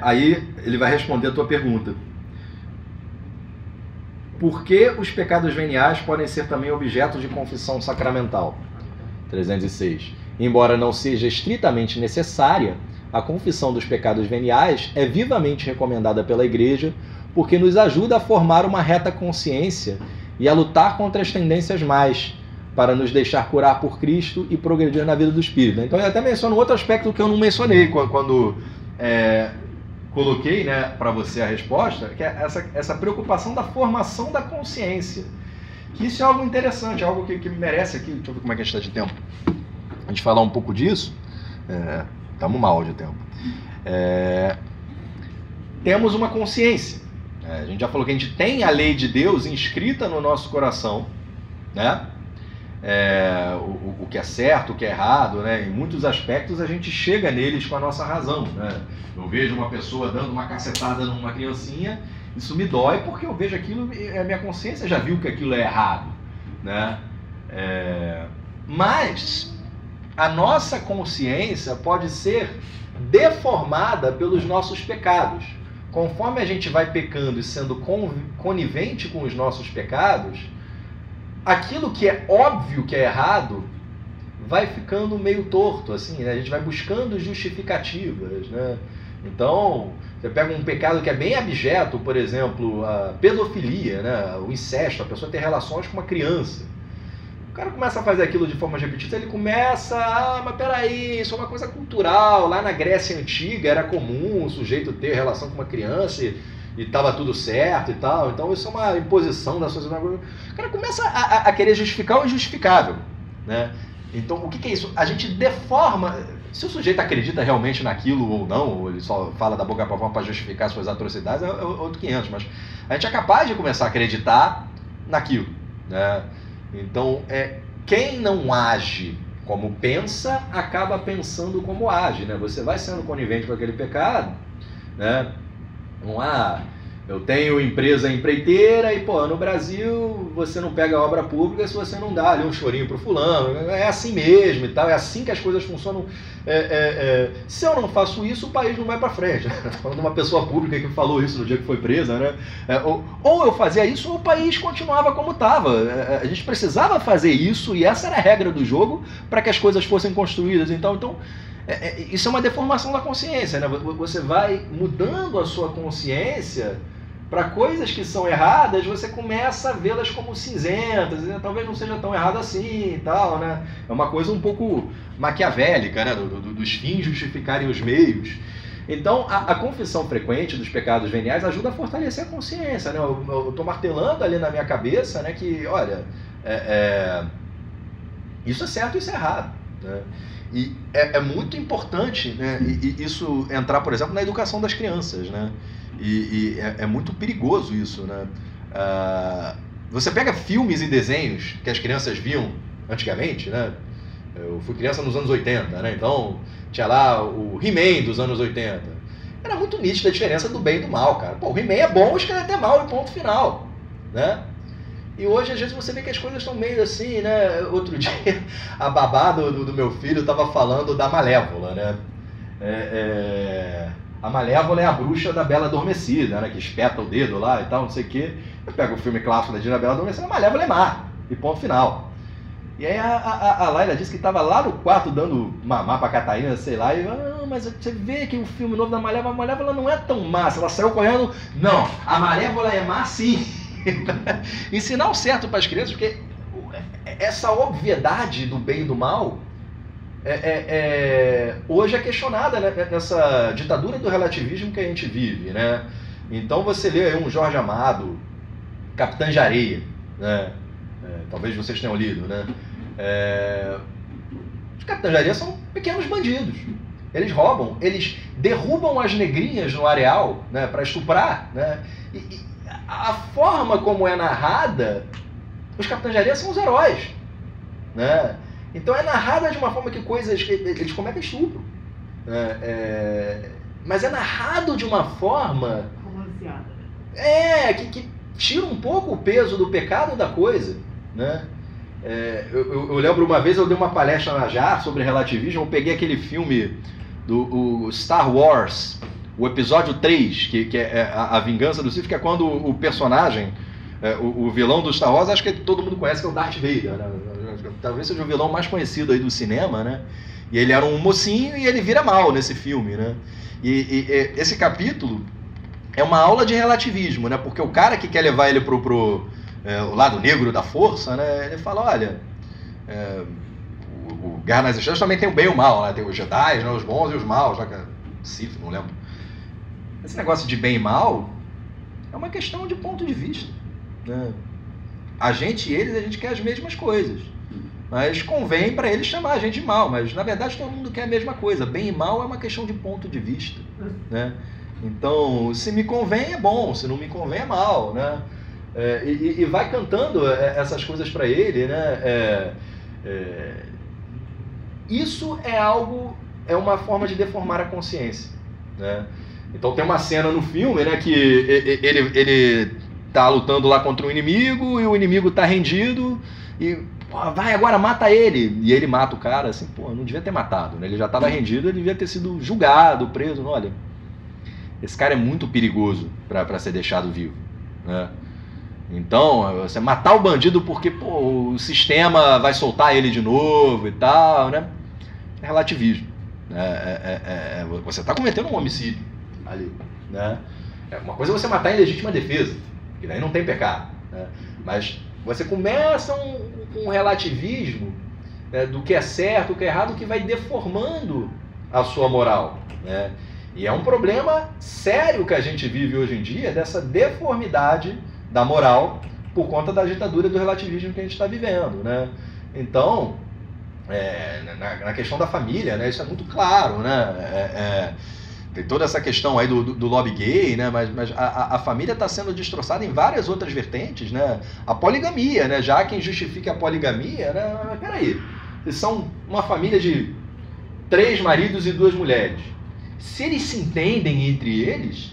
Aí ele vai responder a tua pergunta. Por que os pecados veniais podem ser também objeto de confissão sacramental? 306. Embora não seja estritamente necessária, a confissão dos pecados veniais é vivamente recomendada pela Igreja porque nos ajuda a formar uma reta consciência e a lutar contra as tendências más, para nos deixar curar por Cristo e progredir na vida do Espírito. Então ele até menciona um outro aspecto que eu não mencionei quando coloquei, né, para você a resposta, que é essa preocupação da formação da consciência. Que isso é algo interessante, algo que merece aqui. Deixa eu ver como é que a gente está de tempo. A gente falar um pouco disso. Estamos mal de tempo. Temos uma consciência. A gente já falou que a gente tem a lei de Deus inscrita no nosso coração, né? O que é certo, o que é errado, né? Em muitos aspectos a gente chega neles com a nossa razão, né? Eu vejo uma pessoa dando uma cacetada numa criancinha, isso me dói porque eu vejo aquilo, a minha consciência já viu que aquilo é errado, né? Mas a nossa consciência pode ser deformada pelos nossos pecados. Conforme a gente vai pecando e sendo conivente com os nossos pecados, aquilo que é óbvio que é errado vai ficando meio torto, assim, né? A gente vai buscando justificativas, né? Então, você pega um pecado que é bem abjeto, por exemplo, a pedofilia, né? O incesto, a pessoa ter relações com uma criança. O cara começa a fazer aquilo de forma repetida, ele começa, mas peraí, isso é uma coisa cultural, lá na Grécia Antiga era comum o sujeito ter relação com uma criança e estava tudo certo e tal, então isso é uma imposição da sociedade. O cara começa a querer justificar o injustificável, né? Então o que é isso? A gente deforma, se o sujeito acredita realmente naquilo ou não, ou ele só fala da boca para fora para justificar suas atrocidades, é outro 500, mas a gente é capaz de começar a acreditar naquilo, né? Então, quem não age como pensa, acaba pensando como age, né? Você vai sendo conivente com aquele pecado, né? Não há... Eu tenho empresa empreiteira e, no Brasil você não pega obra pública se você não dá ali um chorinho pro fulano. É assim mesmo e tal, é assim que as coisas funcionam. Se eu não faço isso, o país não vai para frente. Estou falando de uma pessoa pública que falou isso no dia que foi presa, né? Ou eu fazia isso ou o país continuava como estava. A gente precisava fazer isso e essa era a regra do jogo para que as coisas fossem construídas. Então isso é uma deformação da consciência, né? Você vai mudando a sua consciência para coisas que são erradas, você começa a vê-las como cinzentas, né? Talvez não seja tão errado assim e tal, né? É uma coisa um pouco maquiavélica, né? Dos fins justificarem os meios. Então, a confissão frequente dos pecados veniais ajuda a fortalecer a consciência, né? Eu estou martelando ali na minha cabeça, né, que, olha, isso é certo e isso é errado, né? E é muito importante, né, isso entrar, por exemplo, na educação das crianças, né? E é muito perigoso isso, né? Você pega filmes e desenhos que as crianças viam antigamente, né? Eu fui criança nos anos 80, né? Então tinha lá o He-Man dos anos 80. Era muito nítida a diferença do bem e do mal, cara. O He-Man é bom, os caras é mal e ponto final, né? E hoje, às vezes, você vê que as coisas estão meio assim, né? Outro dia, a babá do meu filho estava falando da Malévola, né? A Malévola é a bruxa da Bela Adormecida, né? Que espeta o dedo lá e tal, não sei o quê. Eu pego o filme clássico da Bela Adormecida, a Malévola é má, e ponto final. E aí a Laila disse que estava lá no quarto dando mamar pra Catarina, sei lá, e mas você vê que o filme novo da Malévola, a Malévola não é tão má, ela saiu correndo. Não, a Malévola é má sim. Ensinar o certo para as crianças, porque essa obviedade do bem e do mal hoje é questionada, né, nessa ditadura do relativismo que a gente vive, né? Então você lê aí um Jorge Amado, Capitã de Areia, né? Talvez vocês tenham lido, né? Os Capitães de Areia são pequenos bandidos. Eles roubam, eles derrubam as negrinhas no areal, né, para estuprar, né? E a forma como é narrada, os Capitães de Areia são os heróis, né? Então é narrada de uma forma que eles cometem estupro, né? Mas é narrado de uma forma romanceada, que tira um pouco o peso do pecado da coisa, né? Eu lembro uma vez eu dei uma palestra na JAR sobre relativismo, eu peguei aquele filme do Star Wars, o episódio 3, que é a Vingança do Sith, que é quando o personagem, o vilão do Star Wars, acho que todo mundo conhece, que é o Darth Vader, né? Talvez seja o vilão mais conhecido aí do cinema, né? E ele era um mocinho e ele vira mal nesse filme, né? E esse capítulo é uma aula de relativismo, né? Porque o cara que quer levar ele pro o lado negro da força, né? Ele fala, olha, o Guerra nas Estrelas também tem o bem e o mal, né? Tem os Jedi, né? Os bons e os maus, já que é Sith, não lembro. Esse negócio de bem e mal é uma questão de ponto de vista, né? A gente e eles, a gente quer as mesmas coisas, mas convém para eles chamar a gente de mal, mas na verdade todo mundo quer a mesma coisa. Bem e mal é uma questão de ponto de vista, né? Então, se me convém é bom, se não me convém é mal, né? E vai cantando essas coisas para ele, né? Isso é uma forma de deformar a consciência, né? Então tem uma cena no filme, né, que ele tá lutando lá contra um inimigo e o inimigo tá rendido e vai agora, mata ele. E ele mata o cara, assim, não devia ter matado, né? Ele já estava rendido, ele devia ter sido julgado, preso. Olha, esse cara é muito perigoso para ser deixado vivo, né? Então, você matar o bandido porque o sistema vai soltar ele de novo e tal, né? É relativismo. Você está cometendo um homicídio ali, né? Uma coisa é você matar em legítima defesa, que daí não tem pecado, né? Mas você começa um relativismo, né, do que é certo, o que é errado, que vai deformando a sua moral, né? E é um problema sério que a gente vive hoje em dia, dessa deformidade da moral por conta da ditadura do relativismo que a gente está vivendo, né? Então, na questão da família, né, isso é muito claro, né? Tem toda essa questão aí do lobby gay, né? Mas a família está sendo destroçada em várias outras vertentes, né? A poligamia, né? Já quem justifica a poligamia, né? Mas peraí, eles são uma família de 3 maridos e 2 mulheres. Se eles se entendem entre eles,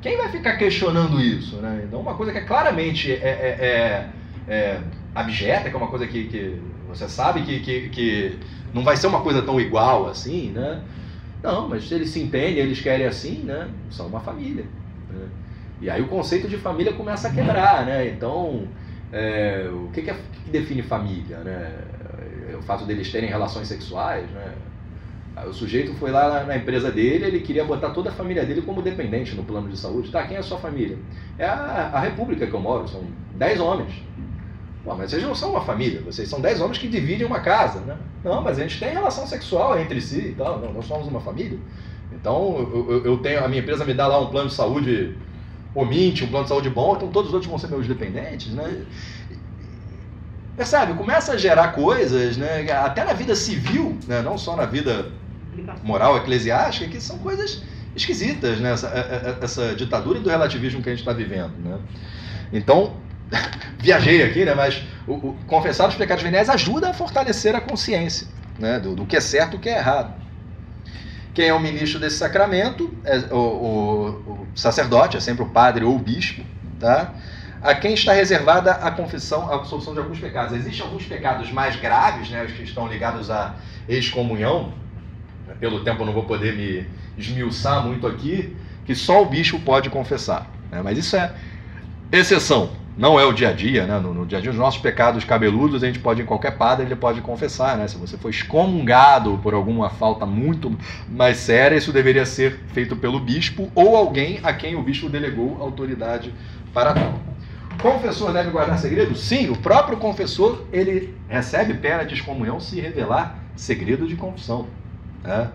quem vai ficar questionando isso, né? Então, uma coisa que é claramente abjeta, que é uma coisa que você sabe que não vai ser uma coisa tão igual assim, né? Não, mas se eles se entendem, eles querem assim, né? São uma família, né? E aí o conceito de família começa a quebrar, né? Então, o que define família, né? O fato deles terem relações sexuais, né? O sujeito foi lá na empresa dele, ele queria botar toda a família dele como dependente no plano de saúde. Tá, quem é a sua família? É a república que eu moro, são 10 homens. Pô, mas vocês não são uma família, vocês são 10 homens que dividem uma casa, né? Não, mas a gente tem relação sexual entre si e tal, não, nós somos uma família. Então, eu tenho, a minha empresa me dá lá um plano de saúde ominte, um plano de saúde bom, então todos os outros vão ser meus dependentes, né? Percebe? Começa a gerar coisas, né? Até na vida civil, né? Não só na vida moral eclesiástica, que são coisas esquisitas, né? Essa ditadura do relativismo que a gente está vivendo, né? Então, viajei aqui, né? Mas confessar os pecados veniais ajuda a fortalecer a consciência, né? Do que é certo e o que é errado. Quem é o ministro desse sacramento é o sacerdote, é sempre o padre ou o bispo, tá? A quem está reservada a confissão, a absolvição de alguns pecados. Existem alguns pecados mais graves, né? Os que estão ligados à excomunhão. Pelo tempo eu não vou poder me esmiuçar muito aqui, que só o bispo pode confessar, né? Mas isso é exceção, não é o dia a dia, né? No dia a dia, os nossos pecados cabeludos, a gente pode, em qualquer padre, ele pode confessar, né? Se você for excomungado por alguma falta muito mais séria, isso deveria ser feito pelo bispo ou alguém a quem o bispo delegou autoridade para tal. Confessor deve guardar segredo? Sim, o próprio confessor, ele recebe pena de excomunhão se revelar segredo de confissão, né?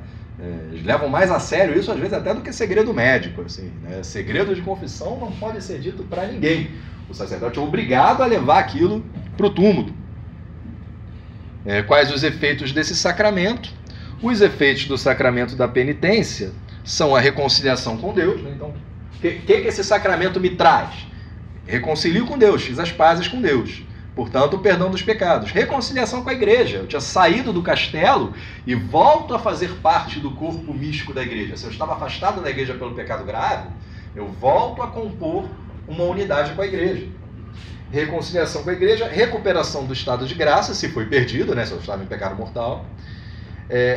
Eles levam mais a sério isso, às vezes, até do que segredo médico, assim, né? Segredo de confissão não pode ser dito para ninguém. O sacerdote é obrigado a levar aquilo para o túmulo. Quais os efeitos desse sacramento? Os efeitos do sacramento da penitência são a reconciliação com Deus, né? Então, o que esse sacramento me traz? Reconcilio com Deus, fiz as pazes com Deus. Portanto, o perdão dos pecados. Reconciliação com a igreja. Eu tinha saído do castelo e volto a fazer parte do corpo místico da igreja. Se eu estava afastado da igreja pelo pecado grave, eu volto a compor uma unidade com a igreja. Reconciliação com a igreja, recuperação do estado de graça, se foi perdido, né, se eu estava em pecado mortal.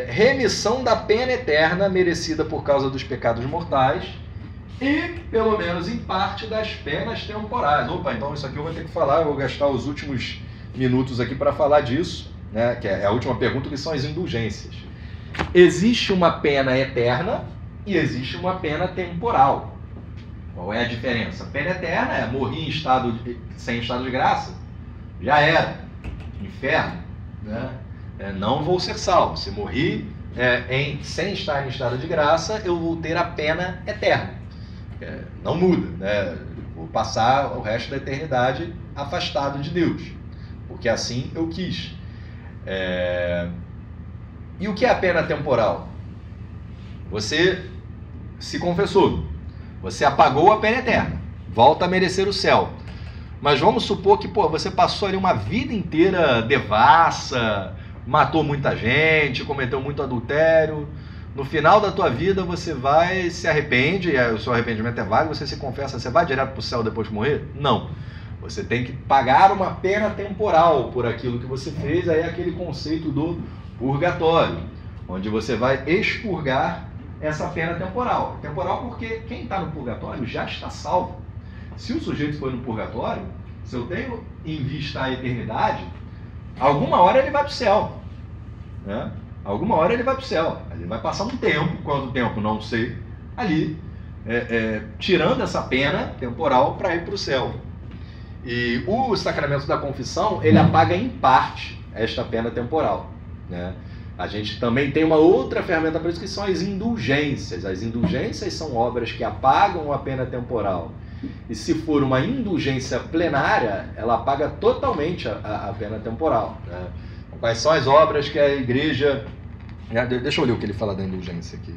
Remissão da pena eterna merecida por causa dos pecados mortais. E, pelo menos em parte, das penas temporais. Opa, então isso aqui eu vou ter que falar, eu vou gastar os últimos minutos aqui para falar disso, né? Que é a última pergunta, que são as indulgências. Existe uma pena eterna e existe uma pena temporal. Qual é a diferença? Pena eterna é morri sem estado de graça, já era, inferno, né? Não vou ser salvo. Se morri sem estar em estado de graça, eu vou ter a pena eterna. Não muda, né? Vou passar o resto da eternidade afastado de Deus, porque assim eu quis. E o que é a pena temporal? Você se confessou, você apagou a pena eterna, volta a merecer o céu. Mas vamos supor que você passou ali uma vida inteira devassa, matou muita gente, cometeu muito adultério. No final da tua vida você vai, se arrepende, o seu arrependimento é válido, você se confessa, você vai direto para o céu depois de morrer? Não. Você tem que pagar uma pena temporal por aquilo que você fez, aí é aquele conceito do purgatório, onde você vai expurgar essa pena temporal. Temporal porque quem está no purgatório já está salvo. Se o sujeito foi no purgatório, se eu tenho em vista a eternidade, alguma hora ele vai para o céu, né? Alguma hora ele vai para o céu. Ele vai passar um tempo, quanto tempo não sei, ali, tirando essa pena temporal para ir para o céu. E o sacramento da confissão, ele apaga em parte esta pena temporal, né? A gente também tem uma outra ferramenta para isso, que são as indulgências. As indulgências são obras que apagam a pena temporal. E se for uma indulgência plenária, ela apaga totalmente a pena temporal, né? Quais são as obras que a igreja... Deixa eu ler o que ele fala da indulgência aqui.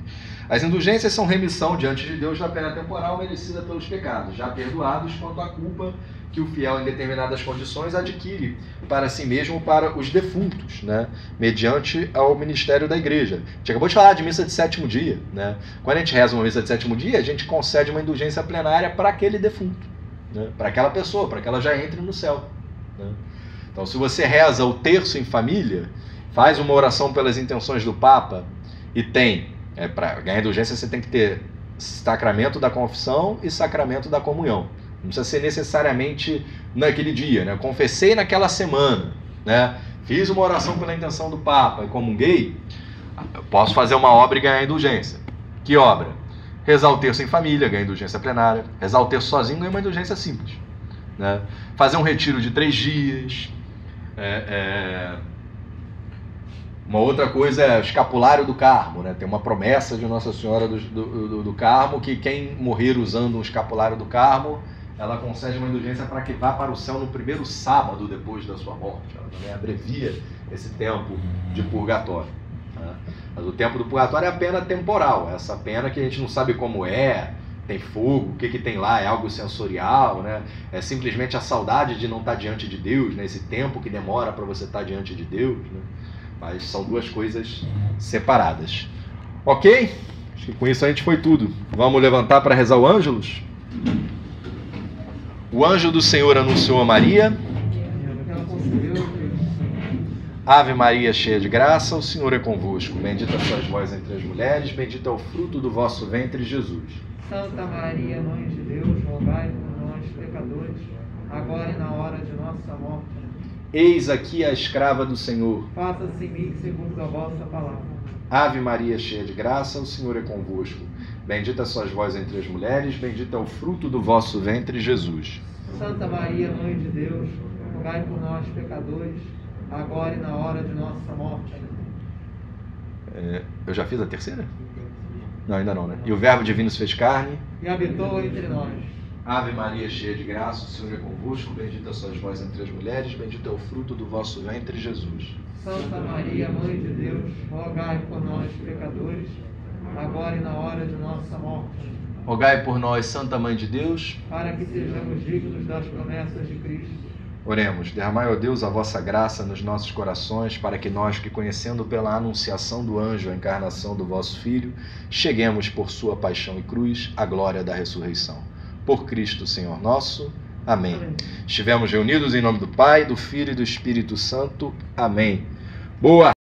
As indulgências são remissão diante de Deus da pena temporal merecida pelos pecados, já perdoados quanto à culpa que o fiel em determinadas condições adquire para si mesmo ou para os defuntos, né? Mediante ao ministério da igreja. A gente acabou de falar de missa de sétimo dia, né? Quando a gente reza uma missa de sétimo dia, a gente concede uma indulgência plenária para aquele defunto, né? Para aquela pessoa, para que ela já entre no céu, né? Então, se você reza o terço em família, faz uma oração pelas intenções do Papa e tem, para ganhar indulgência, você tem que ter sacramento da confissão e sacramento da comunhão. Não precisa ser necessariamente naquele dia, né? Confessei naquela semana, né? Fiz uma oração pela intenção do Papa e comunguei, eu posso fazer uma obra e ganhar indulgência. Que obra? Rezar o terço em família, ganhar indulgência plenária. Rezar o terço sozinho, ganha uma indulgência simples, né? Fazer um retiro de 3 dias. Uma outra coisa é o escapulário do Carmo, né? Tem uma promessa de Nossa Senhora do Carmo que quem morrer usando um escapulário do Carmo, ela concede uma indulgência para que vá para o céu no primeiro sábado depois da sua morte. Ela também abrevia esse tempo de purgatório, né? Mas o tempo do purgatório é a pena temporal, essa pena que a gente não sabe como tem fogo, o que tem lá, é algo sensorial, né? É simplesmente a saudade de não estar diante de Deus, né? Esse tempo que demora para você estar diante de Deus, né? Mas são duas coisas separadas. Ok? Acho que com isso a gente foi tudo. Vamos levantar para rezar o Ângelus? O anjo do Senhor anunciou a Maria. Ave Maria, cheia de graça, o Senhor é convosco. Bendita sois vós entre as mulheres, bendito é o fruto do vosso ventre, Jesus. Santa Maria, Mãe de Deus, rogai por nós, pecadores, agora e na hora de nossa morte. Eis aqui a escrava do Senhor. Faça-se em mim segundo a vossa palavra. Ave Maria, cheia de graça, o Senhor é convosco. Bendita sois vós entre as mulheres, bendito é o fruto do vosso ventre, Jesus. Santa Maria, Mãe de Deus, rogai por nós, pecadores, agora e na hora de nossa morte. Eu já fiz a terceira? Não, ainda não, né? E o Verbo divino se fez carne e habitou entre nós. Ave Maria, cheia de graça, o Senhor é convosco, bendita sois vós entre as mulheres, bendito é o fruto do vosso ventre, Jesus. Santa Maria, Mãe de Deus, rogai por nós, pecadores, agora e na hora de nossa morte. Rogai por nós, Santa Mãe de Deus, para que sejamos dignos das promessas de Cristo. Oremos. Derramai, ó Deus, a vossa graça nos nossos corações, para que nós, que conhecendo pela anunciação do anjo a encarnação do vosso Filho, cheguemos por sua paixão e cruz à glória da ressurreição. Por Cristo, Senhor nosso. Amém. Estivemos reunidos em nome do Pai, do Filho e do Espírito Santo. Amém. Boa!